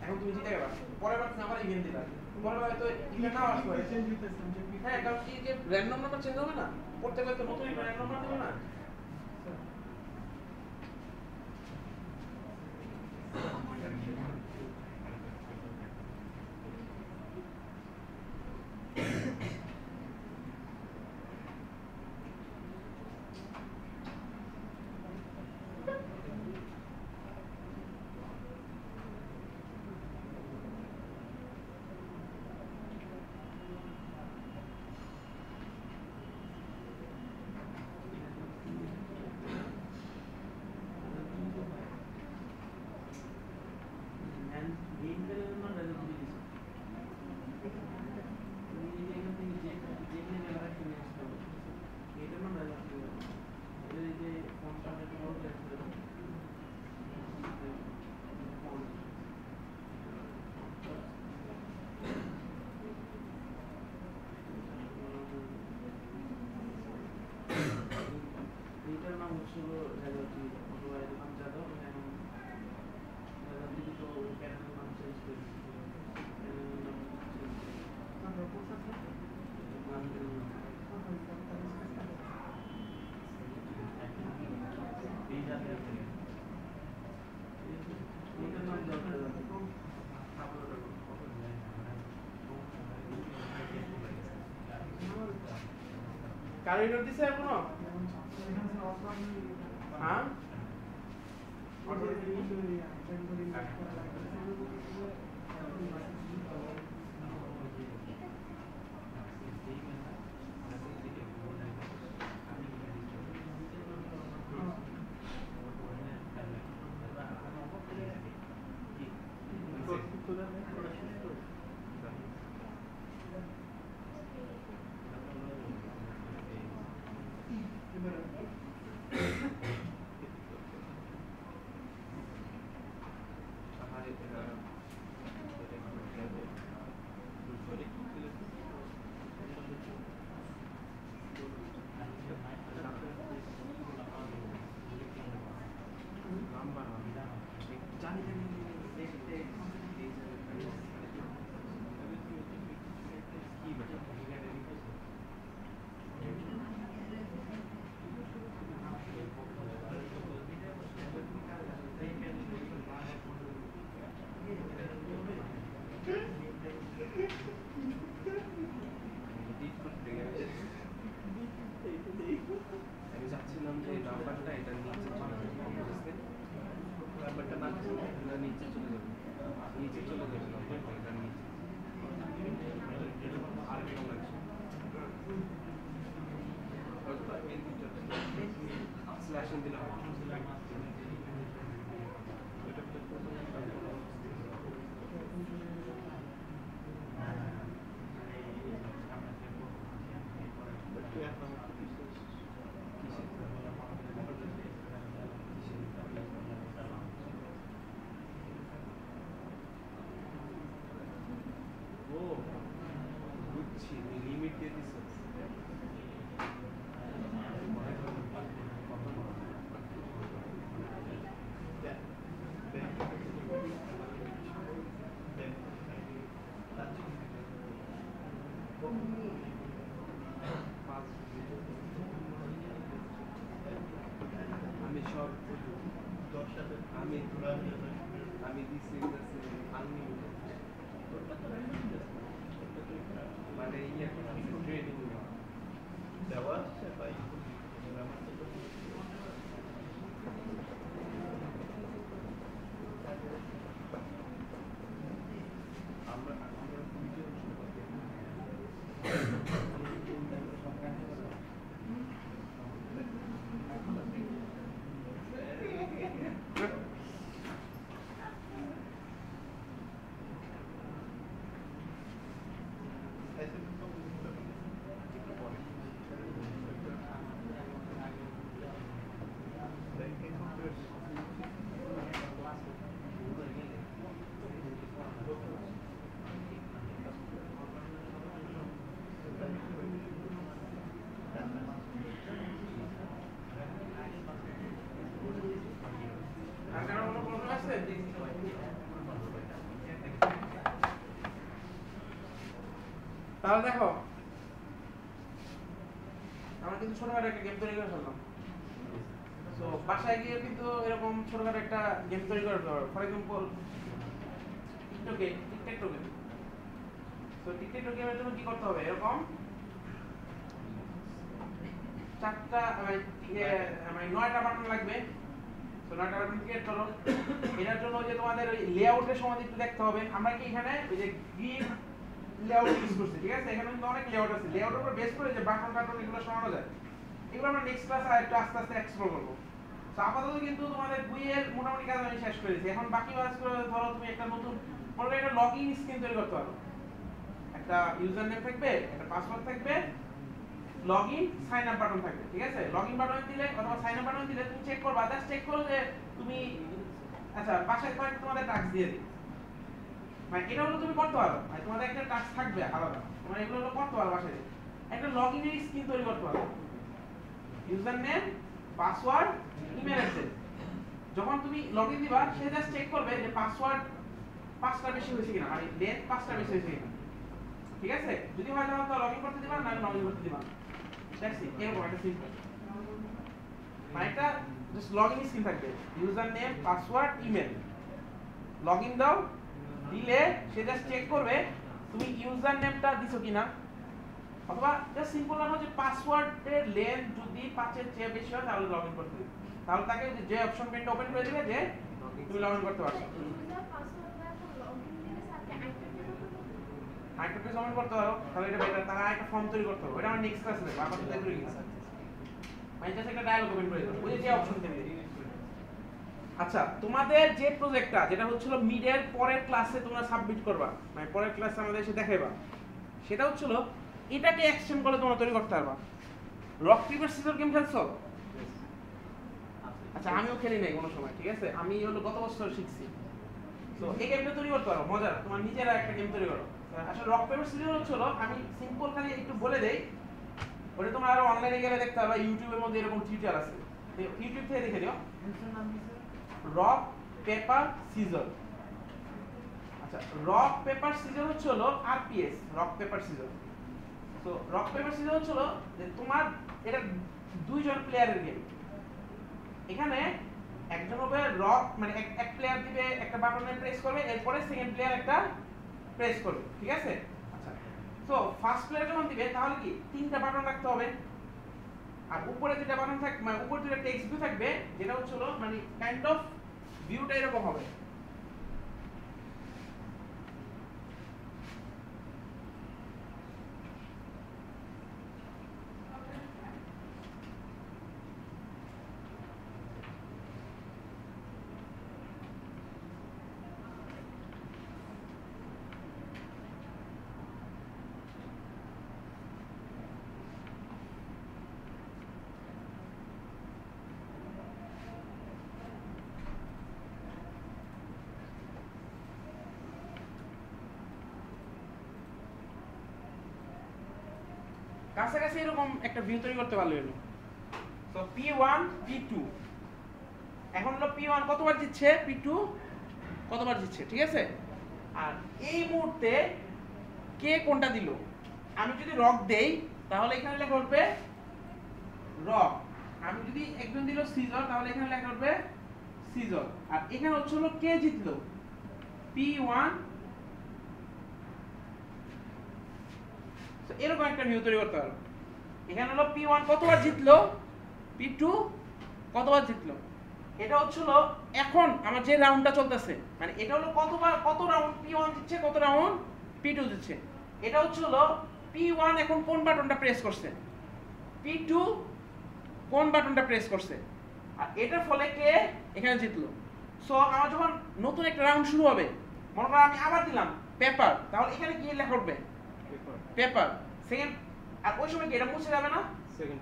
এখন তুমি জিতে গেলা পরের বার তুমি আবার ইভেন্ট দিলা পরের বার হয়তো ইভেন্ট নাও আসবে হ্যাঁ কারণ কি যে র্যান্ডম নাম্বার চেঞ্জ হবে না প্রত্যেকবার তো নতুন র্যান্ডম নাম্বার দেবে না কারো ইনোট দিছে এখনো হ্যাঁ আমি চাচ্ছিলাম যে নাম্বারটা এটা নিচে চলে যাবে নাম্বারটা না নিচে চলে যাবে নিচে চলে যাবে নাম্বারটা এটা নিচে আর কেমন লাগছে স্ল্যাশিং দিলে হবে লিমিট দিয়ে দিচ্ছে আমি সব আমি দিচ্ছি মানে ইয়ে ট্রেনিং দেওয়া আছে ভাই আমরা তাহলে দেখো আমরা কিন্তু ছোটখাটো একটা গেম তৈরি করে ফেললাম। সো বাসায় গিয়ে কিন্তু এরকম ছোটখাটো একটা গেম তৈরি করে ফেলতে পারো। For example TikTok game. So TikTok গেমের জন্য কি করতে হবে, এরকম চারটা মানে 9টা বাটন লাগবে। সো 9টা বাটন ক্রিয়েট করো। এটার জন্য যে তোমাদের ওই লেআউটের সময় একটু দেখতে হবে। আমরা কি এখানে ওই যে গ্রিড লেআউট ইউজ করছি, ঠিক আছে? এখানে কিন্তু অনেক লেআউট আছে। লেআউটের উপর বেস করে যে বাটন এগুলো সরানো যায়, এগুলো আমরা নেক্সট ক্লাসে আরেকটু আস্তে আস্তে এক্সপ্লোর করবো। তো আপাতত কিন্তু তোমাদের বইয়ের মোটামুটি কাজ আমি শেষ করেছি। এখন বাকি কাজ করে ধরো তুমি একটা নতুন মনে করো একটা লগইন স্ক্রিন তৈরি করতে পারো। একটা ইউজার নেম থাকবে, একটা পাসওয়ার্ড থাকবে, লগইন সাইন আপ বাটন থাকবে, ঠিক আছে? লগইন বাটন দিলে অথবা সাইন আপ বাটন দিলে তুমি চেক করবা, জাস্ট চেক করো যে তুমি আচ্ছা বাসায় কয়েকটা তোমাদের টাস্ক দিয়ে দিই, মানে এটা হলো তুমি করতে পারো, মানে তোমাদের একটা টাস্ক থাকবে আলাদা, তোমরা এগুলো হলো করতে পারো বাসায়। একটা লগইনের স্ক্রিন তৈরি করতে পারো, user name, password, email address. যখন তুমি লগইন দিবা সে জাস্ট চেক করবে যে পাসওয়ার্ড 5টা বেশি হয়েছে কিনা, মানে লেন্থ 5টা বেশি হয়েছে কিনা, ঠিক আছে? যদি হয় তাহলে তো লগইন করতে দিবা, না লগইন করতে দিবা। That's it. এরকম একটা সিম্পল, মানে একটা জাস্ট লগইন স্ক্রিন থাকবে, user name, password, email. Login দাও, দিলে সে জাস্ট চেক করবে তুমি ইউজার নেমটা দিছো কিনা, অথবা জাস্ট সিম্পল রাখো যে পাসওয়ার্ডের লেন্থ যদি 5-এর চেয়ে বেশি হয় তাহলে লগইন করতে দিবে। তাহলে তাকে যে অপশন পেনটা ওপেন করে দিবে যে তুমি লগইন করতে পারছো। আইটেমটা জমা করতে পারো, তাহলে এটা বেটার। তারা একটা ফর্ম তৈরি করতে হবে, ওটা আমরা নেক্সট ক্লাসে দেখব। আপাতত তৈরি করে গেছে, মানে জাস্ট একটা ডায়ালগ ওপেন করে দাও, ওই যে অপশন থেকে। আচ্ছা, তোমাদের যে প্রজেক্টটা যেটা হচ্ছিল মিডের পরের ক্লাসে তোমরা সাবমিট করবা, মানে পরের ক্লাসে আমাদের এসে দেখাইবা, সেটা হচ্ছিল এটাকে এক্সটেন্ড করে তোমরা তৈরি করতে পারবা। রক পেপার সিজার গেম খেলছো? আচ্ছা, আমিও খেলি নাই কোনো সময়, ঠিক আছে? আমি হলো গত বছর শিখছি। তো এই গেমটা তৈরি করতে পারো, মজার। তোমার নিজেরা একটা গেম তৈরি করো। আসলে রক পেপার সিজার হচ্ছিল, আমি সিম্পল খালি একটু বলে দেই, ওটা তোমরা আরো অনলাইনে গেলে দেখতে পারবা। ইউটিউবের মধ্যে এরকম টিউটোরিয়াল আছে, ইউটিউব থেকে দেখে দিও। Rock paper scissor. আচ্ছা, রক পেপার সিজার হচ্ছে হলো আরপিএস, রক পেপার সিজার। তো রক পেপার সিজার হচ্ছে হলো যে তোমার এটা 2 জন প্লেয়ারের গেম। এখানে একজন হবে রক, মানে এক প্লেয়ার দিবে একটা বাটনে প্রেস করবে, এরপরে সেকেন্ড প্লেয়ার একটা প্রেস করবে, ঠিক আছে? আচ্ছা, তো ফার্স্ট প্লেয়ার যখন দিবে তাহলে কি 3টা বাটন রাখতে হবে, আর উপরে যেটা বাটন থাকবে, মানে উপরে যেটা টেক্সট ভিউ থাকবে, যেটা হচ্ছে হলো মানে কাইন্ড অফ ভিউটা এরকম হবে। কাছাকাছি এরকম একটা ভিউ তৈরি করতে পারলো এলো। তো P1 P2 এখন হলো P1 কতবার জিতছে, P2 কতবার জিতছে, ঠিক আছে? আর এই মুহূর্তে কে কোনটা দিল, আমি যদি রক দেই তাহলে এখানে লেখা উঠবে রক। আমি যদি একজন দিল সিজার তাহলে এখানে লেখা উঠবে সিজার। আর এখানে হচ্ছে হলো কে জিতলো, P1। এরকম একটা ভিউ তৈরি করতে পারো। এখানে হলো P1 কতবার জিতলো, P2 কতবার জিতলো। এটা হচ্ছিল এখন আমার যে রাউন্ডটা চলতেছে, মানে এটা হলো কত রাউন্ড P1 জিতছে, কত রাউন্ড P2 জিতছে। এটা হচ্ছিল P1 এখন কোন বাটনটা প্রেস করছে, P2 কোন বাটনটা প্রেস করছে, আর এটার ফলে কে এখানে জিতলো। সো আমার যখন নতুন একটা রাউন্ড শুরু হবে, মনে করো আমি আবার দিলাম পেপার, তাহলে এখানে কি লেখা উঠবে, পেপার সেকেন্ড। আর ওই সময় কি এটা মুছে যাবে না, সেকেন্ড,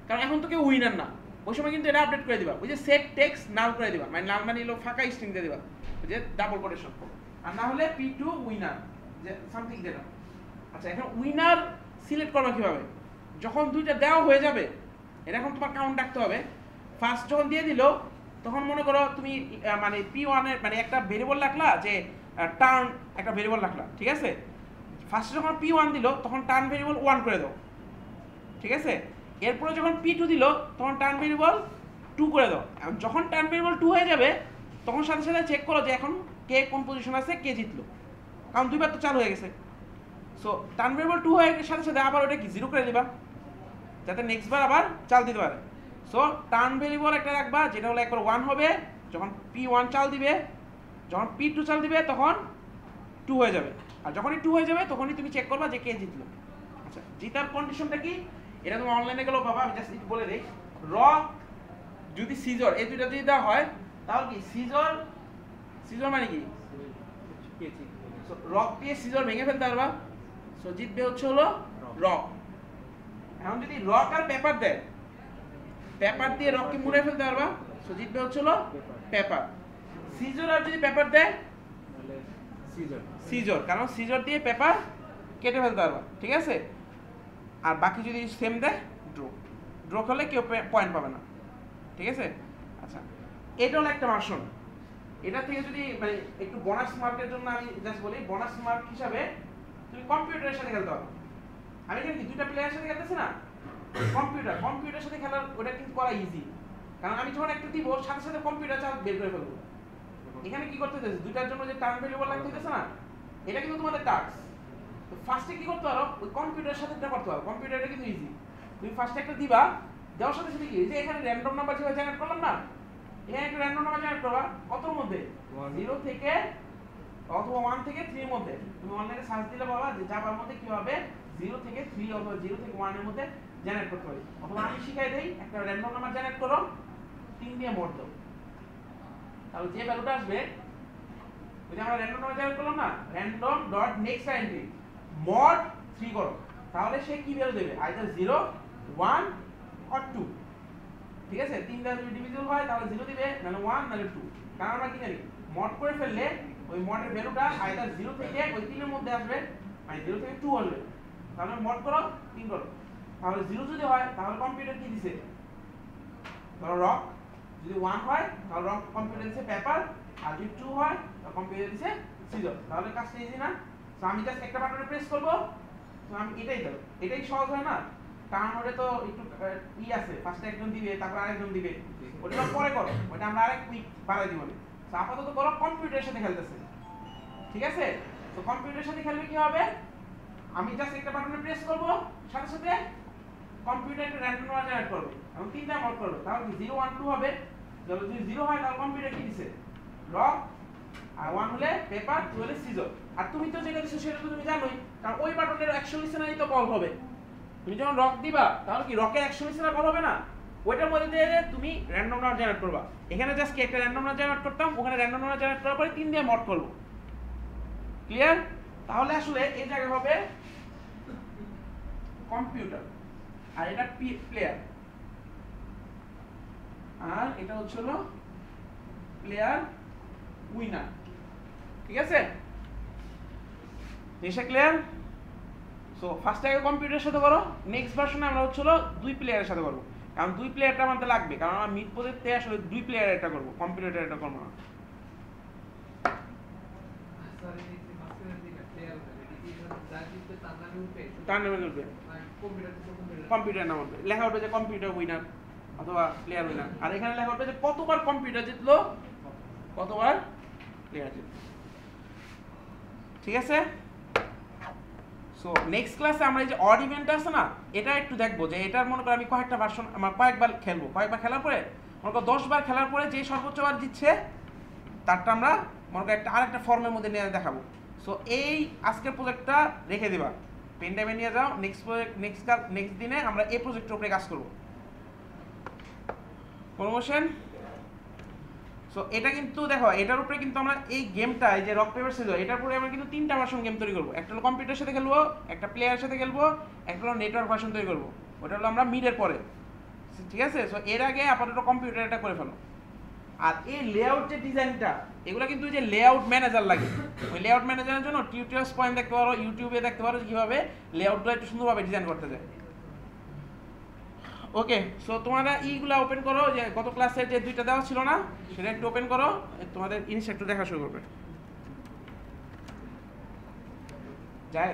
কারণ এখন তো কেউ উইনার না। ওই সময় কিন্তু এটা আপডেট করে দিবা, ওই যে সেট টেক্সট নাল করে দিবা, মানে নাল মানে হলো ফাঁকা স্ট্রিং দিয়ে দিবা, ওই যে ডাবল কোটেশন। আর না হলে P2 উইনার, যে সামথিং যেটা। আচ্ছা, এখন উইনার সিলেক্ট করবা কিভাবে, যখন দুইটা দেওয়া হয়ে যাবে, এটা এখন তোমার কাউন্ট রাখতে হবে। ফার্স্ট যখন দিয়ে দিল তখন মনে করো তুমি মানে P1 এর মানে একটা ভেরিয়েবল রাখলা, যে টার্ন একটা ভেরিয়েবল রাখলা, ঠিক আছে? ফার্স্টে যখন P1 দিল তখন টার্ন ভেরিয়েবল 1 করে দাও, ঠিক আছে? এরপরে যখন P2 দিল তখন টার্ন ভেরিয়েবল 2 করে দাও। যখন টার্ন ভেরিয়েবল 2 হয়ে যাবে তখন সাথে সাথে চেক করো যে এখন কে কোন পজিশন আছে, কে জিতলো, কারণ দুইবার তো চালু হয়ে গেছে। সো টার্ন ভেরিয়েবল 2 হয়ে সাথে সাথে আবার ওটা কি 0 করে দিবা, যাতে নেক্সট বার আবার চাল দিতে পারে। সো টার্ন ভেরিয়েবল একটা রাখবা যেটা হলো একবার 1 হবে যখন P1 চাল দিবে, যখন P2 চাল দিবে তখন 2 হয়ে যাবে, আর যখনই 2 হয়ে যাবে তখনই তুমি চেক করবা যে কে জিতলো। আচ্ছা, জিতার কন্ডিশনটা কি এটা তুমি অনলাইনে গেলেও পাবা, আমি জাস্ট বলে দেই। রক যদি সিজর এই দুইটা যদি দেওয়া হয় তাহলে কি সিজর, সিজর মানে কি রক দিয়ে সিজর ভেঙে ফেলতে পারবা, সো জিতবে হচ্ছে হলো রক। এখন যদি রক আর পেপার দেয়, পেপার দিয়ে রককে মুড়ে ফেলতে পারবা, সো জিতবে হচ্ছে হলো পেপার। সিজর আর যদি পেপার দেয় তাহলে সিজন সিজর, কারণ সিজর দিয়ে পেপার কেটে ফেলতে পারবা, ঠিক আছে? আর বাকি যদি সেম দেয় ড্র, ড্র করলে কেউ পয়েন্ট পাবে না, ঠিক আছে? আচ্ছা, এটা হলো একটা ভার্সন। এটা থেকে যদি মানে একটু বোনাস মার্কের জন্য আমি জাস্ট বলি, বোনাস মার্ক হিসাবে তুমি কম্পিউটারের সাথে খেলতে পারো। আমি এখানে কি দুইটা প্লেয়ারের সাথে খেলতেছি না, কম্পিউটারের সাথে খেলার ওটা কিন্তু করা ইজি, কারণ আমি যখন একটা দিব সাথে সাথে কম্পিউটার চাল বের করে ফেলবো। এখানে কি করতে হচ্ছে, দুইটার জন্য যে টার্ন ভ্যালুয়েবল লাগতে হচ্ছে না, এটা কিন্তু তোমাদের টাস্ক। তো ফার্স্টে কি করতে পারো, ওই কম্পিউটারের সাথে এটা করতে পারো, কম্পিউটারটা কিন্তু ইজি। তুমি ফার্স্টে একটা দিবা, দেওয়ার সাথে সাথে কি যে এখানে র্যান্ডম নাম্বার যেভাবে জেনারেট করলাম না, এখানে একটা র্যান্ডম নাম্বার জেনারেট করবা কতর মধ্যে, 0 থেকে অথবা 1 থেকে 3 এর মধ্যে। তুমি অনলাইনে সার্চ দিলে বাবা যে জাভার মধ্যে কিভাবে 0 থেকে 3 অথবা 0 থেকে 1 এর মধ্যে জেনারেট করতে পারি। অথবা আমি শিখাই দেই, একটা র্যান্ডম নাম্বার জেনারেট করো, 3 দিয়ে মোড দাও, তাহলে যে ভ্যালুটা আসবে ওই যে আমরা র্যান্ডম নাম্বার জেনারেট করলাম না, random dot next entry mod 3 করো, তাহলে সে কি ভ্যালু দেবে, আইদার 0 1 অর 2, ঠিক আছে? তিনটা যদি ডিভিজিবল হয় তাহলে 0 দিবে, নাহলে 1 নাহলে 2। কারণ আমরা কি জানি মড করে ফেললে ওই মডের ভ্যালুটা আইদার 0 থেকে ওই 3 এর মধ্যে আসবে, মানে 0 থেকে 2 আসবে। তাহলে মড করো 3 করো, তাহলে 0 যদি হয় তাহলে কম্পিউটার কি দিছে, ধরো রক। যদি 1 হয় তাহলে রক কম্পিউটার দিছে পেপার, আর যদি 2 হয় তাহলে কম্পিউটার দিছে সিজর। তাহলে কাজটা ইজি না? সো আমি জাস্ট একটা বাটনে প্রেস করব, তো আমি এটাই দেব, এটাই সহজ হয় না? টার্ন ওরে তো একটু আছে, ফার্স্টে একজন দিবে তারপর আরেকজন দিবে, ওটা পরে করো, ওটা আমরা আরেক উইক বাড়াই দিব। সো আপাতত করো কম্পিউটারের সাথে খেলতেছে, ঠিক আছে? তো কম্পিউটারের সাথে খেলবে কি হবে, আমি জাস্ট একটা বাটনে প্রেস করব, সাথে সাথে কম্পিউটার একটা র্যান্ডম নাম্বার জেনারেট করবে এবং তিনটা মোড করবে, তাহলে কি 0 1 2 হবে। যদি 0 হয় তাহলে কম্পিউটার কি দিছে, রক, আর 1 হলে পেপার, 2 হলে সিজর। আর তুমি তো যেটা দিছো সেটা তো তুমি জানোই, কারণ ওই বাটনের অ্যাকশন লিসেনারই তো কল হবে। তুমি যখন রক দিবা তাহলে কি রকের অ্যাকশন লিসেনার কল হবে না, ওইটার মধ্যে দিয়ে তুমি র্যান্ডম নাম্বার জেনারেট করবা। এখানে জাস্ট কি একটা র্যান্ডম নাম্বার জেনারেট করতাম, ওখানে র্যান্ডম নাম্বার জেনারেট করার পরে 3 দিয়ে মড করব। ক্লিয়ার? তাহলে আসলে এই জায়গা হবে কম্পিউটার, আর এটা প্লেয়ার, আর এটা হচ্ছে হলো প্লেয়ার উইনার, ঠিক আছে? জিনিসটা ক্লিয়ার? সো ফার্স্ট আগে কম্পিউটারের সাথে করো, নেক্সট ভার্সনে আমরা হচ্ছে হলো 2 প্লেয়ারের সাথে করবো, কারণ 2 প্লেয়ারটা আমাদের লাগবে, কারণ আমরা মিড প্রজেক্টে আসলে 2 প্লেয়ারের এটা করবো, কম্পিউটারের এটা করবো না। তার নামে উঠবে, কম্পিউটার নাম উঠবে, লেখা উঠবে যে কম্পিউটার উইনার অথবা প্লেয়ার উইনার। আর এখানে লেখা উঠবে যে কতবার কম্পিউটার জিতলো, কতবার প্লেয়ার জিতলো, ঠিক আছে? সো নেক্সট ক্লাসে আমরা এই যে অড ইভেন্ট আছে না, এটা একটু দেখবো যে এটার মনে করো আমি কয়েকটা ভার্সন আমরা কয়েকবার খেলবো, কয়েকবার খেলার পরে মনে করো 10 বার খেলার পরে যে সর্বোচ্চ বার জিতছে তারটা আমরা মনে করো একটা আরেকটা ফর্মের মধ্যে নিয়ে দেখাবো। সো এই আজকের প্রজেক্টটা রেখে দিবা, পেন টাইমে নিয়ে যাও, নেক্সট দিনে আমরা এই প্রজেক্টের উপরে কাজ করবো। প্রমোশন। সো এটা কিন্তু দেখো এটার উপরে কিন্তু আমরা এই গেমটা, এই যে রক পেপার সিজার, এটার উপরে আমরা কিন্তু 3টা ভার্সন গেম তৈরি করবো। একটা হলো কম্পিউটারের সাথে খেলবো, একটা প্লেয়ারের সাথে খেলবো, একটা হলো নেটওয়ার্ক ভার্সন তৈরি করবো, ওটা হলো আমরা মিডের পরে, ঠিক আছে? সো এর আগে আপাতত কম্পিউটার এটা করে ফেলো। আর এই লেআউট যে ডিজাইনটা, এগুলো কিন্তু যে লেআউট ম্যানেজার লাগে, ওই লেআউট ম্যানেজারের জন্য টিউটোরিয়ালস পয়েন্ট দেখতে পারো, ইউটিউবে দেখতে পারো কিভাবে লেআউটগুলো একটু সুন্দরভাবে ডিজাইন করতে যায়। ওকে, সো তোমরা এইগুলা ওপেন করো, যে গত ক্লাসের যে 2টা দেওয়া ছিল না সেটা একটু ওপেন করো, তোমাদের ইনস্ট্রাক্টর দেখা শুরু করবে। যায়